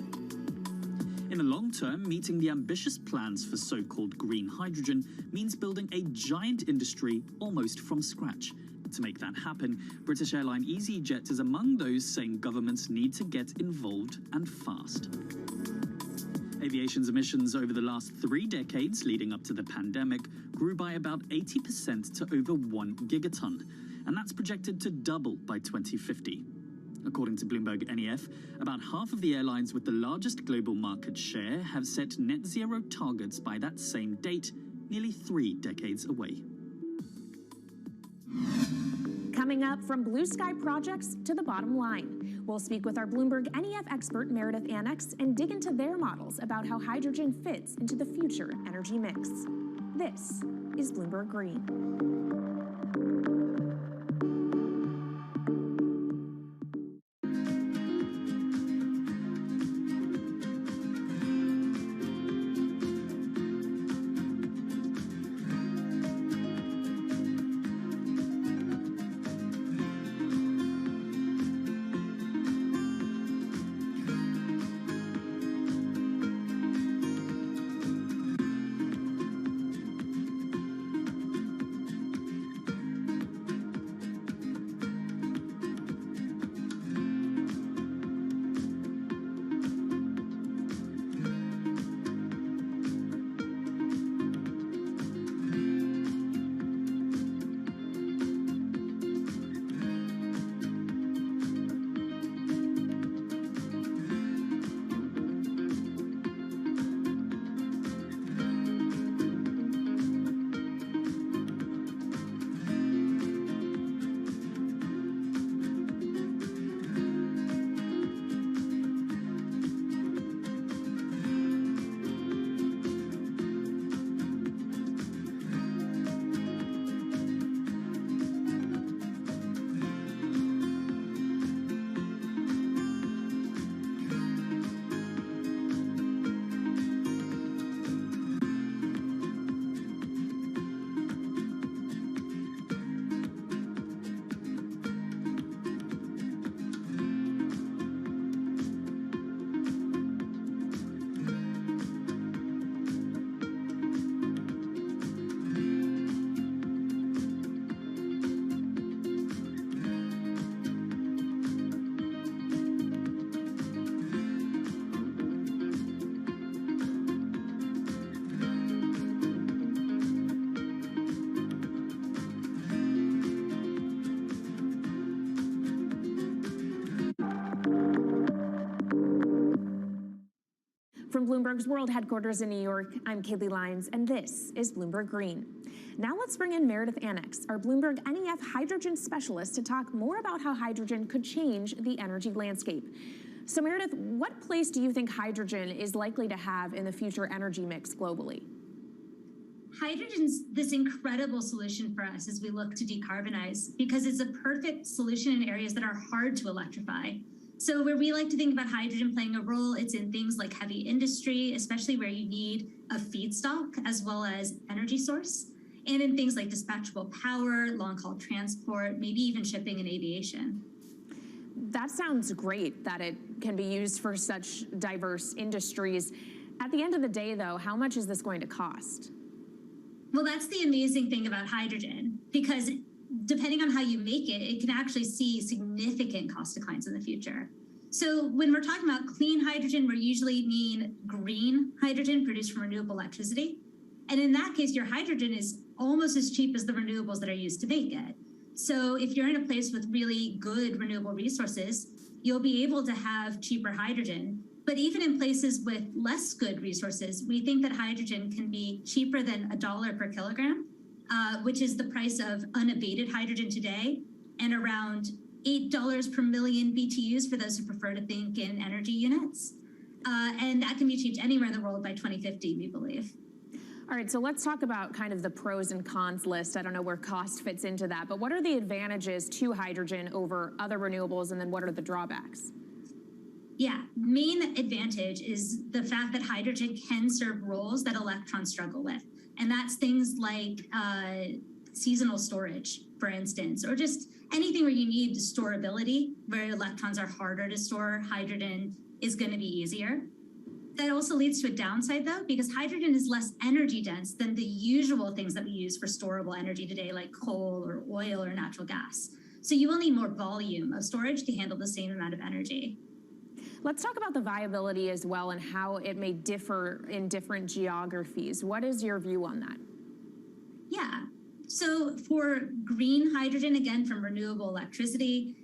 In the long term, meeting the ambitious plans for so-called green hydrogen means building a giant industry almost from scratch. To make that happen, British airline EasyJet is among those saying governments need to get involved and fast. Aviation's emissions over the last 3 decades leading up to the pandemic grew by about 80% to over 1 gigaton, and that's projected to double by 2050. According to Bloomberg NEF, about half of the airlines with the largest global market share have set net zero targets by that same date, nearly 3 decades away. Coming up, from blue sky projects to the bottom line. We'll speak with our Bloomberg NEF expert Meredith Annex and dig into their models about how hydrogen fits into the future energy mix. This is Bloomberg Green. Bloomberg's World Headquarters in New York, I'm Kaylee Lyons, and this is Bloomberg Green. Now let's bring in Meredith Annex, our Bloomberg NEF hydrogen specialist, to talk more about how hydrogen could change the energy landscape. So Meredith, what place do you think hydrogen is likely to have in the future energy mix globally? Hydrogen's this incredible solution for us as we look to decarbonize because it's a perfect solution in areas that are hard to electrify. So where we like to think about hydrogen playing a role, it's in things like heavy industry, especially where you need a feedstock as well as energy source, and in things like dispatchable power, long-haul transport, maybe even shipping and aviation. That sounds great that it can be used for such diverse industries. At the end of the day, though, how much is this going to cost? Well, that's the amazing thing about hydrogen, because depending on how you make it, it can actually see significant cost declines in the future. So when we're talking about clean hydrogen, we usually mean green hydrogen produced from renewable electricity. And in that case, your hydrogen is almost as cheap as the renewables that are used to make it. So if you're in a place with really good renewable resources, you'll be able to have cheaper hydrogen. But even in places with less good resources, we think that hydrogen can be cheaper than $1 per kilogram, which is the price of unabated hydrogen today, and around $8 per million BTUs for those who prefer to think in energy units. And that can be achieved anywhere in the world by 2050, we believe. All right, so let's talk about kind of the pros and cons list. I don't know where cost fits into that, but what are the advantages to hydrogen over other renewables, and then what are the drawbacks? Yeah, main advantage is the fact that hydrogen can serve roles that electrons struggle with. And that's things like seasonal storage, for instance, or just anything where you need storability, where electrons are harder to store, hydrogen is going to be easier. That also leads to a downside, though, because hydrogen is less energy dense than the usual things that we use for storable energy today, like coal or oil or natural gas. So you will need more volume of storage to handle the same amount of energy. Let's talk about the viability as well and how it may differ in different geographies. What is your view on that? Yeah, so for green hydrogen, again, from renewable electricity,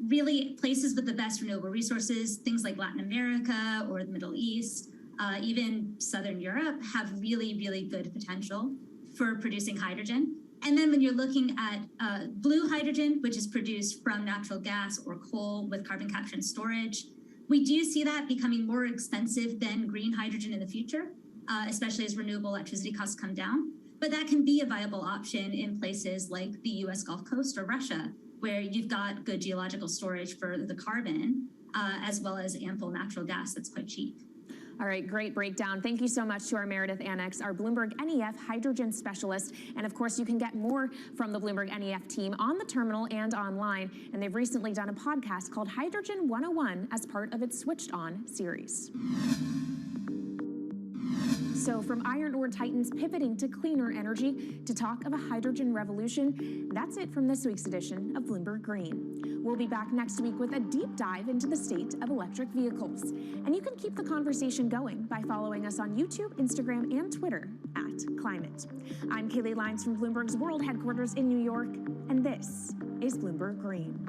really places with the best renewable resources, things like Latin America or the Middle East, even Southern Europe, have really, really good potential for producing hydrogen. And then when you're looking at blue hydrogen, which is produced from natural gas or coal with carbon capture and storage, we do see that becoming more expensive than green hydrogen in the future, especially as renewable electricity costs come down. But that can be a viable option in places like the US Gulf Coast or Russia, where you've got good geological storage for the carbon, as well as ample natural gas that's quite cheap. All right, great breakdown. Thank you so much to our Meredith Annex, our Bloomberg NEF hydrogen specialist. And of course, you can get more from the Bloomberg NEF team on the terminal and online. And they've recently done a podcast called Hydrogen 101 as part of its Switched On series. So from iron ore titans pivoting to cleaner energy to talk of a hydrogen revolution, that's it from this week's edition of Bloomberg Green. We'll be back next week with a deep dive into the state of electric vehicles. And you can keep the conversation going by following us on YouTube, Instagram, and Twitter @Climate. I'm Kaylee Lyons from Bloomberg's World Headquarters in New York, and this is Bloomberg Green.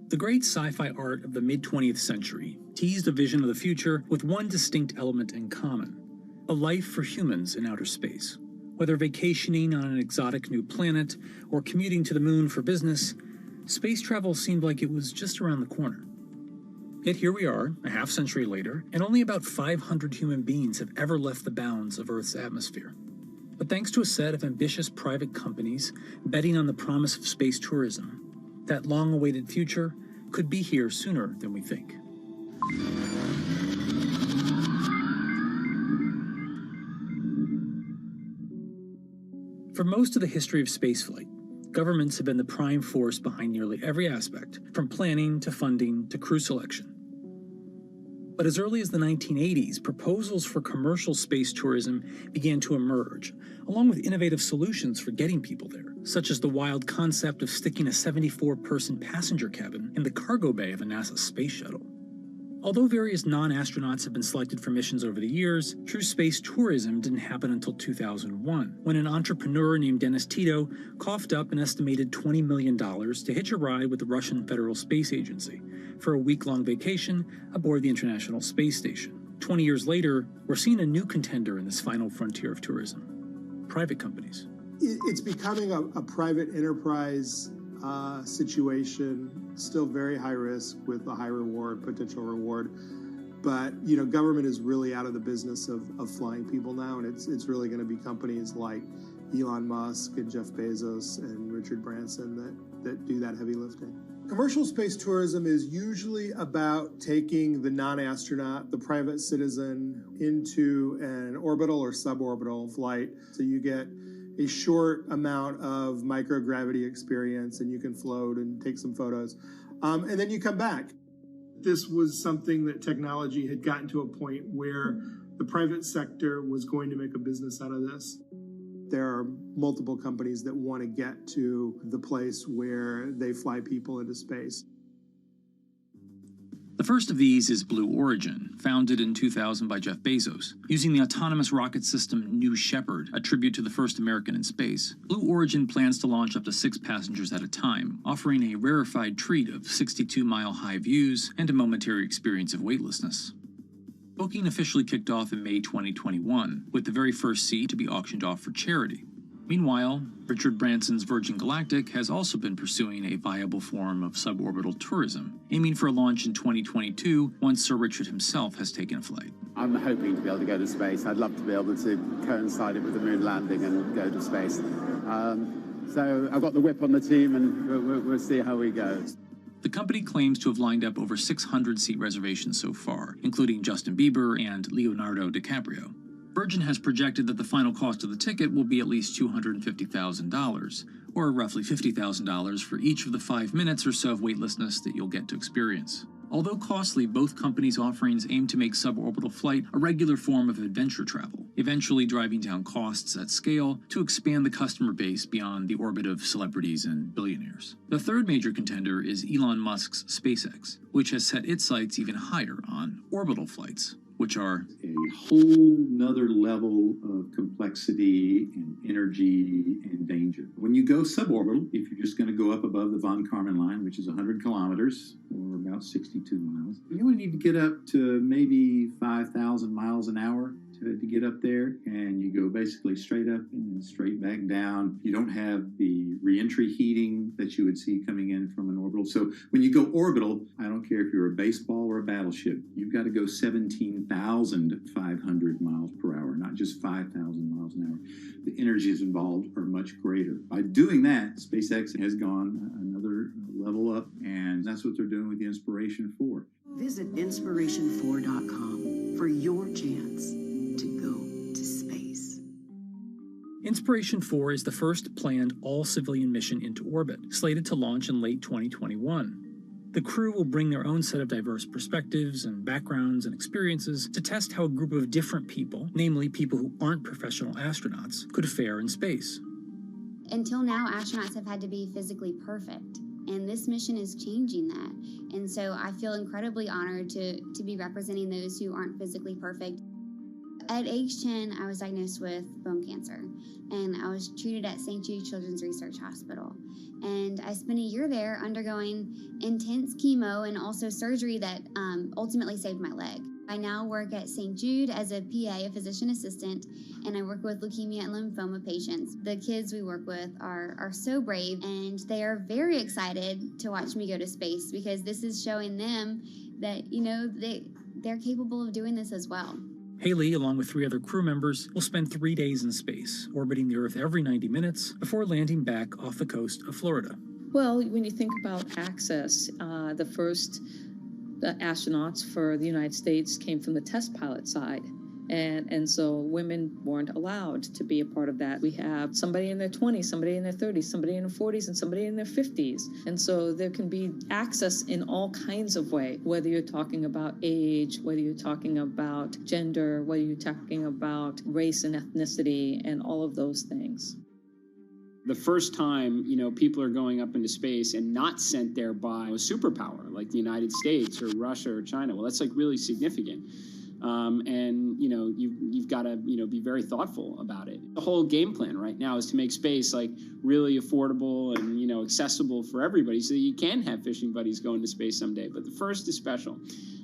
The great sci-fi art of the mid-20th century teased a vision of the future with one distinct element in common: a life for humans in outer space. Whether vacationing on an exotic new planet or commuting to the moon for business, space travel seemed like it was just around the corner. Yet here we are, a half-century later, and only about 500 human beings have ever left the bounds of Earth's atmosphere. But thanks to a set of ambitious private companies betting on the promise of space tourism, that long-awaited future could be here sooner than we think. For most of the history of spaceflight, governments have been the prime force behind nearly every aspect, from planning to funding to crew selection. But as early as the 1980s, proposals for commercial space tourism began to emerge, along with innovative solutions for getting people there, such as the wild concept of sticking a 74-person passenger cabin in the cargo bay of a NASA space shuttle. Although various non-astronauts have been selected for missions over the years, true space tourism didn't happen until 2001, when an entrepreneur named Dennis Tito coughed up an estimated $20 million to hitch a ride with the Russian Federal Space Agency for a week-long vacation aboard the International Space Station. 20 years later, we're seeing a new contender in this final frontier of tourism: private companies. It's becoming a private enterprise situation, still very high risk with a high reward, potential reward. But, government is really out of the business of flying people now, and it's really going to be companies like Elon Musk and Jeff Bezos and Richard Branson that do that heavy lifting. Commercial space tourism is usually about taking the non-astronaut, the private citizen, into an orbital or suborbital flight. So you get a short amount of microgravity experience, and you can float and take some photos. And then you come back. This was something that technology had gotten to a point where the private sector was going to make a business out of this. There are multiple companies that want to get to the place where they fly people into space. The first of these is Blue Origin, founded in 2000 by Jeff Bezos. Using the autonomous rocket system New Shepard, a tribute to the first American in space, Blue Origin plans to launch up to 6 passengers at a time, offering a rarefied treat of 62-mile-high views and a momentary experience of weightlessness. Booking officially kicked off in May 2021, with the very first seat to be auctioned off for charity. Meanwhile, Richard Branson's Virgin Galactic has also been pursuing a viable form of suborbital tourism, aiming for a launch in 2022 once Sir Richard himself has taken a flight. I'm hoping to be able to go to space. I'd love to be able to coincide it with the moon landing and go to space. So I've got the whip on the team, and we'll see how we go. The company claims to have lined up over 600 seat reservations so far, including Justin Bieber and Leonardo DiCaprio. Virgin has projected that the final cost of the ticket will be at least $250,000, or roughly $50,000 for each of the 5 minutes or so of weightlessness that you'll get to experience. Although costly, both companies' offerings aim to make suborbital flight a regular form of adventure travel, eventually driving down costs at scale to expand the customer base beyond the orbit of celebrities and billionaires. The third major contender is Elon Musk's SpaceX, which has set its sights even higher on orbital flights, which are a whole nother level of complexity and energy and danger. When you go suborbital, if you're just going to go up above the von Karman line, which is 100 kilometers or about 62 miles, you only need to get up to maybe 5,000 miles an hour to get up there, and you go basically straight up and then straight back down. You don't have the reentry heating that you would see coming in from an orbital. So when you go orbital, I don't care if you're a baseball or a battleship, you've got to go 17,500 miles per hour, not just 5,000 miles an hour. The energies involved are much greater. By doing that, SpaceX has gone another level up, and that's what they're doing with the Inspiration 4. Visit inspiration4.com for your chance to go to space. Inspiration 4 is the first planned all-civilian mission into orbit, slated to launch in late 2021. The crew will bring their own set of diverse perspectives and backgrounds and experiences to test how a group of different people, namely people who aren't professional astronauts, could fare in space. Until now, astronauts have had to be physically perfect, and this mission is changing that. And so I feel incredibly honored to be representing those who aren't physically perfect. At age 10, I was diagnosed with bone cancer, and I was treated at St. Jude Children's Research Hospital. And I spent a year there undergoing intense chemo and also surgery that ultimately saved my leg. I now work at St. Jude as a PA, a physician assistant, and I work with leukemia and lymphoma patients. The kids we work with are so brave, and they are very excited to watch me go to space because this is showing them that, you know, they're capable of doing this as well. Haley, along with 3 other crew members, will spend 3 days in space, orbiting the Earth every 90 minutes before landing back off the coast of Florida. Well, when you think about access, the first astronauts for the United States came from the test pilot side. And so women weren't allowed to be a part of that. We have somebody in their 20s, somebody in their 30s, somebody in their 40s, and somebody in their 50s. And so there can be access in all kinds of ways, whether you're talking about age, whether you're talking about gender, whether you're talking about race and ethnicity, and all of those things. The first time, people are going up into space and not sent there by a superpower like the United States or Russia or China. Well, that's like really significant. And you've got to be very thoughtful about it. The whole game plan right now is to make space like really affordable and accessible for everybody, so that you can have fishing buddies going to space someday. But the first is special,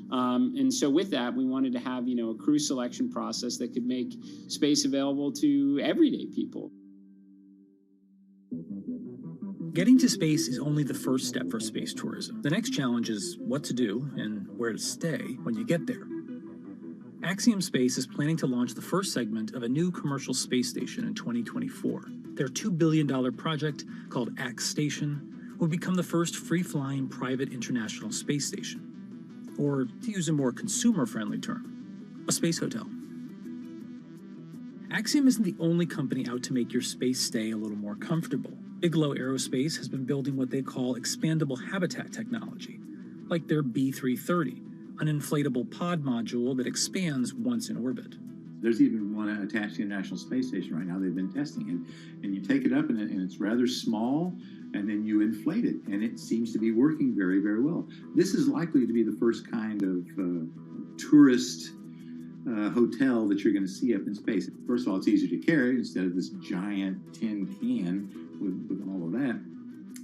and so with that, we wanted to have a crew selection process that could make space available to everyday people. Getting to space is only the first step for space tourism. The next challenge is what to do and where to stay when you get there. Axiom Space is planning to launch the first segment of a new commercial space station in 2024. Their $2 billion project, called Ax Station, will become the first free-flying private international space station. Or, to use a more consumer-friendly term, a space hotel. Axiom isn't the only company out to make your space stay a little more comfortable. Bigelow Aerospace has been building what they call expandable habitat technology, like their B330, an inflatable pod module that expands once in orbit. There's even one attached to the International Space Station right now they've been testing. And you take it up and it's rather small, and then you inflate it, and it seems to be working very, very well. This is likely to be the first kind of tourist hotel that you're going to see up in space. First of all, it's easier to carry instead of this giant tin can with all of that.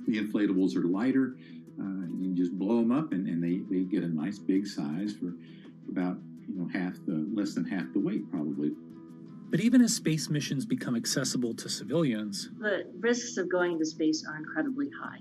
The inflatables are lighter. You can just blow them up, and they get a nice big size for about less than half the weight probably. But even as space missions become accessible to civilians, the risks of going to space are incredibly high.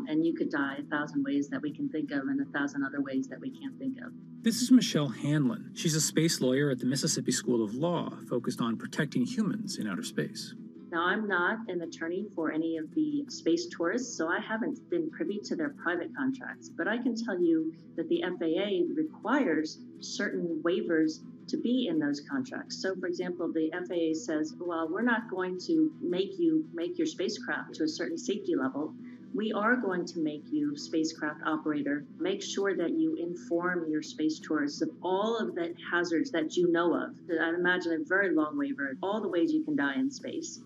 And you could die 1,000 ways that we can think of and 1,000 other ways that we can't think of. This is Michelle Hanlon. She's a space lawyer at the Mississippi School of Law, focused on protecting humans in outer space. Now, I'm not an attorney for any of the space tourists, so I haven't been privy to their private contracts. But I can tell you that the FAA requires certain waivers to be in those contracts. So, for example, the FAA says, well, we're not going to make you make your spacecraft to a certain safety level. We are going to make you, spacecraft operator, make sure that you inform your space tourists of all of the hazards that you know of. I imagine a very long waiver, all the ways you can die in space.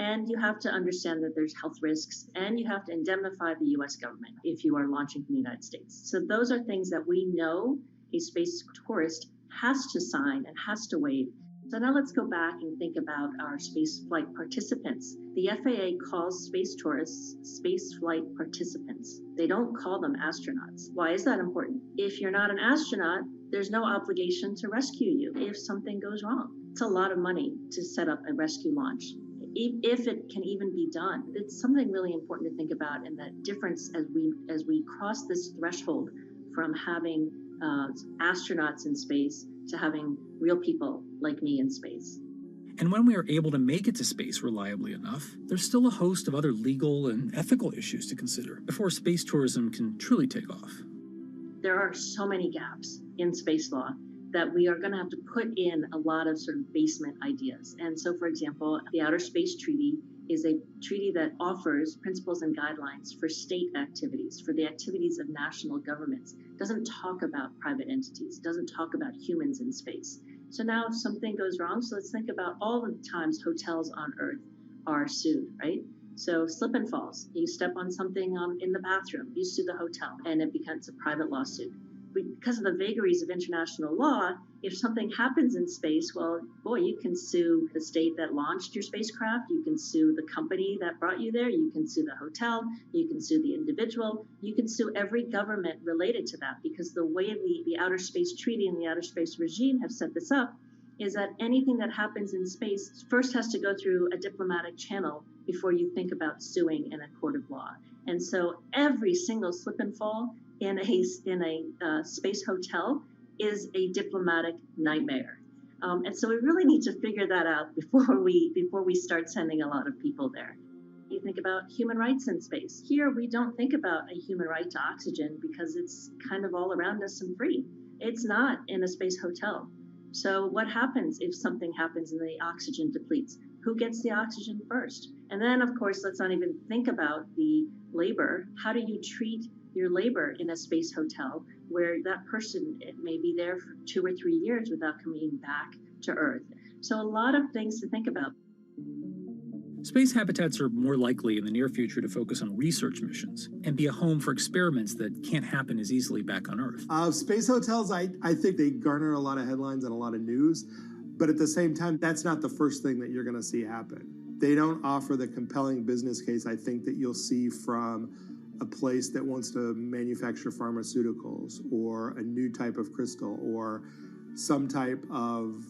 And you have to understand that there's health risks, and you have to indemnify the US government if you are launching from the United States. So those are things that we know a space tourist has to sign and has to waive. So now let's go back and think about our space flight participants. The FAA calls space tourists space flight participants. They don't call them astronauts. Why is that important? If you're not an astronaut, there's no obligation to rescue you if something goes wrong. It's a lot of money to set up a rescue launch. If it can even be done, it's something really important to think about, and that difference as we cross this threshold from having astronauts in space to having real people like me in space. And when we are able to make it to space reliably enough, there's still a host of other legal and ethical issues to consider before space tourism can truly take off. There are so many gaps in space law that we are going to have to put in a lot of sort of basement ideas. And so, for example, the Outer Space Treaty is a treaty that offers principles and guidelines for state activities, for the activities of national governments. It doesn't talk about private entities. It doesn't talk about humans in space. So now if something goes wrong, so let's think about all the times hotels on Earth are sued, right? So slip and falls. You step on something in the bathroom, you sue the hotel, and it becomes a private lawsuit. because of the vagaries of international law, if something happens in space, well, boy, you can sue the state that launched your spacecraft, you can sue the company that brought you there, you can sue the hotel, you can sue the individual, you can sue every government related to that, because the way the Outer Space Treaty and the Outer Space Regime have set this up is that anything that happens in space first has to go through a diplomatic channel before you think about suing in a court of law. And so every single slip and fall in a space hotel is a diplomatic nightmare. And so we really need to figure that out before we start sending a lot of people there. You think about human rights in space. Here, we don't think about a human right to oxygen because it's kind of all around us and free. It's not in a space hotel. So what happens if something happens and the oxygen depletes? Who gets the oxygen first? And then, of course, let's not even think about the labor. How do you treat your labor in a space hotel where that person may be there for 2 or 3 years without coming back to Earth? So a lot of things to think about. Space habitats are more likely in the near future to focus on research missions and be a home for experiments that can't happen as easily back on Earth. Space hotels, I think they garner a lot of headlines and a lot of news, but at the same time, that's not the first thing that you're going to see happen. They don't offer the compelling business case, I think, that you'll see from a place that wants to manufacture pharmaceuticals or a new type of crystal or some type of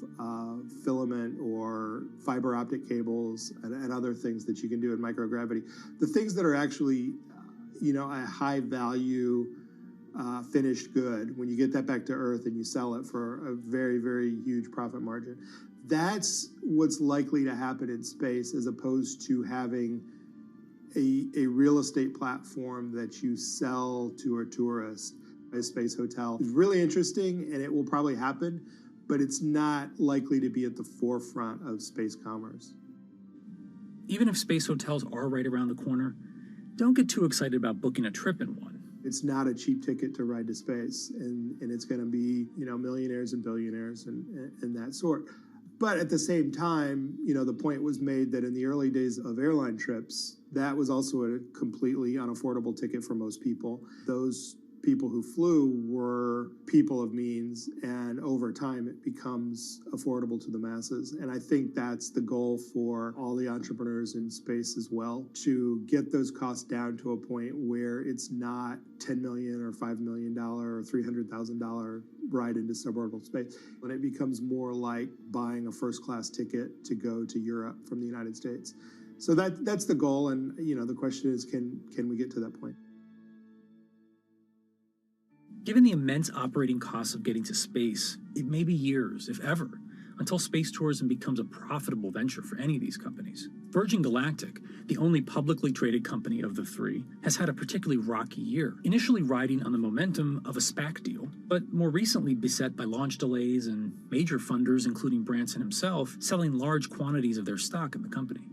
filament or fiber optic cables and other things that you can do in microgravity. The things that are actually, a high value finished good, when you get that back to Earth and you sell it for a very, very huge profit margin, that's what's likely to happen in space, as opposed to having a real estate platform that you sell to a tourist. A space hotel is really interesting, and it will probably happen, but it's not likely to be at the forefront of space commerce. Even if space hotels are right around the corner, don't get too excited about booking a trip in one. It's not a cheap ticket to ride to space, and it's going to be, millionaires and billionaires and that sort. But at the same time, the point was made that in the early days of airline trips, that was also a completely unaffordable ticket for most people. Those people who flew were people of means, and over time it becomes affordable to the masses. And I think that's the goal for all the entrepreneurs in space as well, to get those costs down to a point where it's not $10 million or $5 million or $300,000 ride into suborbital space. When it becomes more like buying a first-class ticket to go to Europe from the United States. So that's the goal, and the question is, can we get to that point? Given the immense operating costs of getting to space, it may be years, if ever, until space tourism becomes a profitable venture for any of these companies. Virgin Galactic, the only publicly traded company of the three, has had a particularly rocky year, initially riding on the momentum of a SPAC deal, but more recently beset by launch delays and major funders, including Branson himself, selling large quantities of their stock in the company.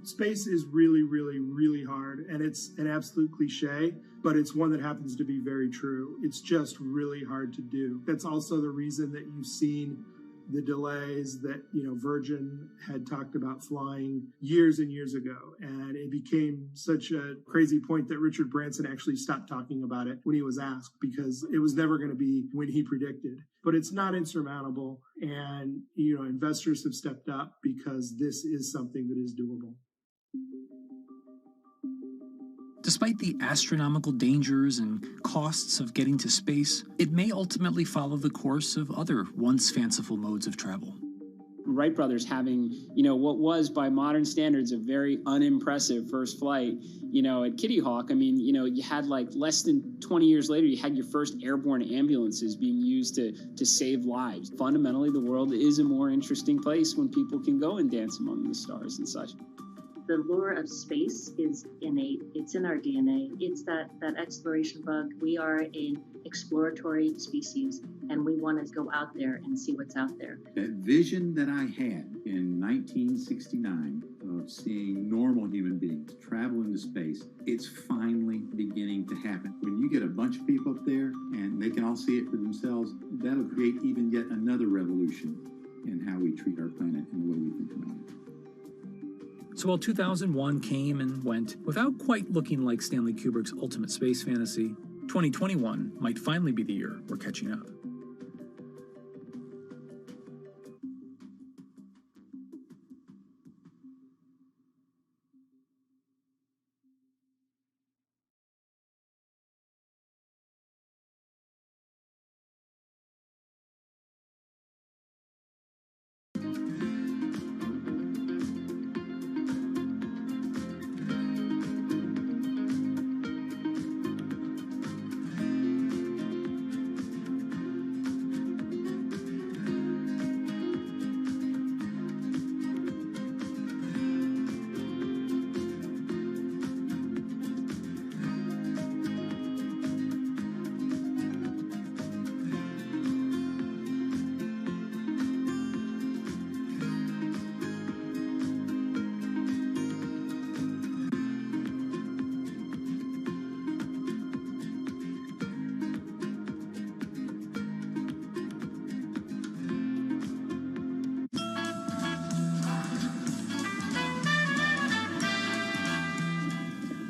Space is really, really, really hard, and it's an absolute cliche, but it's one that happens to be very true. It's just really hard to do. That's also the reason that you've seen the delays that, Virgin had talked about flying years and years ago. And it became such a crazy point that Richard Branson actually stopped talking about it when he was asked, because it was never going to be when he predicted. But it's not insurmountable. And, investors have stepped up because this is something that is doable. Despite the astronomical dangers and costs of getting to space, it may ultimately follow the course of other once fanciful modes of travel. Wright brothers having, what was by modern standards a very unimpressive first flight, at Kitty Hawk. I mean, you had less than 20 years later, you had your first airborne ambulances being used to save lives. Fundamentally, the world is a more interesting place when people can go and dance among the stars and such. The lure of space is innate. It's in our DNA. It's that exploration bug. We are an exploratory species, and we want to go out there and see what's out there. That vision that I had in 1969 of seeing normal human beings travel into space, it's finally beginning to happen. When you get a bunch of people up there and they can all see it for themselves, that'll create even yet another revolution in how we treat our planet and the way we think about it. So while 2001 came and went without quite looking like Stanley Kubrick's ultimate space fantasy, 2021 might finally be the year we're catching up.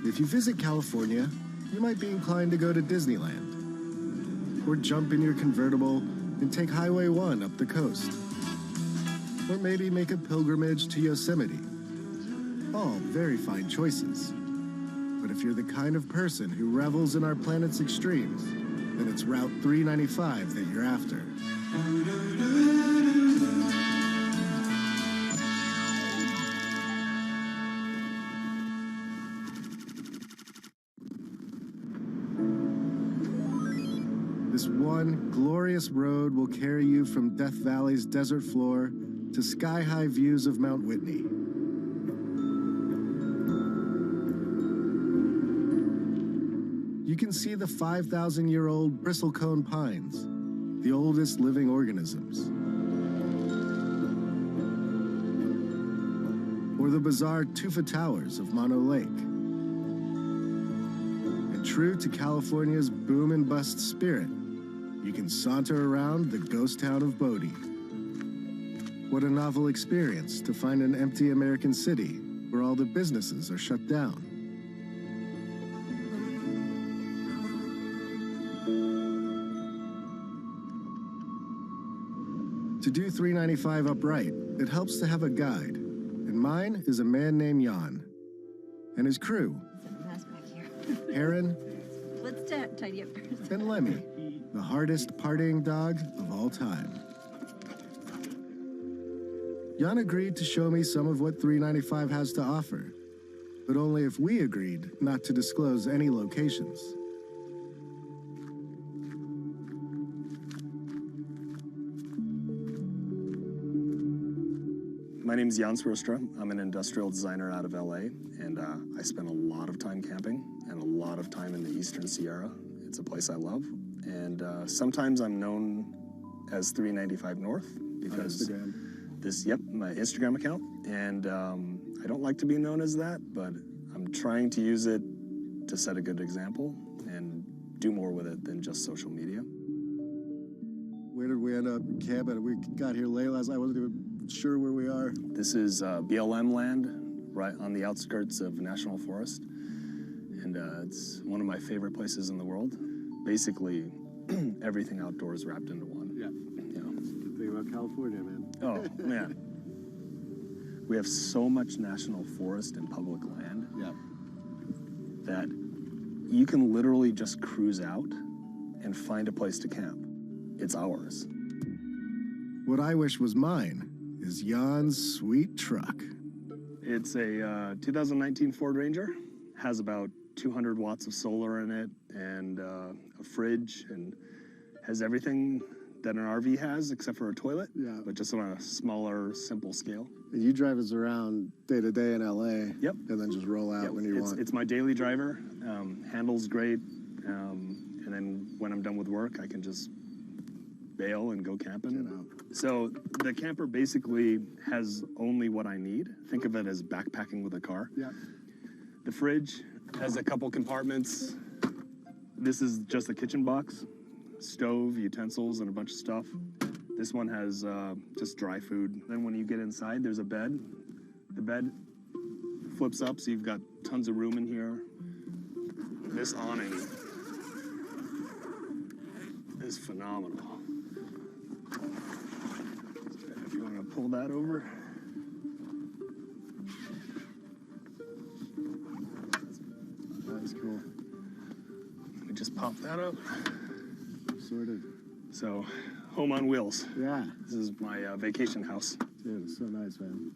If you visit California, you might be inclined to go to Disneyland, or jump in your convertible and take Highway 1 up the coast, or maybe make a pilgrimage to Yosemite. All very fine choices. But if you're the kind of person who revels in our planet's extremes, then it's Route 395 that you're after. This one glorious road will carry you from Death Valley's desert floor to sky-high views of Mount Whitney. You can see the 5,000-year-old bristlecone pines, the oldest living organisms. Or the bizarre tufa towers of Mono Lake. And true to California's boom and bust spirit, you can saunter around the ghost town of Bodie. What a novel experience to find an empty American city where all the businesses are shut down. To do 395 upright, it helps to have a guide, and mine is a man named Jan, and his crew, Heron, Let's tidy up first. and Lemmy, the hardest partying dog of all time. Jan agreed to show me some of what 395 has to offer, but only if we agreed not to disclose any locations. My name is Jan Swirstra. I'm an industrial designer out of LA, and I spend a lot of time camping and a lot of time in the Eastern Sierra. It's a place I love, and sometimes I'm known as 395 North because my Instagram account, and I don't like to be known as that, but I'm trying to use it to set a good example and do more with it than just social media. Where did we end up camping? We got here late last night. I wasn't even sure where we are. This is BLM land, right on the outskirts of National Forest, and it's one of my favorite places in the world. Basically, everything outdoors wrapped into one. Yeah. Good thing about California, man. Oh, man. We have so much national forest and public land that you can literally just cruise out and find a place to camp. It's ours. What I wish was mine is Jan's sweet truck. It's a 2019 Ford Ranger. Has about 200 watts of solar in it and a fridge, and has everything that an RV has except for a toilet, but just on a smaller, simple scale. And you drive us around day to day in LA. Yep. And then just roll out when you want. It's my daily driver. Handles great. And then when I'm done with work, I can just bail and go camping. So the camper basically has only what I need. Think of it as backpacking with a car. Yeah. The fridge has a couple compartments. This is just a kitchen box, stove, utensils, and a bunch of stuff. This one has just dry food. Then when you get inside, there's a bed. The bed flips up, so you've got tons of room in here. This awning is phenomenal. If you want to pull that over. That's cool. Let me just pop that up. Sort of. So, home on wheels. Yeah. This is my vacation house. Dude, it's so nice, man.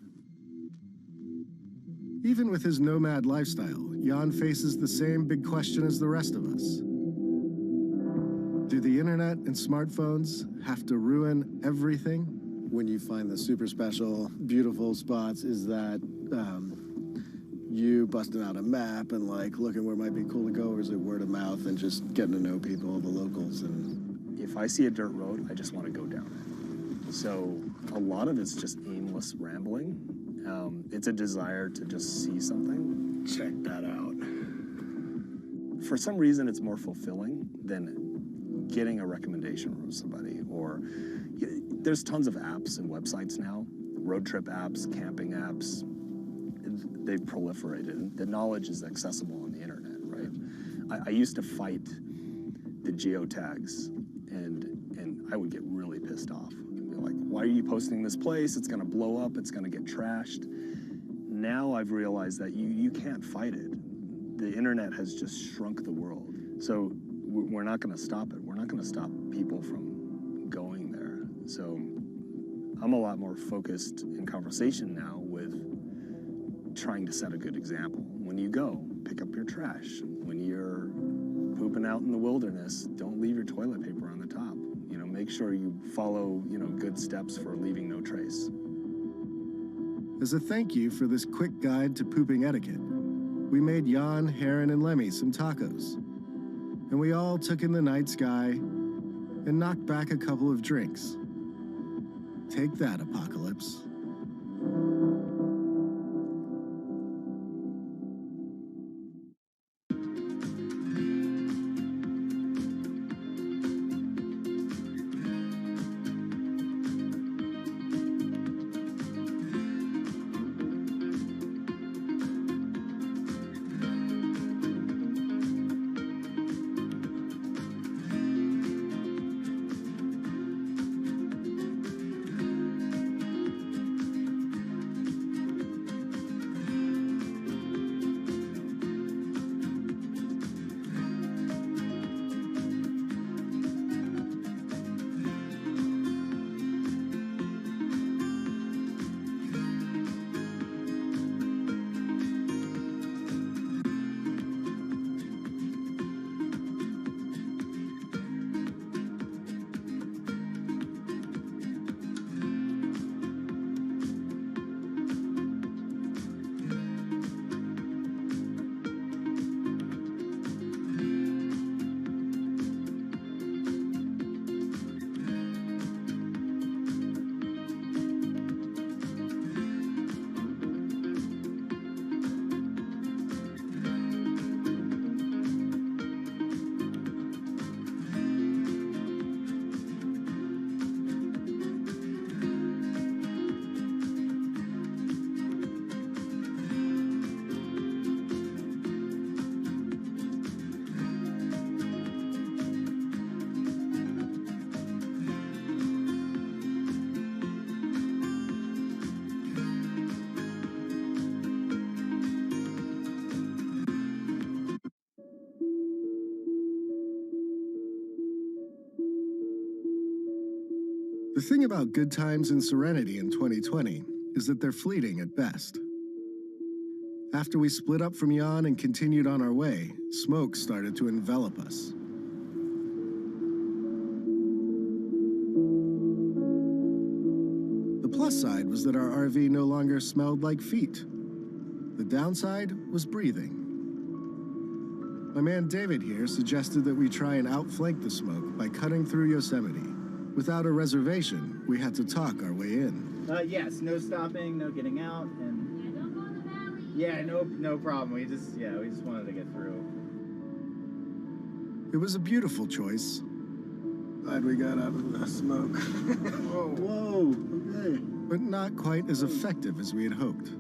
Even with his nomad lifestyle, Jan faces the same big question as the rest of us. Do the internet and smartphones have to ruin everything? When you find the super special, beautiful spots, is that you busting out a map and like looking where it might be cool to go, or is it word of mouth and just getting to know people, the locals? And if I see a dirt road, I just want to go down it. So a lot of it's just aimless rambling. It's a desire to just see something. Check that out. For some reason, it's more fulfilling than getting a recommendation from somebody. Or there's tons of apps and websites now, road trip apps, camping apps. They've proliferated. The knowledge is accessible on the internet, right? I used to fight the geotags, and I would get really pissed off. Like, why are you posting this place? It's gonna blow up, it's gonna get trashed. Now I've realized that you can't fight it. The internet has just shrunk the world. So we're not gonna stop it. We're not gonna stop people from going there. So I'm a lot more focused in conversation now with trying to set a good example. When you go, pick up your trash. When you're pooping out in the wilderness, don't leave your toilet paper on the top. You know, make sure you follow, good steps for leaving no trace. as a thank you for this quick guide to pooping etiquette, we made Jan, Heron, and Lemmy some tacos. And we all took in the night sky and knocked back a couple of drinks. Take that, Apocalypse. The thing about good times and serenity in 2020 is that they're fleeting at best. After we split up from Jan and continued on our way, smoke started to envelop us. The plus side was that our RV no longer smelled like feet. The downside was breathing. My man David here suggested that we try and outflank the smoke by cutting through Yosemite. Without a reservation, we had to talk our way in. Yes, no stopping, no getting out, and yeah, no problem. We just wanted to get through. It was a beautiful choice. Glad we got out of the smoke. Whoa, okay. But not quite as effective as we had hoped.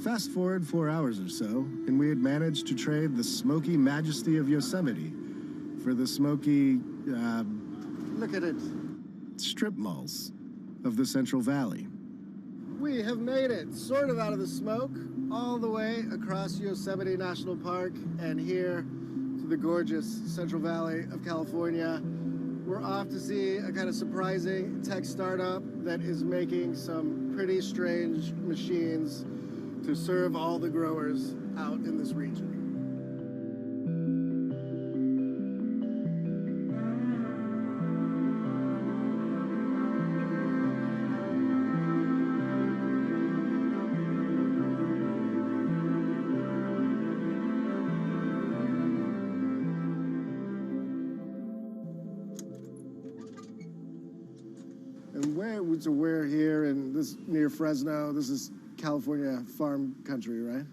Fast forward 4 hours or so, and we had managed to trade the smoky majesty of Yosemite for the smoky, Look at it. strip malls of the Central Valley. We have made it sort of out of the smoke all the way across Yosemite National Park and here to the gorgeous Central Valley of California. We're off to see a kind of surprising tech startup that is making some pretty strange machines to serve all the growers out in this region. So we're here in this near Fresno. This is California farm country, right?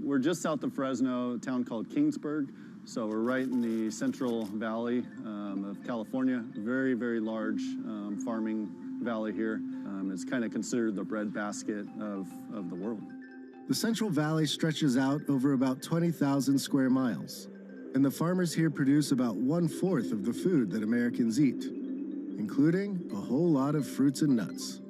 We're just south of Fresno, a town called Kingsburg. So we're right in the Central Valley of California. Very, very large farming valley here. It's kind of considered the breadbasket of the world. The Central Valley stretches out over about 20,000 square miles, and the farmers here produce about 1/4 of the food that Americans eat, including a whole lot of fruits and nuts.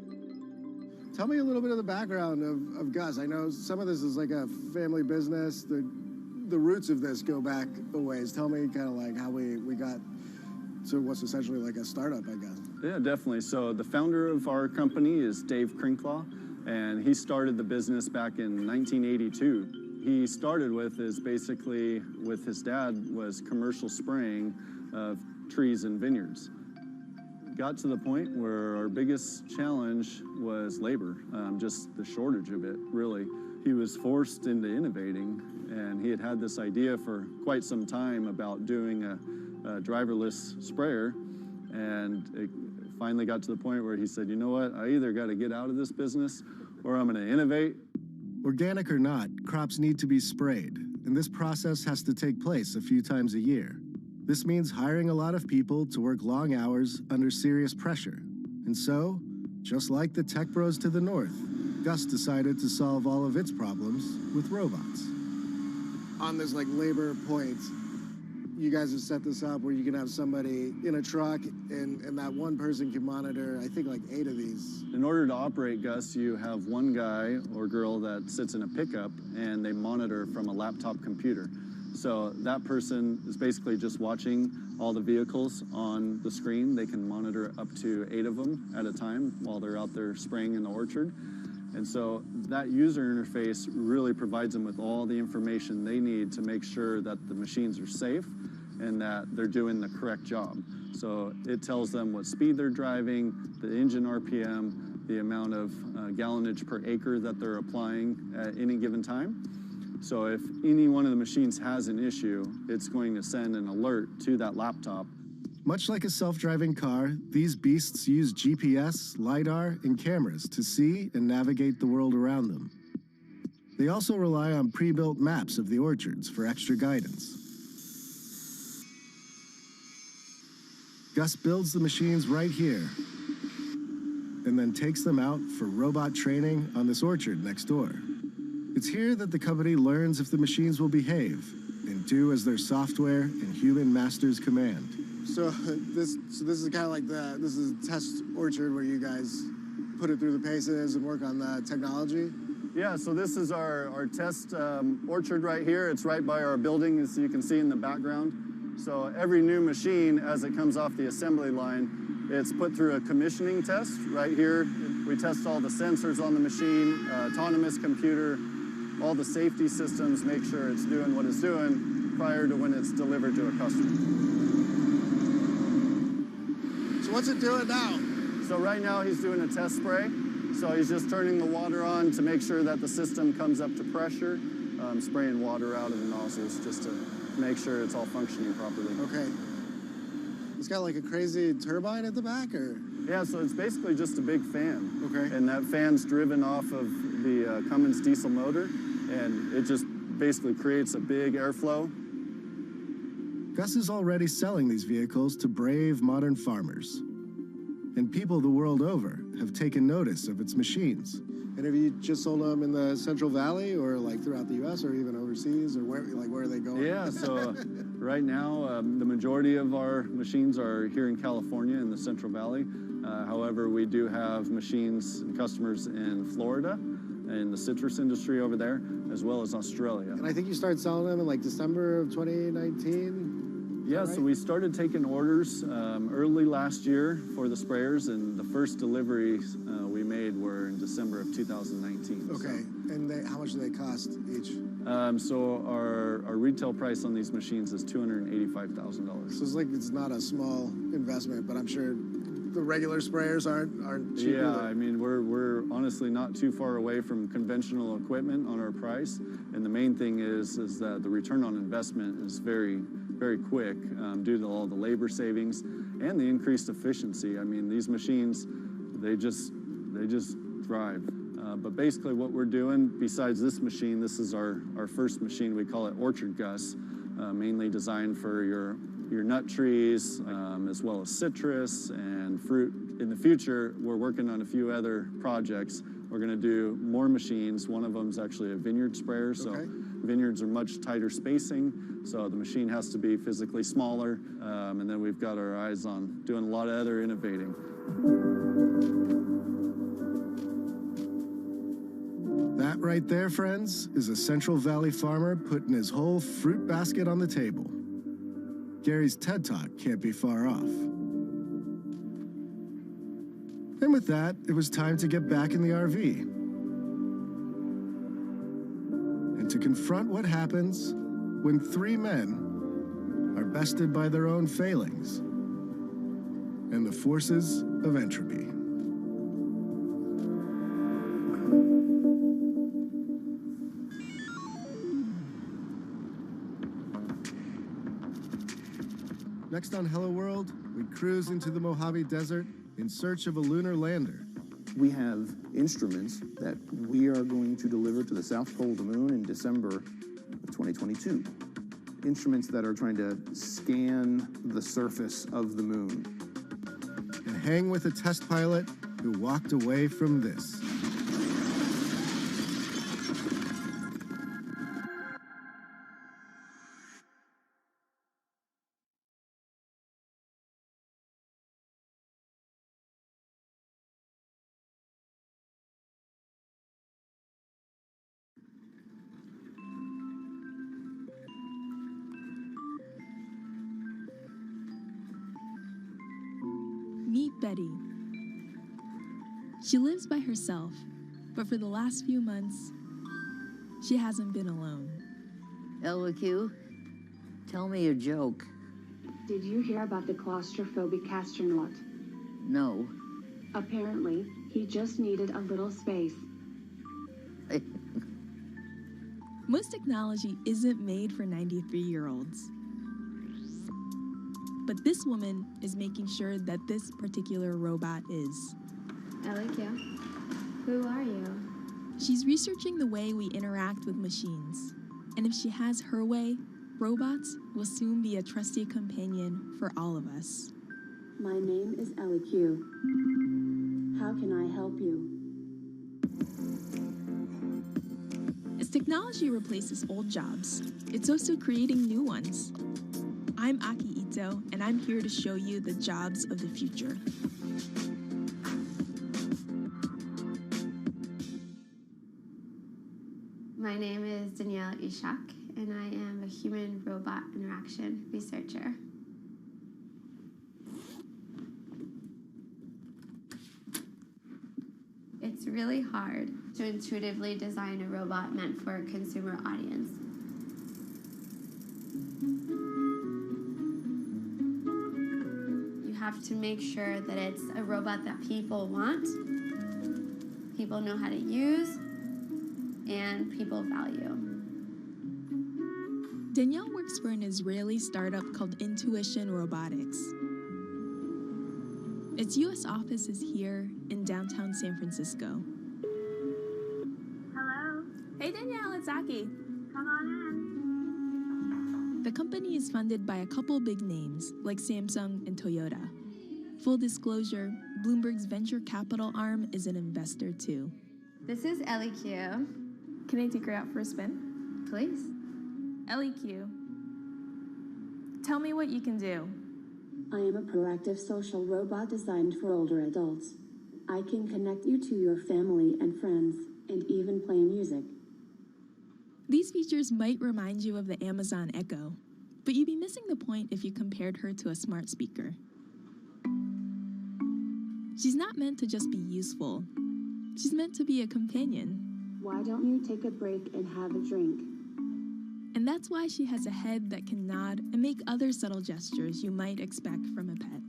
Tell me a little bit of the background of Gus. I know some of this is like a family business. The roots of this go back a ways. Tell me kind of like how we got to what's essentially like a startup, I guess. Yeah, definitely. So the founder of our company is Dave Crinklaw, and he started the business back in 1982. He started with is basically with his dad was commercial spraying of trees and vineyards. Got to the point where our biggest challenge was labor, just the shortage of it, really. He was forced into innovating, and he had this idea for quite some time about doing a driverless sprayer, and it finally got to the point where he said, you know what, I either got to get out of this business or I'm going to innovate. Organic or not, crops need to be sprayed, and this process has to take place a few times a year. This means hiring a lot of people to work long hours under serious pressure. And so, just like the tech bros to the north, Gus decided to solve all of its problems with robots. On this like labor point, you guys have set this up where you can have somebody in a truck and that one person can monitor, I think like 8 of these. In order to operate Gus, you have one guy or girl that sits in a pickup and they monitor from a laptop computer. So that person is basically just watching all the vehicles on the screen. They can monitor up to 8 of them at a time while they're out there spraying in the orchard. And so that user interface really provides them with all the information they need to make sure that the machines are safe and that they're doing the correct job. So it tells them what speed they're driving, the engine RPM, the amount of gallonage per acre that they're applying at any given time. So if any one of the machines has an issue, it's going to send an alert to that laptop. Much like a self-driving car, these beasts use GPS, LiDAR, and cameras to see and navigate the world around them. They also rely on pre-built maps of the orchards for extra guidance. Gus builds the machines right here, and then takes them out for robot training on this orchard next door. It's here that the company learns if the machines will behave and do as their software and human masters command. So this is kind of like this is a test orchard where you guys put it through the paces and work on the technology? Yeah, so this is our test orchard right here. It's right by our building, as you can see in the background. So every new machine, as it comes off the assembly line, it's put through a commissioning test right here. We test all the sensors on the machine, autonomous computer, all the safety systems, make sure it's doing what it's doing prior to when it's delivered to a customer. So what's it doing now? So right now he's doing a test spray. So he's just turning the water on to make sure that the system comes up to pressure, spraying water out of the nozzles just to make sure it's all functioning properly. Okay. It's got like a crazy turbine at the back, or? Yeah, so it's basically just a big fan. Okay. And that fan's driven off of the Cummins diesel motor, and it just basically creates a big airflow. Gus is already selling these vehicles to brave modern farmers. and people the world over have taken notice of its machines. And have you just sold them in the Central Valley or like throughout the U.S. or even overseas, or where are they going? Yeah, so right now the majority of our machines are here in California in the Central Valley. However, we do have machines and customers in Florida, in the citrus industry over there, as well as Australia. And I think you started selling them in like December of 2019. Yeah, so we started taking orders early last year for the sprayers, and the first deliveries we made were in December of 2019. Okay, so. And how much do they cost each? So our retail price on these machines is $285,000. So it's not a small investment, but I'm sure the regular sprayers aren't cheap Yeah, either. I mean, we're honestly not too far away from conventional equipment on our price, and the main thing is that the return on investment is very, very quick due to all the labor savings and the increased efficiency. I mean, these machines, they just thrive. But basically what we're doing, besides this machine, this is our first machine. We call it Orchard Gus, mainly designed for your nut trees, as well as citrus and fruit. In the future, we're working on a few other projects. We're going to do more machines. One of them is actually a vineyard sprayer. So vineyards are much tighter spacing, so the machine has to be physically smaller. And then we've got our eyes on doing a lot of other innovating. That right there, friends, is a Central Valley farmer putting his whole fruit basket on the table. Gary's TED Talk can't be far off. And with that, it was time to get back in the RV and to confront what happens when three men are bested by their own failings and the forces of entropy. Next on Hello World, we cruise into the Mojave Desert in search of a lunar lander. We have instruments that we are going to deliver to the South Pole of the Moon in December of 2022. Instruments that are trying to scan the surface of the moon. And hang with a test pilot who walked away from this. Meet Betty. She lives by herself, but for the last few months, she hasn't been alone. LQ, tell me a joke. Did you hear about the claustrophobic astronaut? No. Apparently, he just needed a little space. Most technology isn't made for 93-year-olds. But this woman is making sure that this particular robot is. I like you. Who are you? She's researching the way we interact with machines. And if she has her way, robots will soon be a trusty companion for all of us. My name is LQ. How can I help you? As technology replaces old jobs, it's also creating new ones. I'm Aki Ito, and I'm here to show you the jobs of the future. My name is Danielle Ishak, and I am a human-robot interaction researcher. It's really hard to intuitively design a robot meant for a consumer audience. You have to make sure that it's a robot that people want, people know how to use, and people value. Danielle works for an Israeli startup called Intuition Robotics. Its U.S. office is here in downtown San Francisco. Hello? Hey Danielle, it's Aki. Come on in. The company is funded by a couple big names like Samsung and Toyota. Full disclosure, Bloomberg's venture capital arm, is an investor too. This is LEQ. Can I take her out for a spin? Please. LEQ. Tell me what you can do. I am a proactive social robot designed for older adults. I can connect you to your family and friends, and even play music. These features might remind you of the Amazon Echo, but you'd be missing the point if you compared her to a smart speaker. She's not meant to just be useful. She's meant to be a companion. Why don't you take a break and have a drink? And that's why she has a head that can nod and make other subtle gestures you might expect from a pet.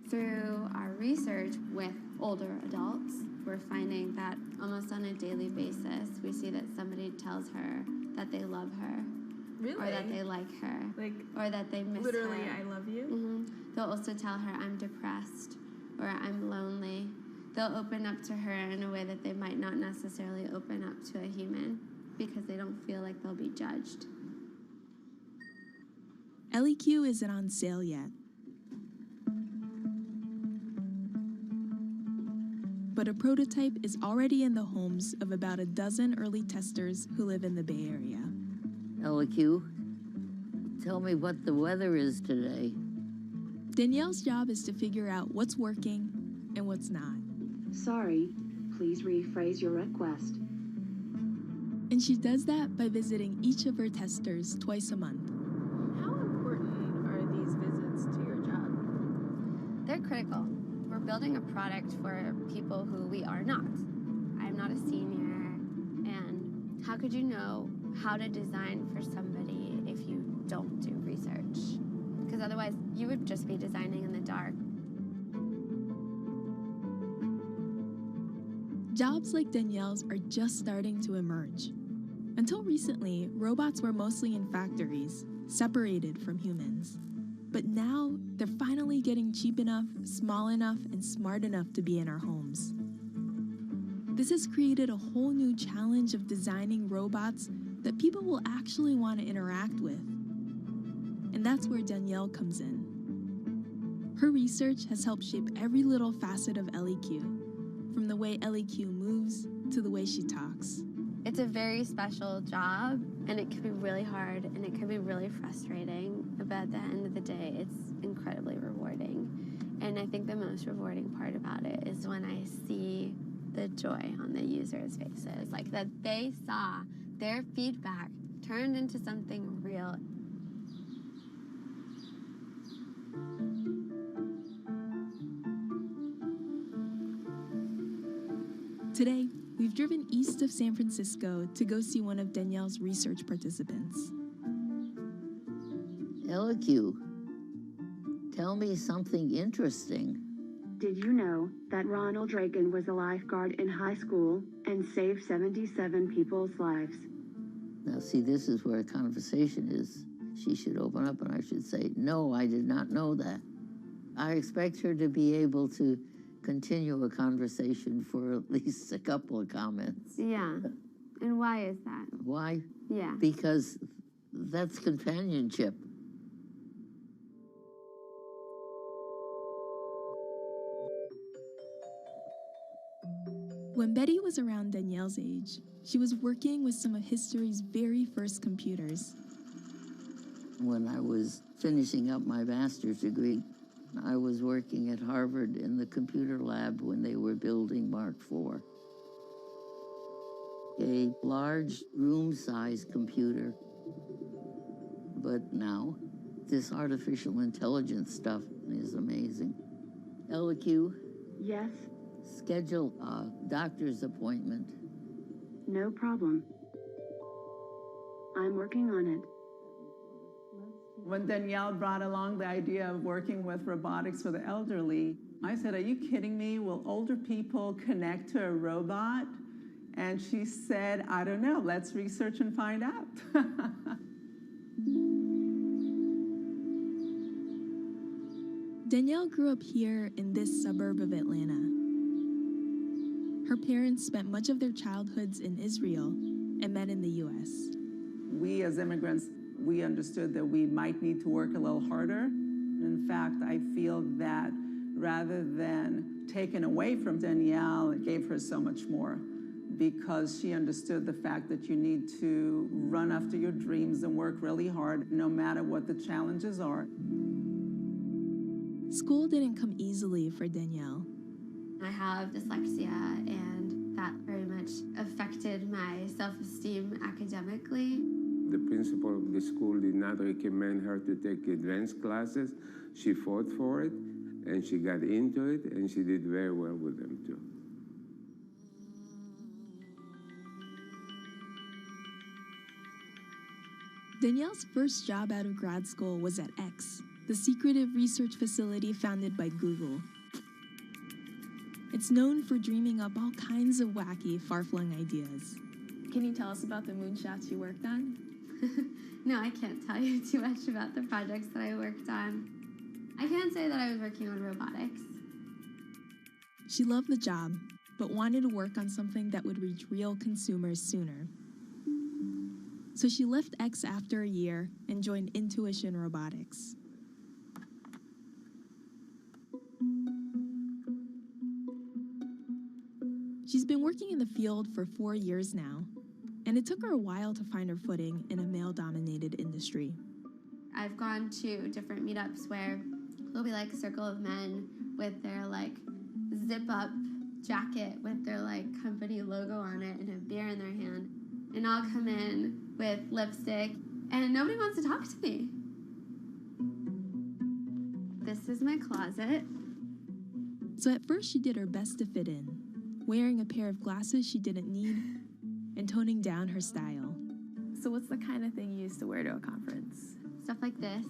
Through our research with older adults, we're finding that almost on a daily basis, we see that somebody tells her that they love her. Really? Or that they like her. Or that they miss Literally, her. I love you? Mm-hmm. They'll also tell her, I'm depressed, or I'm lonely. They'll open up to her in a way that they might not necessarily open up to a human because they don't feel like they'll be judged. LEQ isn't on sale yet. But a prototype is already in the homes of about a dozen early testers who live in the Bay Area. LEQ, tell me what the weather is today. Danielle's job is to figure out what's working and what's not. Sorry, please rephrase your request. And she does that by visiting each of her testers twice a month. How important are these visits to your job? They're critical. We're building a product for people who we are not. I'm not a senior, and how could you know how to design for somebody if you don't do research? Because otherwise, you would just be designing in the dark. Jobs like Danielle's are just starting to emerge. Until recently, robots were mostly in factories, separated from humans. But now, they're finally getting cheap enough, small enough, and smart enough to be in our homes. This has created a whole new challenge of designing robots that people will actually want to interact with. And that's where Danielle comes in. Her research has helped shape every little facet of LEQ, from the way LEQ moves to the way she talks. It's a very special job, and it can be really hard, and it can be really frustrating, but at the end of the day, it's incredibly rewarding. And I think the most rewarding part about it is when I see the joy on the users' faces, like that they saw their feedback turned into something real. Today, we've driven east of San Francisco to go see one of Danielle's research participants. LEQ, tell me something interesting. Did you know that Ronald Reagan was a lifeguard in high school and saved 77 people's lives? Now, see, this is where a conversation is. She should open up and I should say, no, I did not know that. I expect her to be able to continue a conversation for at least a couple of comments. Yeah. And why is that? Why? Yeah. Because that's companionship. When Betty was around Danielle's age, she was working with some of history's very first computers. When I was finishing up my master's degree, I was working at Harvard in the computer lab when they were building Mark IV. A large room-sized computer. But now, this artificial intelligence stuff is amazing. LEQ? Yes? Schedule a doctor's appointment. No problem. I'm working on it. When Danielle brought along the idea of working with robotics for the elderly, I said, are you kidding me? Will older people connect to a robot? And she said, I don't know, let's research and find out. Danielle grew up here in this suburb of Atlanta. Her parents spent much of their childhoods in Israel and met in the US. We as immigrants, we understood that we might need to work a little harder. In fact, I feel that rather than taken away from Danielle, it gave her so much more, because she understood the fact that you need to run after your dreams and work really hard no matter what the challenges are. School didn't come easily for Danielle. I have dyslexia, and that very much affected my self-esteem academically. The principal of the school did not recommend her to take advanced classes. She fought for it, and she got into it, and she did very well with them too. Danielle's first job out of grad school was at X, the secretive research facility founded by Google. It's known for dreaming up all kinds of wacky, far-flung ideas. Can you tell us about the moonshots you worked on? No, I can't tell you too much about the projects that I worked on. I can say that I was working on robotics. She loved the job, but wanted to work on something that would reach real consumers sooner. So she left X after a year and joined Intuition Robotics. She's been working in the field for 4 years now, and it took her a while to find her footing in a male-dominated industry. I've gone to different meetups where there'll be like a circle of men with their like zip-up jacket with their like company logo on it and a beer in their hand. And I'll come in with lipstick and nobody wants to talk to me. This is my closet. So at first she did her best to fit in, wearing a pair of glasses she didn't need and toning down her style. So what's the kind of thing you used to wear to a conference? Stuff like this,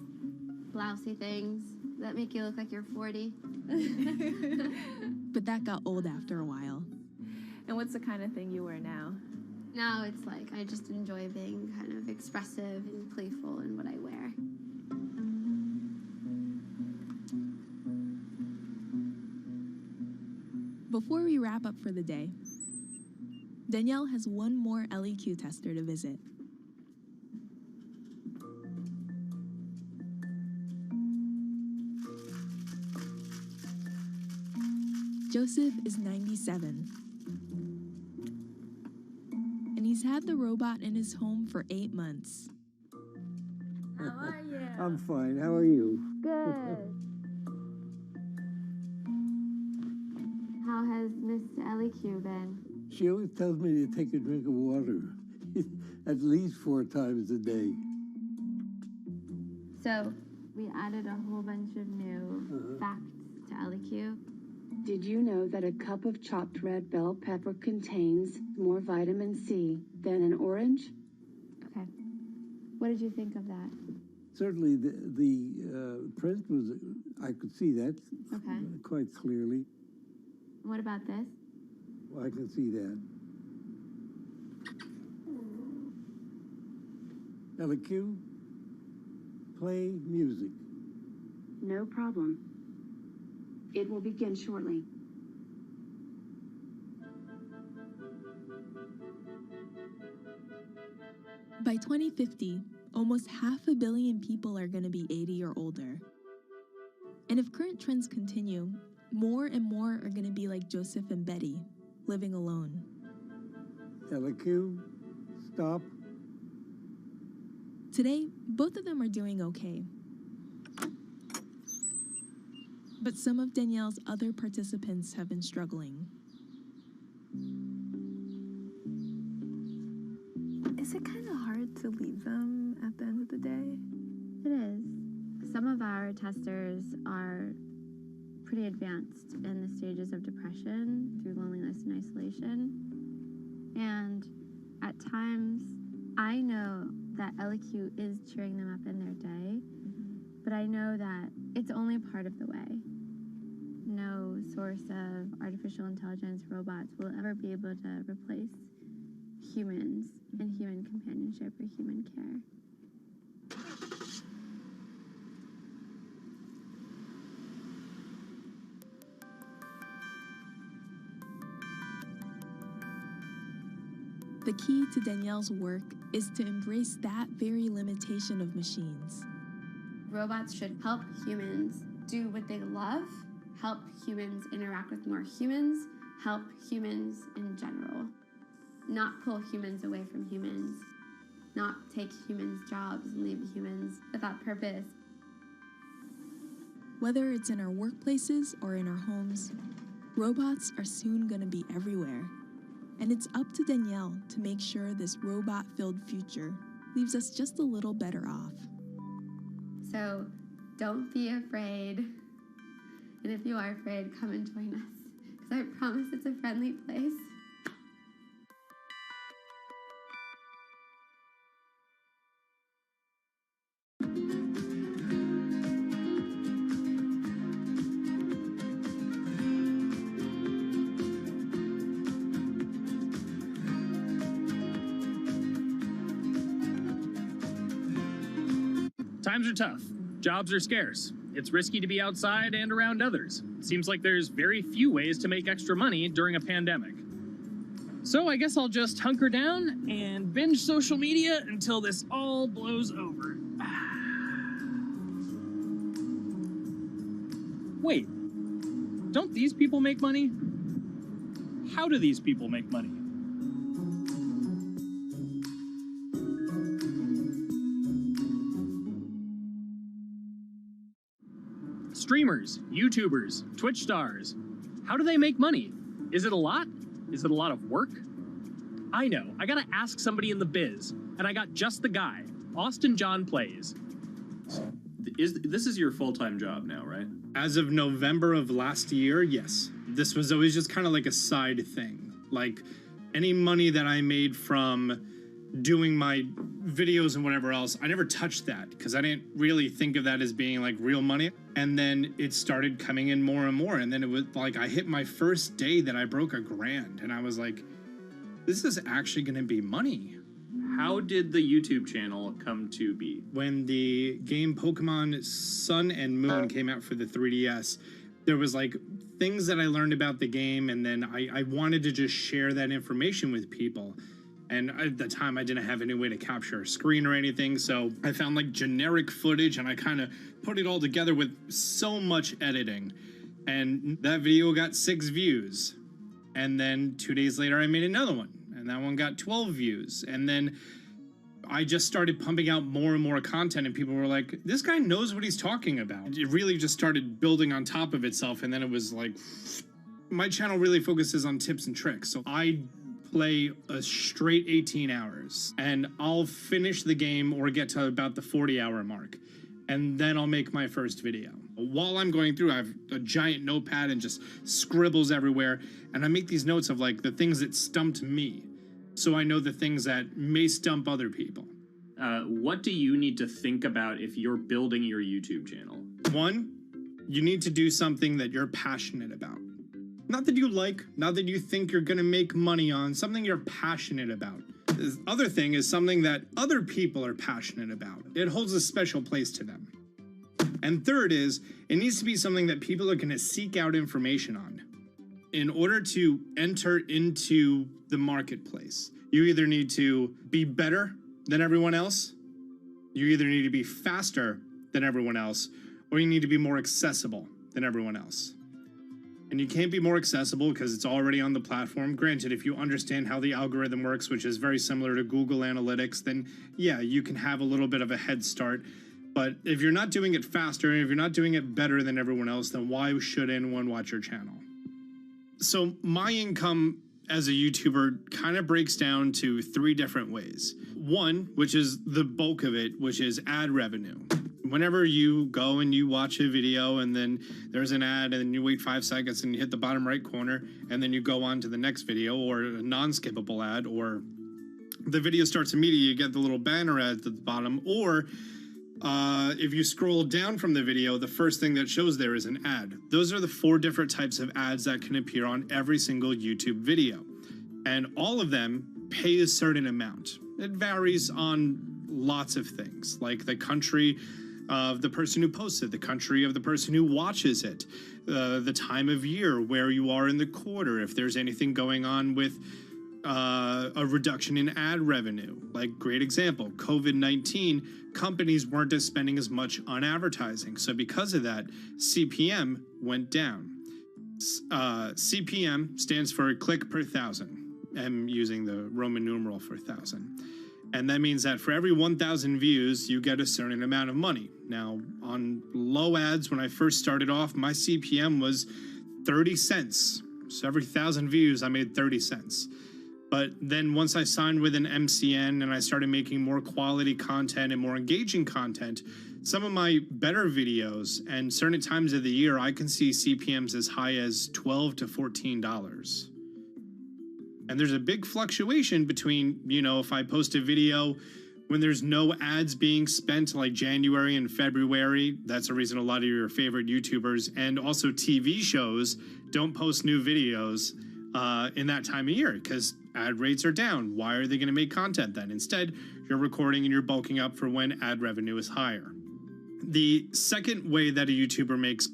blousy things that make you look like you're 40. But that got old after a while. And what's the kind of thing you wear now? Now it's like I just enjoy being kind of expressive and playful in what I wear. Before we wrap up for the day, Danielle has one more LEQ tester to visit. Joseph is 97. And he's had the robot in his home for 8 months. How are you? I'm fine. How are you? Good. How has Miss LEQ been? She always tells me to take a drink of water at least 4 times a day. So, we added a whole bunch of new facts to LEQ. Did you know that a cup of chopped red bell pepper contains more vitamin C than an orange? Okay. What did you think of that? Certainly the print was, I could see that quite clearly. What about this? Well, I can see that. LEQ, play music. No problem. It will begin shortly. By 2050, almost 500 million people are going to be 80 or older. And if current trends continue, more and more are going to be like Joseph and Betty, living alone. LEQ, stop. Today, both of them are doing okay. But some of Danielle's other participants have been struggling. Is it kind of hard to leave them at the end of the day? It is. Some of our testers are pretty advanced in the stages of depression through loneliness and isolation. And at times, I know that LEQ is cheering them up in their day, but I know that it's only part of the way. No source of artificial intelligence robots will ever be able to replace humans and human companionship or human care. The key to Danielle's work is to embrace that very limitation of machines. Robots should help humans do what they love help humans interact with more humans, help humans in general, not pull humans away from humans, not take humans' jobs and leave humans without purpose. Whether it's in our workplaces or in our homes, robots are soon going to be everywhere. And it's up to Danielle to make sure this robot-filled future leaves us just a little better off. So don't be afraid. And if you are afraid, come and join us, because I promise it's a friendly place. Times are tough. Jobs are scarce. It's risky to be outside and around others. Seems like there's very few ways to make extra money during a pandemic. So I guess I'll just hunker down and binge social media until this all blows over. Wait, don't these people make money? How do these people make money? Streamers, YouTubers, Twitch stars. How do they make money? Is it a lot? Is it a lot of work? I know, I gotta ask somebody in the biz, and I got just the guy. Austin John Plays. This is your full-time job now, right? As of November of last year, yes. This was always just kind of like a side thing. Like, any money that I made from doing my videos and whatever else, I never touched that because I didn't really think of that as being like real money. And then it started coming in more and more. And then it was like I hit my first day that I broke $1,000 and I was like, this is actually going to be money. How did the YouTube channel come to be? When the game Pokemon Sun and Moon came out for the 3DS, there was like things that I learned about the game, and then I wanted to just share that information with people. And at the time, I didn't have any way to capture a screen or anything, so I found like generic footage and I kind of put it all together with so much editing. And that video got 6 views. And then 2 days later, I made another one, and that one got 12 views. And then I just started pumping out more and more content, and people were like, this guy knows what he's talking about. It really just started building on top of itself, and then it was like, my channel really focuses on tips and tricks. So I play a straight 18 hours, and I'll finish the game or get to about the 40-hour mark, and then I'll make my first video. While I'm going through, I have a giant notepad and just scribbles everywhere, and I make these notes of like the things that stumped me, so I know the things that may stump other people. What do you need to think about if you're building your YouTube channel? 1, you need to do something that you're passionate about. Not that you like, not that you think you're gonna make money on, something you're passionate about. The other thing is something that other people are passionate about. It holds a special place to them. And third is, it needs to be something that people are gonna seek out information on. In order to enter into the marketplace, you either need to be better than everyone else, you either need to be faster than everyone else, or you need to be more accessible than everyone else. And you can't be more accessible because it's already on the platform. Granted, if you understand how the algorithm works, which is very similar to Google Analytics, then yeah, you can have a little bit of a head start. But if you're not doing it faster, and if you're not doing it better than everyone else, then why should anyone watch your channel? So my income as a YouTuber kind of breaks down to 3 different ways. 1, which is the bulk of it, which is ad revenue. Whenever you go and you watch a video and then there's an ad and then you wait 5 seconds and you hit the bottom right corner and then you go on to the next video, or a non-skippable ad, or the video starts immediately, you get the little banner ad at the bottom, or if you scroll down from the video, the first thing that shows there is an ad. Those are the 4 different types of ads that can appear on every single YouTube video. And all of them pay a certain amount. It varies on lots of things, like the country of the person who posts it, the country of the person who watches it, the time of year, where you are in the quarter, if there's anything going on with a reduction in ad revenue. Like, great example, COVID-19, companies weren't spending as much on advertising. So because of that, CPM went down. CPM stands for click per thousand. I'm using the Roman numeral for 1,000. And that means that for every 1,000 views, you get a certain amount of money. Now, on low ads, when I first started off, my CPM was 30 cents. So every 1,000 views, I made 30 cents. But then once I signed with an MCN and I started making more quality content and more engaging content, some of my better videos and certain times of the year, I can see CPMs as high as $12 to $14. And there's a big fluctuation between, you know, if I post a video when there's no ads being spent like January and February, that's the reason a lot of your favorite YouTubers and also TV shows don't post new videos in that time of year because ad rates are down. Why are they going to make content then? Instead, you're recording and you're bulking up for when ad revenue is higher. The second way that a YouTuber makes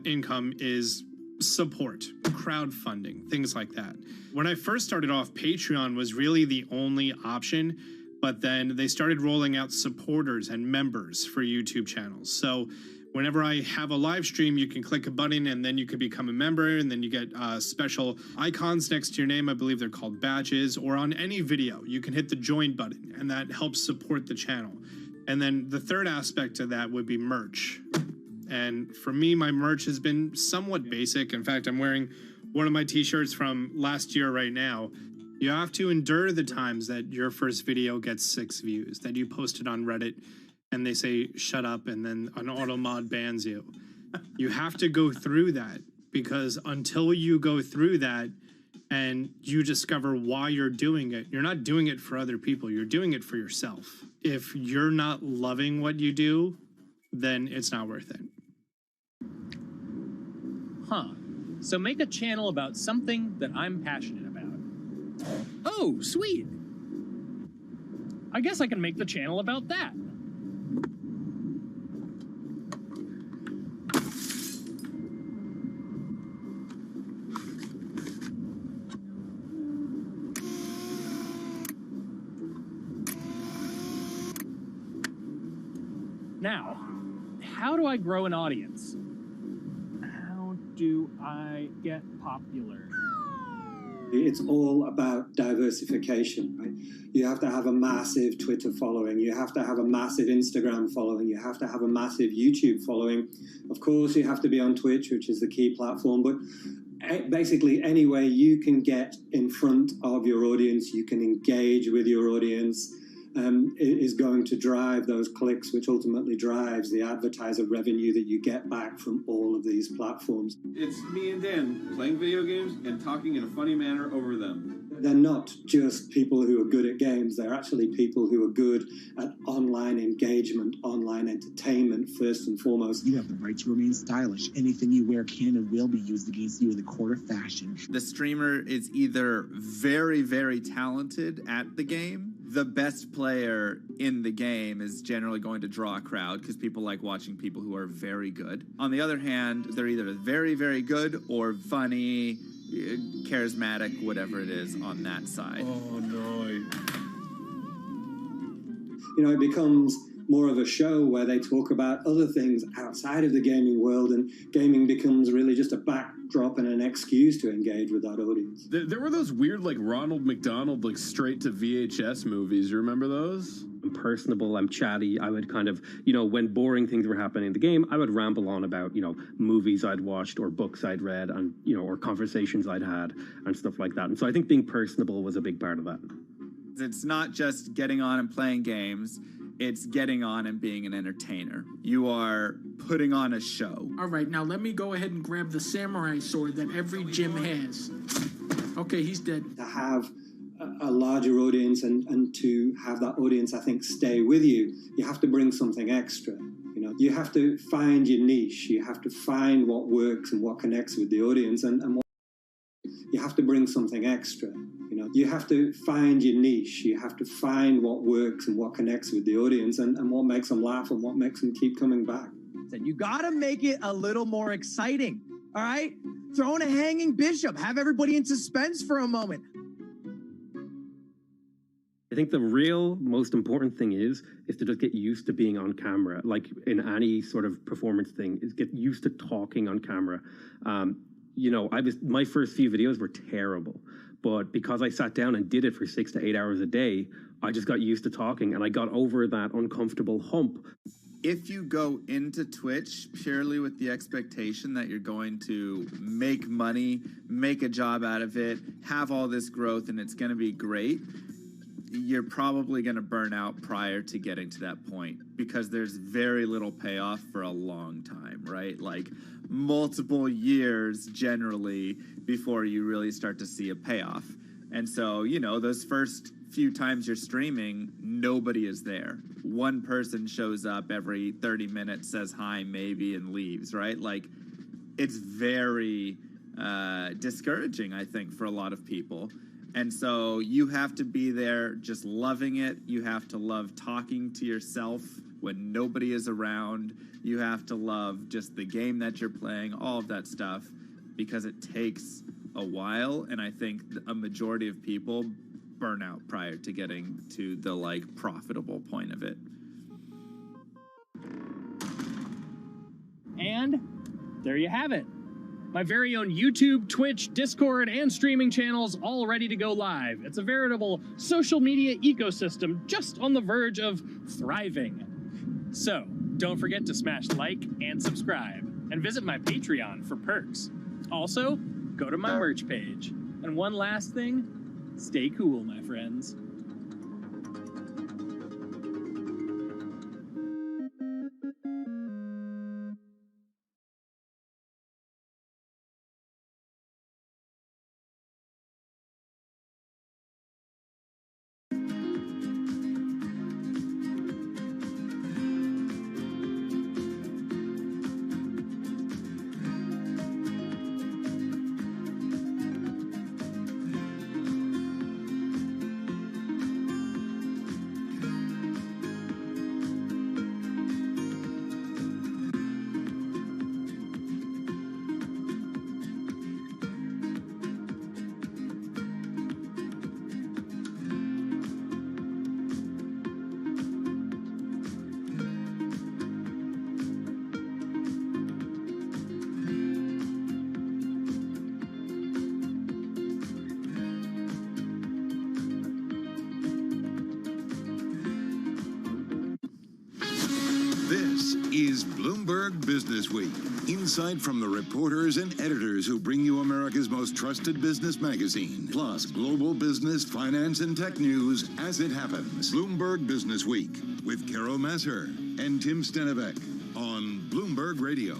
income is support, crowdfunding, things like that. When I first started off, Patreon was really the only option, but then they started rolling out supporters and members for YouTube channels. So whenever I have a live stream, you can click a button and then you can become a member, and then you get special icons next to your name. I believe they're called badges. Or on any video, you can hit the join button, and that helps support the channel. And then the third aspect of that would be merch. And for me, my merch has been somewhat basic. In fact, I'm wearing one of my t-shirts from last year right now. You have to endure the times that your first video gets 6 views, that you posted on Reddit and they say, shut up, and then an auto mod bans you. You have to go through that, because until you go through that and you discover why you're doing it, you're not doing it for other people, you're doing it for yourself. If you're not loving what you do, then it's not worth it. Huh. So make a channel about something that I'm passionate about. Oh, sweet. I guess I can make the channel about that. Now, how do I grow an audience? How do I get popular? It's all about diversification, right? You have to have a massive Twitter following. You have to have a massive Instagram following. You have to have a massive YouTube following. Of course, you have to be on Twitch, which is the key platform. But basically, any way you can get in front of your audience, you can engage with your audience, is going to drive those clicks, which ultimately drives the advertiser revenue that you get back from all of these platforms. It's me and Dan playing video games and talking in a funny manner over them. They're not just people who are good at games, they're actually people who are good at online engagement, online entertainment, first and foremost. You have the right to remain stylish. Anything you wear can and will be used against you in the court of fashion. The streamer is either very, very talented at the game. The best player in the game is generally going to draw a crowd because people like watching people who are very good. On the other hand, they're either very, very good or funny, charismatic, whatever it is on that side. Oh, no. You know, it becomes more of a show where they talk about other things outside of the gaming world, and gaming becomes really just a backdrop and an excuse to engage with that audience. There were those weird, like, Ronald McDonald, like, straight to VHS movies. You remember those? I'm personable, I'm chatty. I would kind of, you know, when boring things were happening in the game, I would ramble on about, you know, movies I'd watched or books I'd read and, you know, or conversations I'd had and stuff like that. And so I think being personable was a big part of that. It's not just getting on and playing games. It's getting on and being an entertainer. You are putting on a show. All right, now let me go ahead and grab the samurai sword that every gym has. Okay, he's dead. To have a larger audience and to have that audience, I think, stay with you, you have to bring something extra. You know, you have to find your niche. You have to find what works and what connects with the audience, and what you have to bring something extra. You know, you have to find your niche. You have to find what works and what connects with the audience, and what makes them laugh and what makes them keep coming back. You gotta make it a little more exciting, all right? Throw in a hanging bishop. Have everybody in suspense for a moment. think the real most important thing is to just get used to being on camera. Like in any sort of performance thing, is get used to talking on camera. You know, my first few videos were terrible, but because I sat down and did it for 6 to 8 hours a day, I just got used to talking and I got over that uncomfortable hump. If you go into Twitch purely with the expectation that you're going to make money, make a job out of it, have all this growth, and it's going to be great, you're probably going to burn out prior to getting to that point, because there's very little payoff for a long time, right? Like multiple years generally before you really start to see a payoff. And so, you know, those first few times you're streaming, nobody is there. One person shows up every 30 minutes, says hi maybe, and leaves, right? Like, it's very discouraging, I think, for a lot of people. And so you have to be there just loving it. You have to love talking to yourself when nobody is around. You have to love just the game that you're playing, all of that stuff, because it takes a while. And I think a majority of people burn out prior to getting to the like profitable point of it. And there you have it. My very own YouTube, Twitch, Discord, and streaming channels all ready to go live. It's a veritable social media ecosystem just on the verge of thriving. So, don't forget to smash like and subscribe, and visit my Patreon for perks. Also, go to my merch page. And one last thing, stay cool, my friends. This is Bloomberg Business Week. Insight from the reporters and editors who bring you America's most trusted business magazine, plus global business, finance, and tech news as it happens. Bloomberg Business Week with Carol Masser and Tim Stenevec on Bloomberg Radio.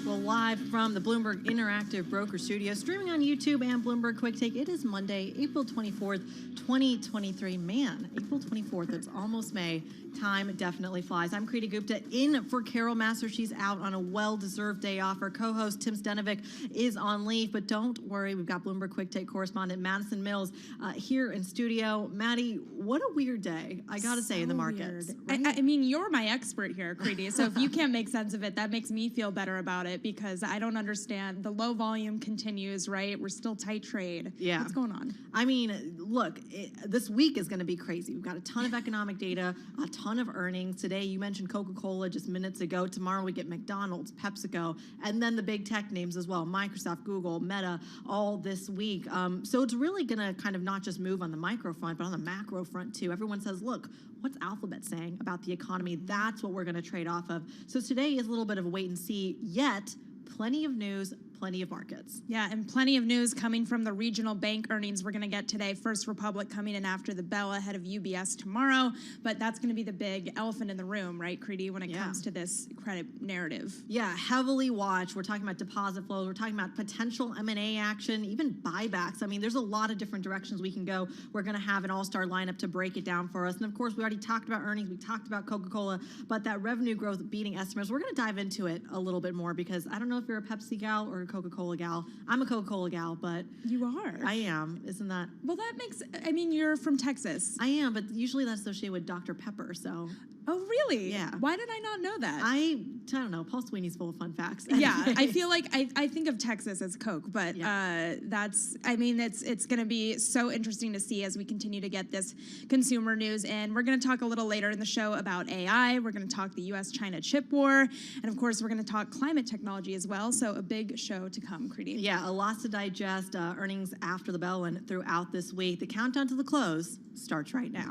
Well, live from the Bloomberg Interactive Broker Studio, streaming on YouTube and Bloomberg Quick Take. It is Monday, April 24th, 2023. Man, April 24th, it's almost May. Time definitely flies. I'm Kriti Gupta in for Carol Masser. She's out on a well-deserved day off. Our co-host Tim Stenevec is on leave, but don't worry. We've got Bloomberg Quick Take correspondent Madison Mills here in studio. Maddie, what a weird day, I gotta say, in the markets. Right? I mean, you're my expert here, Kriti, so if you can't make sense of it, that makes me feel better about it, because I don't understand. The low volume continues, right? We're still tight trade. Yeah. What's going on? I mean, look, this week is going to be crazy. We've got a ton of economic data, a ton of earnings. Today, you mentioned Coca-Cola just minutes ago. Tomorrow, we get McDonald's, PepsiCo, and then the big tech names as well, Microsoft, Google, Meta, all this week. So it's really going to kind of not just move on the micro front, but on the macro front too. Everyone says, look, what's Alphabet saying about the economy? That's what we're going to trade off of. So today is a little bit of a wait and see, yet plenty of news, plenty of markets. Yeah, and plenty of news coming from the regional bank earnings we're going to get today. First Republic coming in after the bell, ahead of UBS tomorrow. But that's going to be the big elephant in the room, right, Kriti, when it comes to this credit narrative. Yeah, heavily watched. We're talking about deposit flows. We're talking about potential M&A action, even buybacks. I mean, there's a lot of different directions we can go. We're going to have an all-star lineup to break it down for us. And, of course, we already talked about earnings. We talked about Coca-Cola. But that revenue growth beating estimates, we're going to dive into it a little bit more, because I don't know if you're a Pepsi gal or a Coca-Cola gal. I'm a Coca-Cola gal, but... You are? I am. Isn't that... Well, that makes... I mean, you're from Texas. I am, but usually that's associated with Dr. Pepper, so... Oh, really? Yeah. Why did I not know that? I I don't know. Paul Sweeney's full of fun facts. Yeah, I feel like I think of Texas as Coke, but it's going to be so interesting to see as we continue to get this consumer news. And we're going to talk a little later in the show about AI. We're going to talk the U.S.-China chip war. And of course, we're going to talk climate technology as well. So a big show to come, Creedy. Yeah, a lot to digest. Earnings after the bell and throughout this week. The countdown to the close starts right now.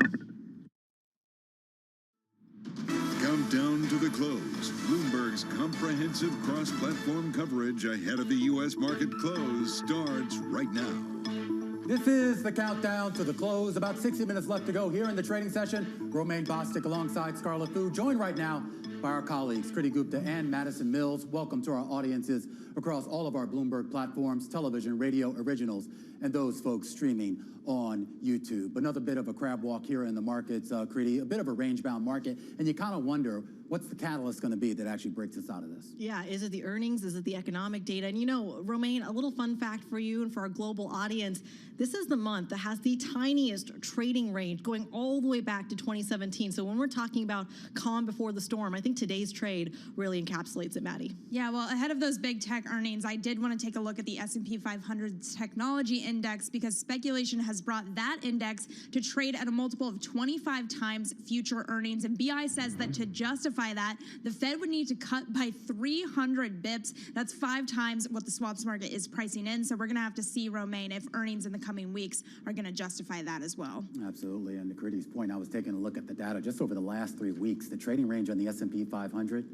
Countdown to the close. Bloomberg's comprehensive cross-platform coverage ahead of the U.S. market close starts right now. This is the countdown to the close. About 60 minutes left to go here in the trading session. Romaine Bostick alongside Scarlett Fu, joined right now by our colleagues, Kriti Gupta and Madison Mills. Welcome to our audiences across all of our Bloomberg platforms, television, radio, originals, and those folks streaming on YouTube. Another bit of a crab walk here in the markets, Kriti, a bit of a range-bound market, and you kind of wonder, what's the catalyst going to be that actually breaks us out of this? Yeah, is it the earnings? Is it the economic data? And you know, Romaine, a little fun fact for you and for our global audience, this is the month that has the tiniest trading range going all the way back to 2017. So when we're talking about calm before the storm, I think today's trade really encapsulates it, Maddie. Yeah, well, ahead of those big tech earnings, I did want to take a look at the S&P 500 technology index because speculation has brought that index to trade at a multiple of 25 times future earnings. And BI says that to justify that, the Fed would need to cut by 300 bips. That's 5 times what the swaps market is pricing in. So we're going to have to see, Romaine, if earnings in the coming weeks are going to justify that as well. Absolutely. And to Kriti's point, I was taking a look at the data just over the last 3 weeks. The trading range on the S&P 500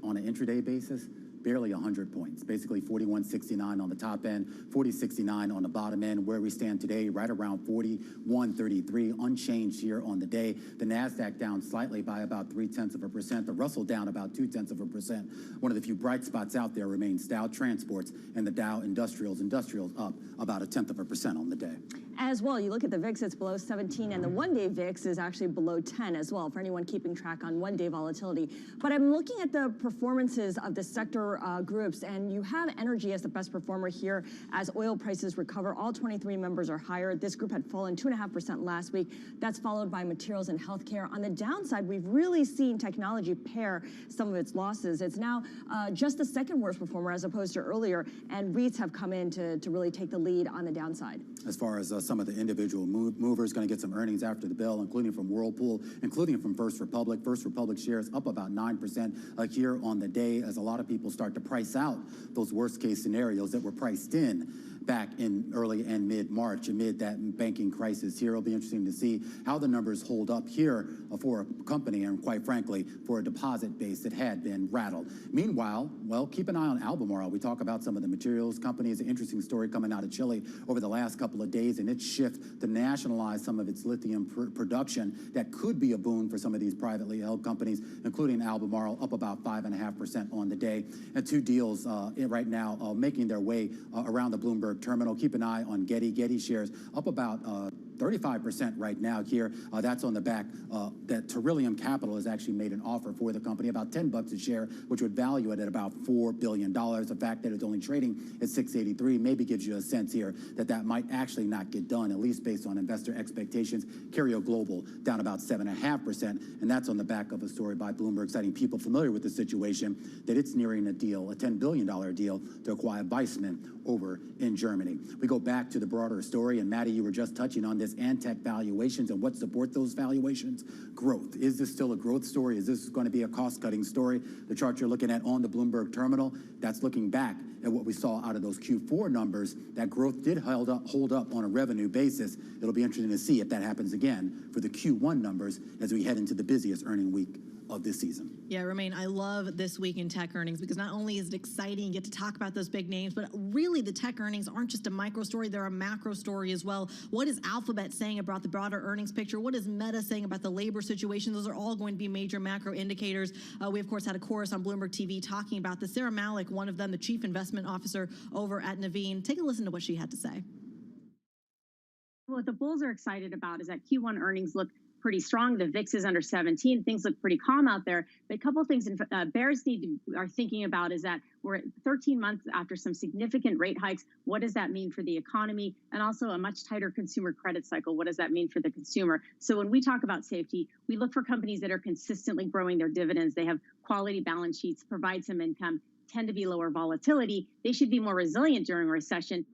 on an intraday basis, barely 100 points, basically 41.69 on the top end, 40.69 on the bottom end. Where we stand today, right around 41.33, unchanged here on the day. The NASDAQ down slightly by about 0.3%. The Russell down about 0.2%. One of the few bright spots out there remains Dow Transports and the Dow Industrials up about 0.1% on the day. As well, you look at the VIX, it's below 17, and the one-day VIX is actually below 10 as well, for anyone keeping track on one-day volatility. But I'm looking at the performances of the sector groups, and you have energy as the best performer here as oil prices recover. All 23 members are higher. This group had fallen 2.5% last week. That's followed by materials and healthcare. On the downside, we've really seen technology pare some of its losses. It's now just the second worst performer as opposed to earlier, and REITs have come in to really take the lead on the downside. As far as some of the individual movers going to get some earnings after the bell, including from Whirlpool, including from First Republic. First Republic shares up about 9% here on the day as a lot of people start to price out those worst case scenarios that were priced in back in early and mid-March amid that banking crisis here. It'll be interesting to see how the numbers hold up here for a company and, quite frankly, for a deposit base that had been rattled. Meanwhile, well, keep an eye on Albemarle. We talk about some of the materials companies. An interesting story coming out of Chile over the last couple of days and its shift to nationalize some of its lithium production. That could be a boon for some of these privately held companies, including Albemarle, up about 5.5% on the day. And 2 deals right now making their way around the Bloomberg terminal. Keep an eye on Getty. Getty shares up about 35% right now here. That's on the back that Terillium Capital has actually made an offer for the company, about $10 a share, which would value it at about $4 billion. The fact that it's only trading at $6.83 maybe gives you a sense here that that might actually not get done, at least based on investor expectations. Curio Global down about 7.5%, and that's on the back of a story by Bloomberg citing people familiar with the situation that it's nearing a deal, a $10 billion deal to acquire Weissman over in Germany. We go back to the broader story, and Maddie, you were just touching on this Antech valuations and what support those valuations. Growth. Is this still a growth story? Is this going to be a cost-cutting story? The chart you're looking at on the Bloomberg terminal, that's looking back at what we saw out of those Q4 numbers. That growth did hold up on a revenue basis. It'll be interesting to see if that happens again for the Q1 numbers as we head into the busiest earning week of this season. Yeah, Romaine, I love this week in tech earnings because not only is it exciting, you get to talk about those big names, but really the tech earnings aren't just a micro story, they're a macro story as well. What is Alphabet saying about the broader earnings picture? What is Meta saying about the labor situation? Those are all going to be major macro indicators. We, of course, had a chorus on Bloomberg TV talking about this. Sarah Malik, one of them, the chief investment officer over at Naveen. Take a listen to what she had to say. What the bulls are excited about is that Q1 earnings look pretty strong. The VIX is under 17. Things look pretty calm out there. But a couple of things bears are thinking about is that we're 13 months after some significant rate hikes. What does that mean for the economy? And also a much tighter consumer credit cycle. What does that mean for the consumer? So when we talk about safety, we look for companies that are consistently growing their dividends. They have quality balance sheets, provide some income, tend to be lower volatility. They should be more resilient during a recession.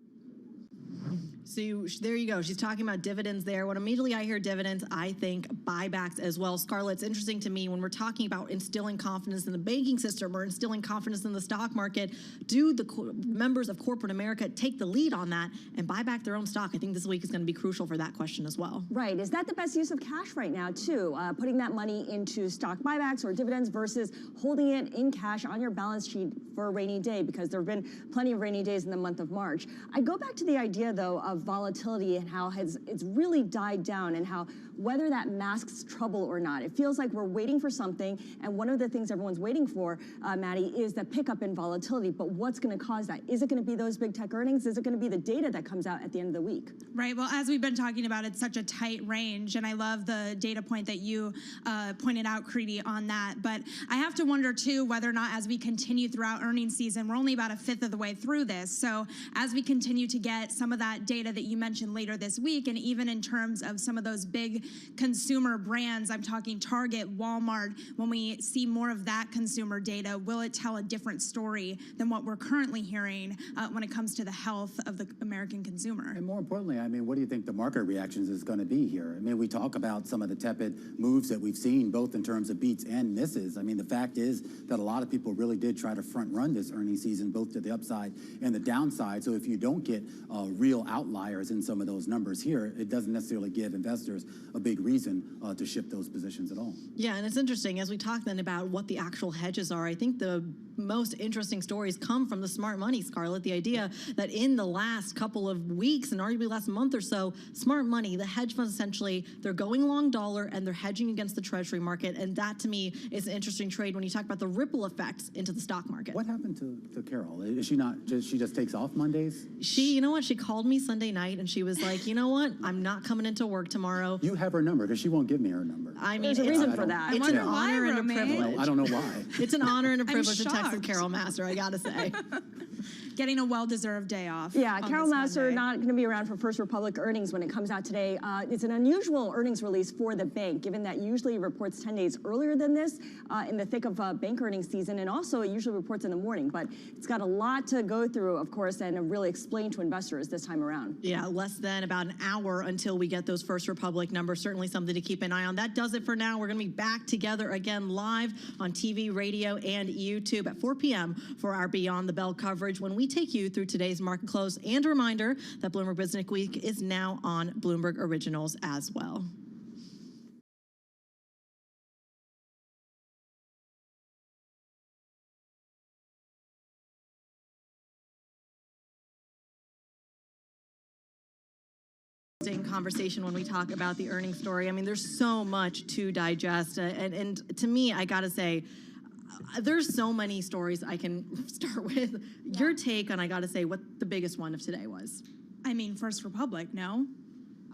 So there you go. She's talking about dividends there. When immediately I hear dividends, I think buybacks as well. Scarlett, it's interesting to me when we're talking about instilling confidence in the banking system or instilling confidence in the stock market, do the members of corporate America take the lead on that and buy back their own stock? I think this week is going to be crucial for that question as well. Right. Is that the best use of cash right now, too? Putting that money into stock buybacks or dividends versus holding it in cash on your balance sheet for a rainy day, because there have been plenty of rainy days in the month of March. I go back to the idea, though, of volatility and how it's really died down, and how whether that masks trouble or not. It feels like we're waiting for something, and one of the things everyone's waiting for, Maddie, is the pickup in volatility. But what's going to cause that? Is it going to be those big tech earnings? Is it going to be the data that comes out at the end of the week? Right. Well, as we've been talking about, it's such a tight range, and I love the data point that you pointed out, Creedy, on that. But I have to wonder, too, whether or not as we continue throughout earnings season, we're only about a fifth of the way through this. So as we continue to get some of that data that you mentioned later this week, and even in terms of some of those big consumer brands, I'm talking Target, Walmart, when we see more of that consumer data, will it tell a different story than what we're currently hearing when it comes to the health of the American consumer? And more importantly, I mean, what do you think the market reactions is going to be here? I mean, we talk about some of the tepid moves that we've seen, both in terms of beats and misses. I mean, the fact is that a lot of people really did try to front run this earnings season, both to the upside and the downside. So if you don't get real outliers in some of those numbers here, it doesn't necessarily give investors a big reason to shift those positions at all. Yeah, and it's interesting as we talk then about what the actual hedges are. I think the most interesting stories come from the smart money, Scarlett. The idea that in the last couple of weeks and arguably last month or so, smart money, the hedge funds essentially, they're going long dollar and they're hedging against the treasury market. And that to me is an interesting trade when you talk about the ripple effects into the stock market. What happened to Carol? Is she not just, she just takes off Mondays? You know what? She called me Sunday night and she was like, you know what? I'm not coming into work tomorrow. You have her number because she won't give me her number. I mean, there's a reason for that. It's an honor and a privilege. Well, I don't know why. It's an honor and a privilege to text with Carol Master, I gotta say. Getting a well-deserved day off. Yeah, Carol Master not going to be around for First Republic earnings when it comes out today. It's an unusual earnings release for the bank, given that usually it reports 10 days earlier than this in the thick of bank earnings season, and also it usually reports in the morning. But it's got a lot to go through, of course, and really explain to investors this time around. Yeah, less than about an hour until we get those First Republic numbers. Certainly something to keep an eye on. That does it for now. We're going to be back together again live on TV, radio, and YouTube at 4 p.m. for our Beyond the Bell coverage when we take you through today's market close. And a reminder that Bloomberg Business Week is now on Bloomberg Originals as well. Conversation when we talk about the earnings story. I mean, there's so much to digest. And to me, I got to say, there's so many stories I can start with. Yeah. Your take on, I got to say, what the biggest one of today was. I mean, First Republic, no?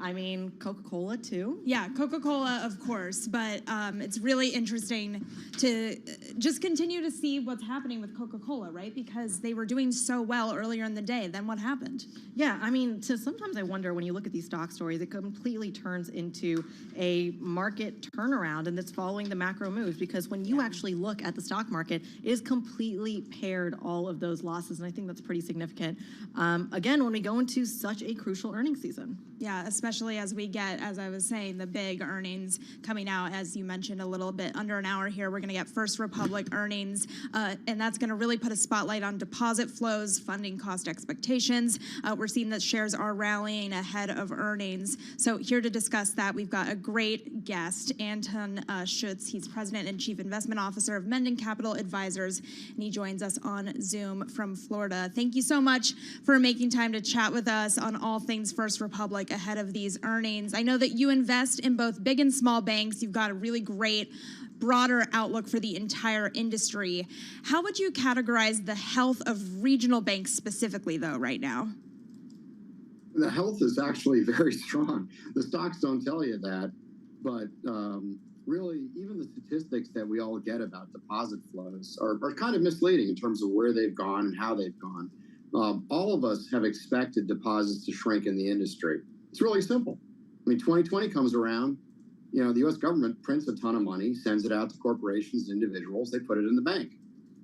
I mean, Coca-Cola, too? Yeah, Coca-Cola, of course. But it's really interesting to just continue to see what's happening with Coca-Cola, right? Because they were doing so well earlier in the day. Then what happened? Yeah, I mean, sometimes I wonder when you look at these stock stories, it completely turns into a market turnaround, and it's following the macro moves. Because when you actually look at the stock market, it is completely paired all of those losses, and I think that's pretty significant. Again, when we go into such a crucial earnings season. Yeah, especially as we get, as I was saying, the big earnings coming out, as you mentioned a little bit, under an hour here. We're going to get First Republic earnings, and that's going to really put a spotlight on deposit flows, funding cost expectations. We're seeing that shares are rallying ahead of earnings. So here to discuss that, we've got a great guest, Anton Schutz. He's President and Chief Investment Officer of Menden Capital Advisors, and he joins us on Zoom from Florida. Thank you so much for making time to chat with us on all things First Republic ahead of these earnings. I know that you invest in both big and small banks. You've got a really great broader outlook for the entire industry. How would you categorize the health of regional banks specifically, though, right now? The health is actually very strong. The stocks don't tell you that. but really, even the statistics that we all get about deposit flows are kind of misleading in terms of where they've gone and how they've gone. All of us have expected deposits to shrink in the industry. It's really simple. I mean, 2020 comes around, you know, the U.S. government prints a ton of money, sends it out to corporations, individuals, they put it in the bank.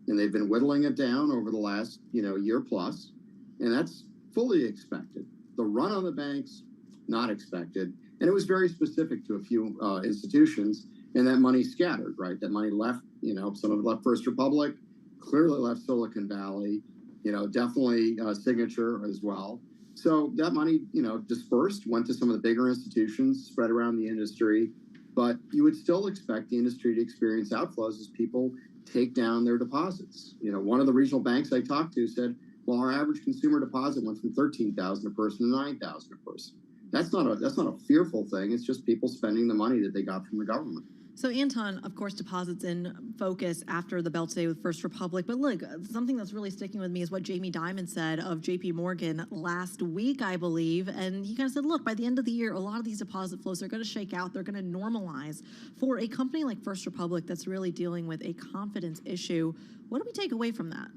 And they've been whittling it down over the last, you know, year plus, and that's fully expected. The run on the banks, not expected. And it was very specific to a few institutions, and that money scattered, right? That money left, you know, some of it left First Republic, clearly left Silicon Valley, you know, definitely Signature as well. So that money, you know, dispersed, went to some of the bigger institutions, spread around the industry. But you would still expect the industry to experience outflows as people take down their deposits. You know, one of the regional banks I talked to said, well, our average consumer deposit went from 13,000 a person to 9,000 a person. That's not a fearful thing. It's just people spending the money that they got from the government. So Anton, of course, deposits in focus after the belt today with First Republic. But look, something that's really sticking with me is what Jamie Dimon said of JP Morgan last week, I believe. And he kind of said, look, by the end of the year, a lot of these deposit flows are going to shake out. They're going to normalize. For a company like First Republic that's really dealing with a confidence issue, what do we take away from that?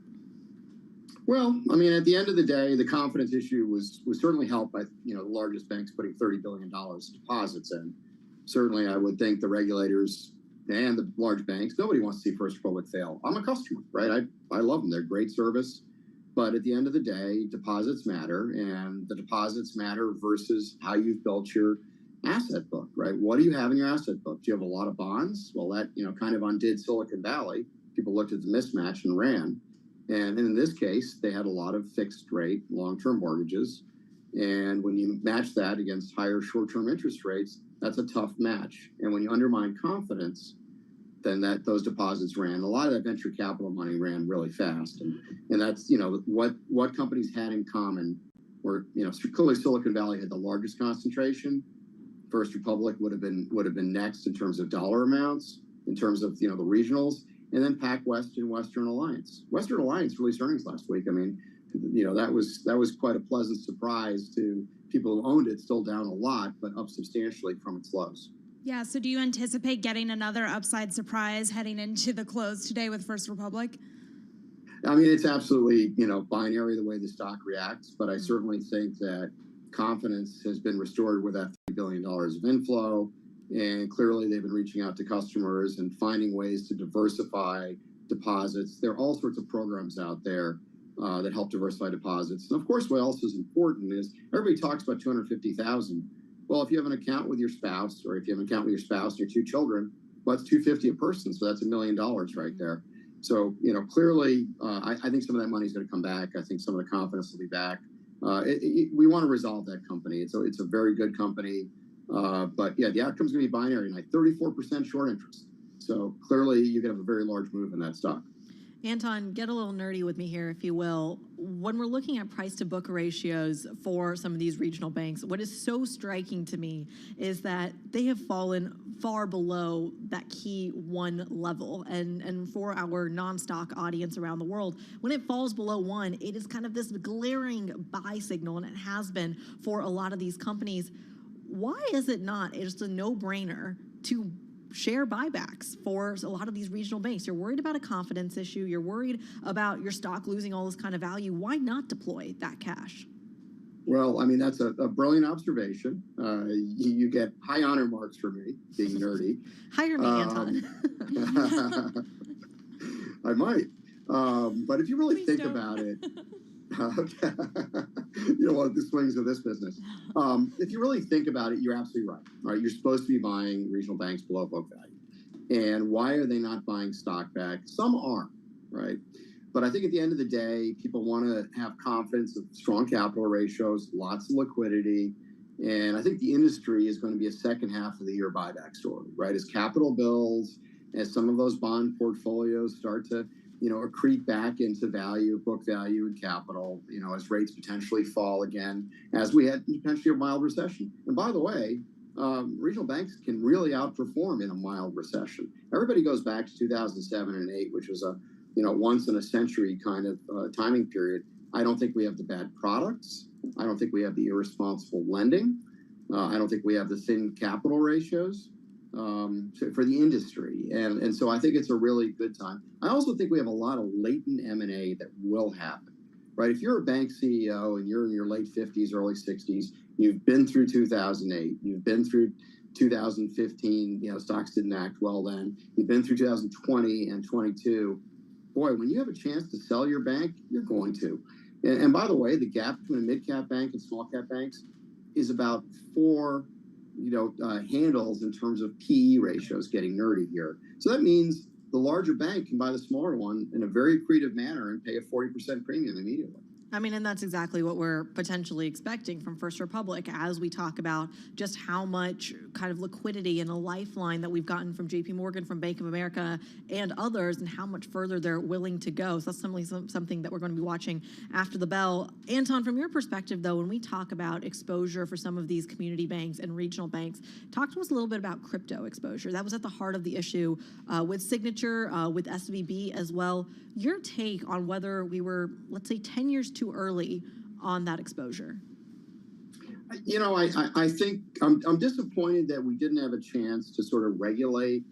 Well, I mean, at the end of the day, the confidence issue was certainly helped by, you know, the largest banks putting $30 billion deposits in. Certainly, I would think the regulators and the large banks, nobody wants to see First Republic fail. I'm a customer, right? I love them. They're great service. But at the end of the day, deposits matter, and the deposits matter versus how you've built your asset book, right? What do you have in your asset book? Do you have a lot of bonds? Well, that, you know, kind of undid Silicon Valley. People looked at the mismatch and ran. And in this case, they had a lot of fixed rate, long-term mortgages. And when you match that against higher short-term interest rates, that's a tough match. And when you undermine confidence, then those deposits ran. A lot of that venture capital money ran really fast. And that's, you know, what companies had in common were, you know, clearly Silicon Valley had the largest concentration. First Republic would have been next in terms of dollar amounts, in terms of, you know, the regionals. And then PacWest and Western Alliance. Western Alliance released earnings last week. I mean, you know, that was quite a pleasant surprise to people who owned it. Still down a lot, but up substantially from its lows. Yeah, so do you anticipate getting another upside surprise heading into the close today with First Republic? I mean, it's absolutely, you know, binary the way the stock reacts, but I certainly think that confidence has been restored with that $3 billion of inflow. And clearly they've been reaching out to customers and finding ways to diversify deposits. There are all sorts of programs out there that help diversify deposits. And of course, what else is important is everybody talks about 250,000. Well, if you have an account with your spouse, or if you have an account with your spouse and your two children, well, that's 250 a person. So that's $1 million right there. So, you know, clearly, I think some of that money is going to come back. I think some of the confidence will be back. We want to resolve that company. It's a very good company. But yeah, the outcome's going to be binary tonight. 34% short interest. So clearly you could have a very large move in that stock. Anton, get a little nerdy with me here, if you will. When we're looking at price to book ratios for some of these regional banks, what is so striking to me is that they have fallen far below that key one level. And for our non-stock audience around the world, when it falls below one, it is kind of this glaring buy signal, and it has been for a lot of these companies. Why is it not just a no-brainer to share buybacks for a lot of these regional banks? You're worried about a confidence issue. You're worried about your stock losing all this kind of value. Why not deploy that cash? Well, I mean, that's a brilliant observation. You get high honor marks for me, being nerdy. Hire me, Anton. I might. But if you really think about it, you know what the swings of this business. If you really think about it, you're absolutely right. Right, you're supposed to be buying regional banks below book value, and why are they not buying stock back? Some are, right? But I think at the end of the day, people want to have confidence of strong capital ratios, lots of liquidity, and I think the industry is going to be a second half of the year buyback story, right? As capital builds, as some of those bond portfolios start to, you know, accrete back into value, book value, and capital, you know, as rates potentially fall again, as we had potentially a mild recession. And by the way, regional banks can really outperform in a mild recession. Everybody goes back to 2007 and 8, which was a, you know, once in a century kind of timing period. I don't think we have the bad products. I don't think we have the irresponsible lending. I don't think we have the thin capital ratios. for the industry, and so I think it's a really good time. I also think we have a lot of latent M&A that will happen, right? If you're a bank CEO and you're in your late 50s, early 60s, you've been through 2008, you've been through 2015, stocks didn't act well then. You've been through 2020 and 22. Boy, when you have a chance to sell your bank, you're going to. And by the way, the gap between a mid-cap bank and small-cap banks is about 4 handles in terms of PE ratios, getting nerdy here. So that means the larger bank can buy the smaller one in a very accretive manner and pay a 40% premium immediately. I mean, and that's exactly what we're potentially expecting from First Republic as we talk about just how much kind of liquidity and a lifeline that we've gotten from JP Morgan, from Bank of America, and others, and how much further they're willing to go. So that's something that we're going to be watching after the bell. Anton, from your perspective, though, when we talk about exposure for some of these community banks and regional banks, talk to us a little bit about crypto exposure. That was at the heart of the issue with Signature, with SVB as well. Your take on whether we were, let's say, 10 years too early on that exposure? I think I'm disappointed that we didn't have a chance to sort of regulate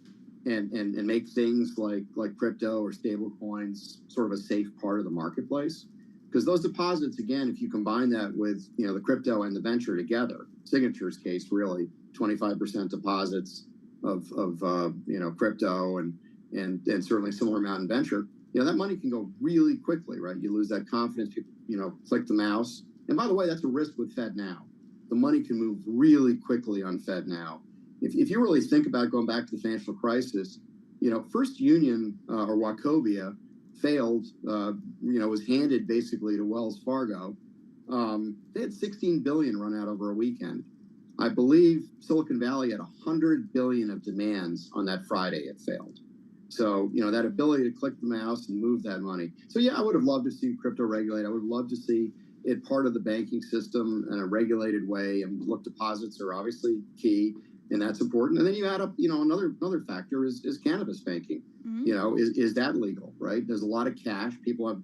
and make things like crypto or stable coins sort of a safe part of the marketplace. Because those deposits, again, if you combine that with the crypto and the venture together, Signature's case really 25% deposits of crypto and certainly a similar amount in venture. That money can go really quickly, right? You lose that confidence, people, click the mouse. And by the way, that's a risk with FedNow. The money can move really quickly on FedNow. If you really think about going back to the financial crisis, First Union or Wachovia failed, was handed basically to Wells Fargo. They had $16 billion run out over a weekend. I believe Silicon Valley had $100 billion of demands on that Friday. It failed. So, that ability to click the mouse and move that money. So, yeah, I would have loved to see crypto regulate. I would love to see it part of the banking system in a regulated way. And look, deposits are obviously key, and that's important. And then you add up, another factor is cannabis banking. Mm-hmm. Is that legal, right? There's a lot of cash. People have,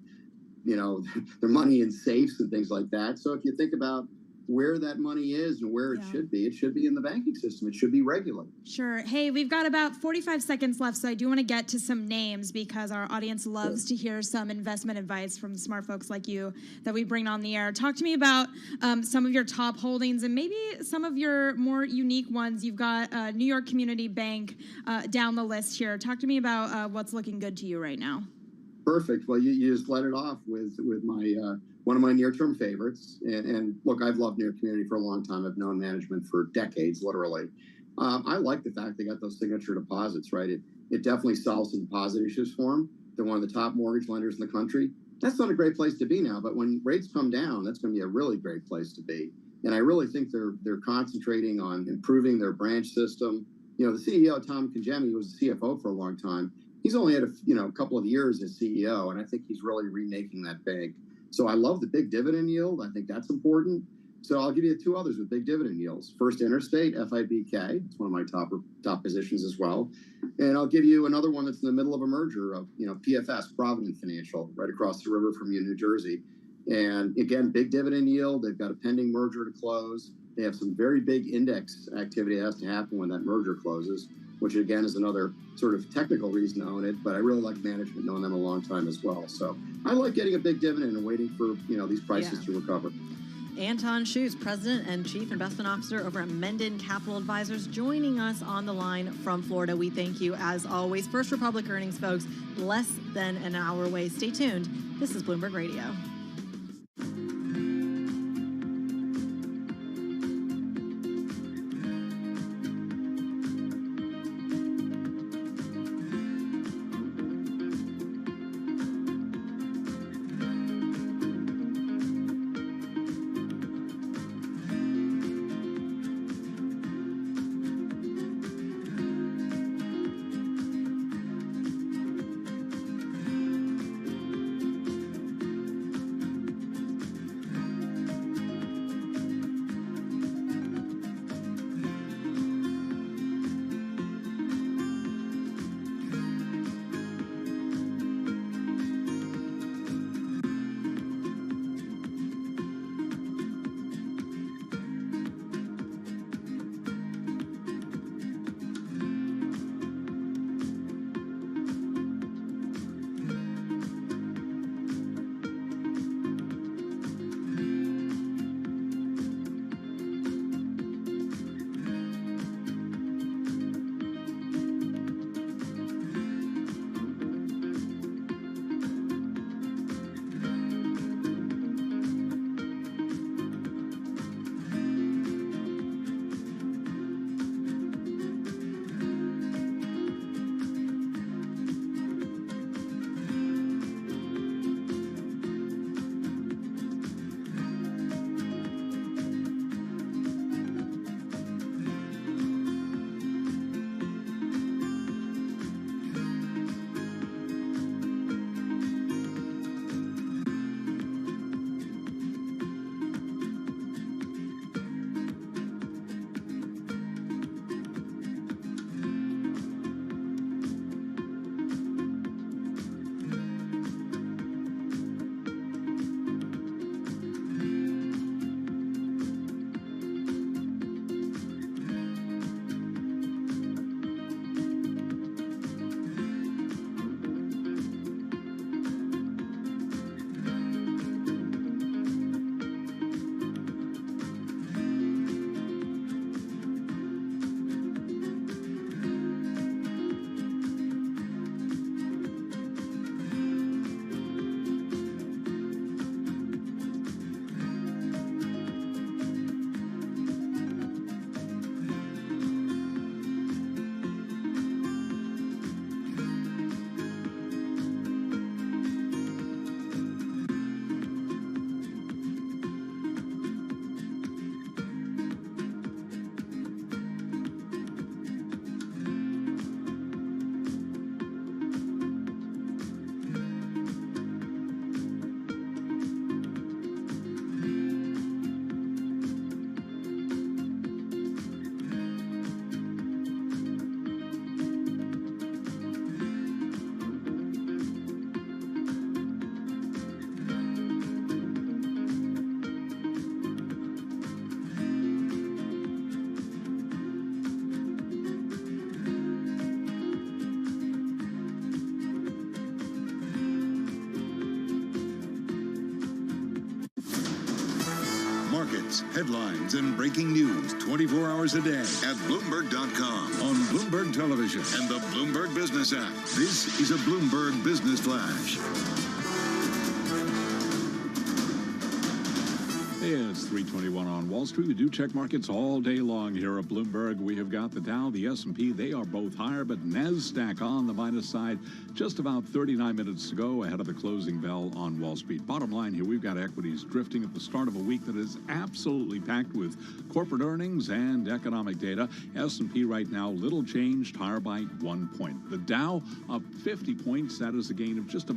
their money in safes and things like that. So if you think about where that money is and where it should be in the banking system. It should be regulated. Sure. Hey, we've got about 45 seconds left, so I do want to get to some names because our audience loves to hear some investment advice from smart folks like you that we bring on the air. Talk to me about some of your top holdings and maybe some of your more unique ones. You've got New York Community Bank down the list here. Talk to me about what's looking good to you right now. Perfect. Well, you just let it off with my one of my near-term favorites. And look, I've loved New York Community for a long time. I've known management for decades, literally. I like the fact they got those signature deposits, right? It definitely solves the deposit issues for them. They're one of the top mortgage lenders in the country. That's not a great place to be now, but when rates come down, that's going to be a really great place to be. And I really think they're concentrating on improving their branch system. The CEO, Tom Congemi, was the CFO for a long time. He's only had a couple of years as CEO, and I think he's really remaking that bank. So I love the big dividend yield. I think that's important. So I'll give you 2 others with big dividend yields. First Interstate, FIBK. It's one of my top positions as well. And I'll give you another one that's in the middle of a merger of, PFS, Provident Financial, right across the river from you in New Jersey. And again, big dividend yield. They've got a pending merger to close. They have some very big index activity that has to happen when that merger closes, which again is another sort of technical reason to own it. But I really like management, knowing them a long time as well. So I like getting a big dividend and waiting for these prices to recover. Anton Schuetz, President and Chief Investment Officer over at Menden Capital Advisors, joining us on the line from Florida. We thank you as always. First Republic earnings, folks, less than an hour away. Stay tuned. This is Bloomberg Radio. events, headlines, and breaking news 24 hours a day at Bloomberg.com, on Bloomberg Television, and the Bloomberg Business app. This is a Bloomberg Business Flash. It's 3:21 on Wall Street. We do check markets all day long here at Bloomberg. We have got the Dow, the S&P. They are both higher, but NASDAQ on the minus side. Just about 39 minutes to go ahead of the closing bell on Wall Street. Bottom line here, we've got equities drifting at the start of a week that is absolutely packed with corporate earnings and economic data. S&P right now, little changed, higher by 1 point. The Dow up 50 points. That is a gain of just about